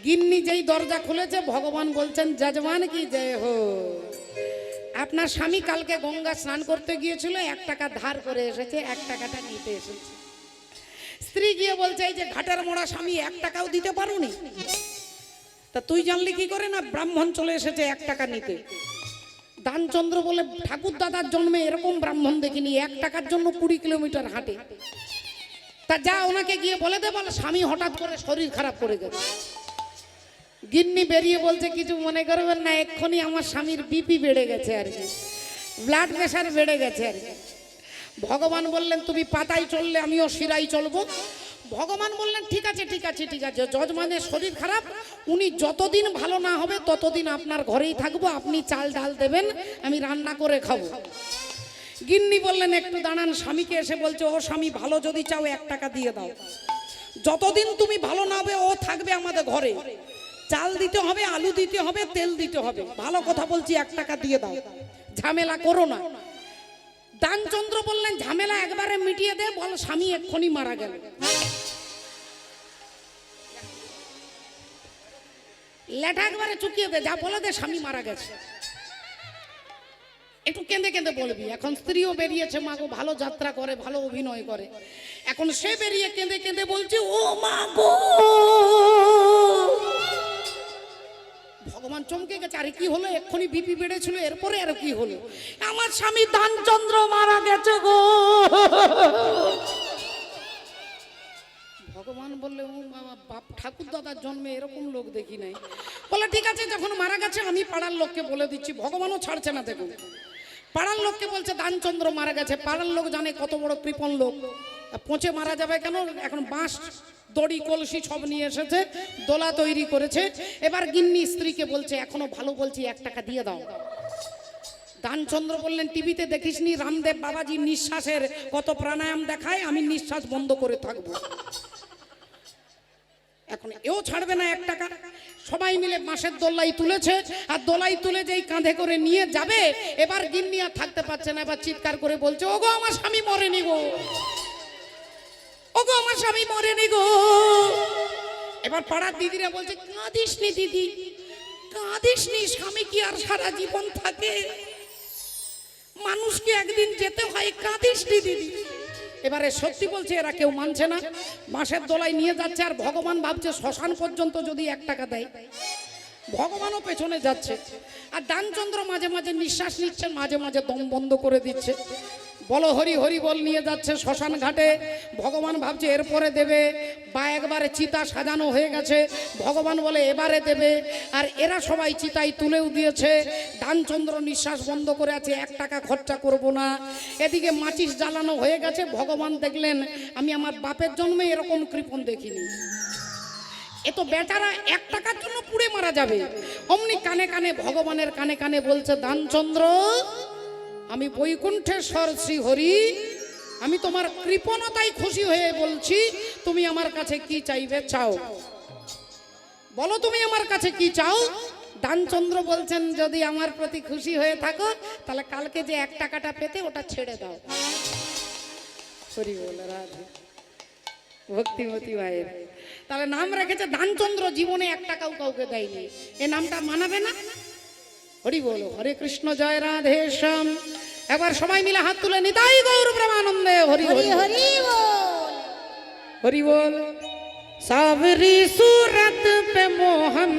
গিন্নি যেই দরজা খুলেছে, ভগবান বলছেন, যজমান কি জয় হো। আপনার স্বামী কালকে গঙ্গা স্নান করতে গিয়েছিল, 1 টাকা ধার করে এসেছে, 1 টাকাটা নিতে এসেছে। স্ত্রী গিয়ে বলছে, এই যে ঘাটের মোড়া স্বামী, 1 টাকাও দিতে পারোনি? তা তুই জানলি কি করে? না, ব্রাহ্মণ চলে এসেছে 1 টাকা নিতে। দানচন্দ্র বলে, ঠাকুর দাদার জন্মে এরকম ব্রাহ্মণ দেখিনি, 1 টাকার জন্য 20 কিলোমিটার হাঁটে। তা যা ওনাকে গিয়ে বলে দে, বলে স্বামী হঠাৎ করে শরীর খারাপ করে গেছে। গিন্নি বেরিয়ে বলছে, কিছু মনে করবেন না, এক্ষুনি আমার স্বামীর বিপি বেড়ে গেছে আর কি। ব্লাড প্রেশার বেড়ে গেছে আর কি। ভগবান বললেন তুমি পাতায় চললে আমিও শিরাই চলবো। ভগবান বললেন ঠিক আছে ঠিক আছে ঠিক আছে, যজমানের শরীর খারাপ, উনি যতদিন ভালো না হবে ততদিন আপনার ঘরেই থাকবো, আপনি চাল ডাল দেবেন, আমি রান্না করে খাবো। গিন্নি বললেন একটু দাঁড়ান, স্বামীকে এসে বলছে ও স্বামী ভালো যদি চাও 1 টাকা দিয়ে দাও, যতদিন তুমি ভালো না হবে ও থাকবে আমাদের ঘরে, চাল দিতে হবে, আলু দিতে হবে, তেল দিতে হবে, ভালো কথা বলছি 1 টাকা দিয়ে দাও, ঝামেলা করো না। দানচন্দ্র বললেন ঝামেলা একবারে মিটিয়ে দে, বল স্বামী এক্ষুনি মারা গেল। লেঠা একবারে চুকিয়ে দে, যা বলে দে স্বামী মারা গেছে। একটু কেঁদে কেঁদে বলবি, এখন স্ত্রীও বেরিয়েছে, মা গো ভালো যাত্রা করে, ভালো অভিনয় করে, এখন সে বেরিয়ে কেঁদে কেঁদে বলছে ও মা গো। ভগবান চমকে গেছে, আরে কি হলো, এক্ষুনি বিপি বেড়েছিল, এরপরে আর কি হলো, আমার স্বামী দানচন্দ্র মারা গেছে গো। ভগবান বললে ও বাবা, বাপ ঠাকুর দাদার জন্মে এরকম লোক দেখি নাই। বলে ঠিক আছে যখন মারা গেছে আমি পাড়ার লোককে বলে দিচ্ছি। ভগবানও ছাড়ছে না, দেখুন পাড়ার লোককে বলছে দানচন্দ্র মারা গেছে। পাড়ার লোক জানে কত বড় কৃপণ লোক, পচে মারা যাবে কেন, এখন বাঁশ দড়ি কলসি সব নিয়ে এসেছে, দোলা তৈরি করেছে। এবার গিন্নি স্ত্রীকে বলছে এখনো ভালো বলছি 1 টাকা দিয়ে দাও। দানচন্দ্র বললেন টিভিতে দেখিসনি রামদেব বাবাজি নিঃশ্বাসের কত প্রাণায়াম দেখায়, আমি নিঃশ্বাস বন্ধ করে থাকবো। এখন এও ছাড়বে না 1 টাকা। সবাই মিলে বাঁশের দোলাই তুলেছে, আর দোলাই তুলে যেই কাঁধে করে নিয়ে যাবে, এবার গিন্নি আর থাকতে পারছে না, এবার চিৎকার করে বলছে ওগো আমার স্বামী মরেনি গো, ওগো আমার স্বামী মরেনি গো। এবার পাড়ার দিদিরা বলছে কাঁদিস নি দিদি, কাঁদিস নি, স্বামী কি আর সারা জীবন থাকে, মানুষকে একদিন যেতে হয়, কাঁদিস নি দিদি। এবারে সত্যি বলছে, এরা কেউ মানছে না, বাঁশের দোলাই নিয়ে যাচ্ছে, আর ভগবান ভাবছে শ্মশান পর্যন্ত যদি 1 টাকা দেয়। ভগবানও পেছনে যাচ্ছে, আর দানচন্দ্র মাঝে মাঝে নিঃশ্বাস নিচ্ছেন, মাঝে মাঝে দম বন্ধ করে দিচ্ছে। বলো হরি হরি বল নিয়ে যাচ্ছে শ্মশান ঘাটে। ভগবান ভাবছে এরপরে দেবে, বা একবারে চিতা সাজানো হয়ে গেছে, ভগবান বলে এবারে দেবে, আর এরা সবাই চিতায় তুলেও দিয়েছে। দানচন্দ্র নিঃশ্বাস বন্ধ করে আছে, 1 টাকা খরচা করব না। এদিকে মাচিস জ্বালানো হয়ে গেছে। ভগবান দেখলেন আমি আমার বাপের জন্মে এরকম কৃপণ দেখিনি, এ তো বেচারা 1 টাকার জন্য পুড়ে মারা যাবে। অমনি কানে কানে ভগবানের কানে কানে বলছে দানচন্দ্র আমি বৈকুণ্ঠেশ্বর শ্রী হরি, আমি তোমার কৃপণতায় খুশি হয়ে বলছি, তুমি আমার কাছে কি চাইবে চাও, বলো তুমি আমার কাছে কি চাও। দানচন্দ্র বলছেন যদি আমার প্রতি খুশি হয়ে থাকো তাহলে কালকে যে 1 টাকাটা পেতে ওটা ছেড়ে দাও। হরি বল রাধে, ভক্তিমতী ভাইয়ের তাহলে নাম রেখেছে দানচন্দ্র, জীবনে 1 টাকাও কাউকে দেয়নি, এ নামটা মানাবে না? হরি বল, হরে কৃষ্ণ, জয় রাধে শ্যাম। একবার সবাই মিলে হাত তুলে নিতাই গৌর প্রেমানন্দে হরি হরি হরি বল। হরি বল। सावरी सूरत पे मोहन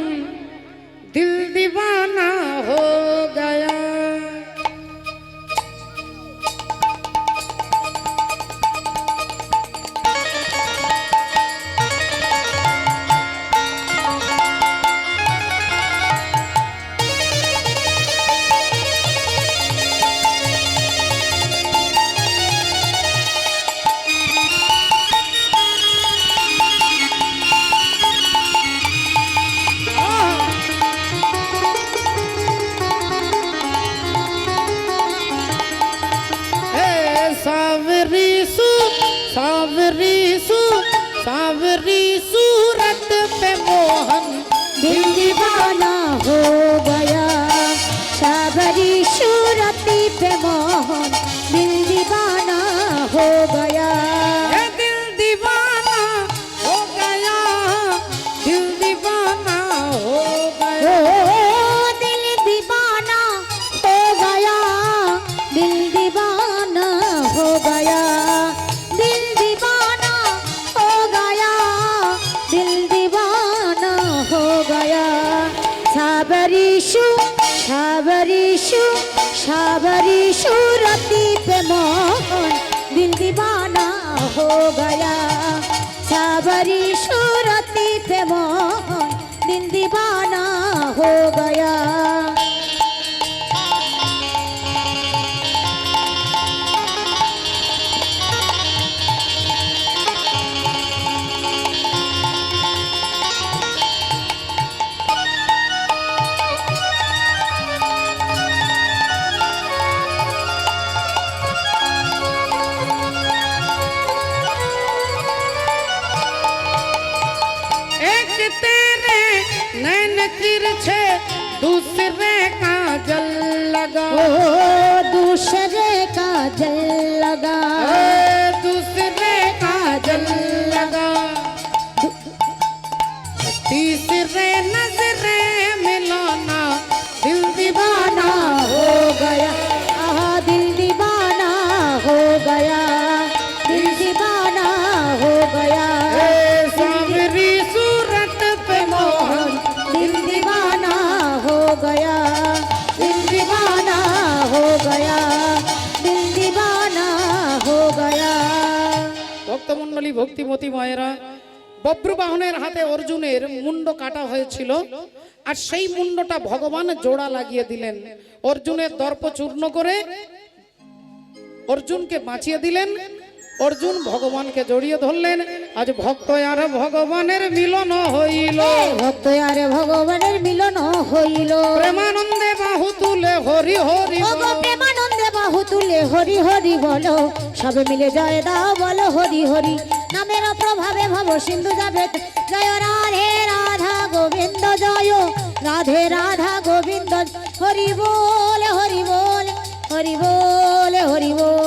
दिल दीवाना हो गया, सावरी सूरत पे मोहन दिल दीवाना हो गया, सावरी सूरती पे मोहन दिल दीवाना हो गया, दिल दीवाना हो गया, दिल दीवाना हो गया, दिल दीवाना हो गया, दिल दीवाना हो गया, दिल दीवाना हो गया, दिल दीवाना हो गया। सावरी सूरती पे मोहन दिल दीवाना हो गया, सावरी सूरती पे मोहन दिल दीवाना हो गया। तेरे नैन तिरछे दूसरे का जल लगा ओ दूसरे का जल लगा दूसरे का जल लगा तीसरे नजरे मिलाना दिल दीवाना हो गया आहा दिल दीवाना हो गया दिल दीवाना हो गया सावरी सूरत पे मोहन दिल दीवाना हो गया दिल दीवाना हो गया दिल दीवाना हो गया ভক্তমণ্ডলী ভক্তিমতী মায়েরা বব্রবাহনের হাতে অর্জুনের মুন্ড কাটা হয়েছিল আর সেই মুন্ডটা ভগবান জোড়া লাগিয়ে দিলেন অর্জুনের দর্প চূর্ণ করে অর্জুনকে বাঁচিয়ে দিলেন অর্জুন ভগবানকে জড়িয়ে ধরলেন আজ ভক্ত আর ভগবানের মিলন হইল ভক্ত আরে ভগবানের মিলন হইল প্রেমানন্দে বাহু তুলে হরি হরি ও গো প্রেমানন্দে বাহু তুলে হরি হরি বলো সবে মিলে জয় দাও বলো হরি হরি নামের প্রভাবে ভব সিন্ধু যাবে জয় রাধে রাধা গোবিন্দ জয় রাধে রাধা গোবিন্দ হরি বল হরি বল হরি বল হরি বল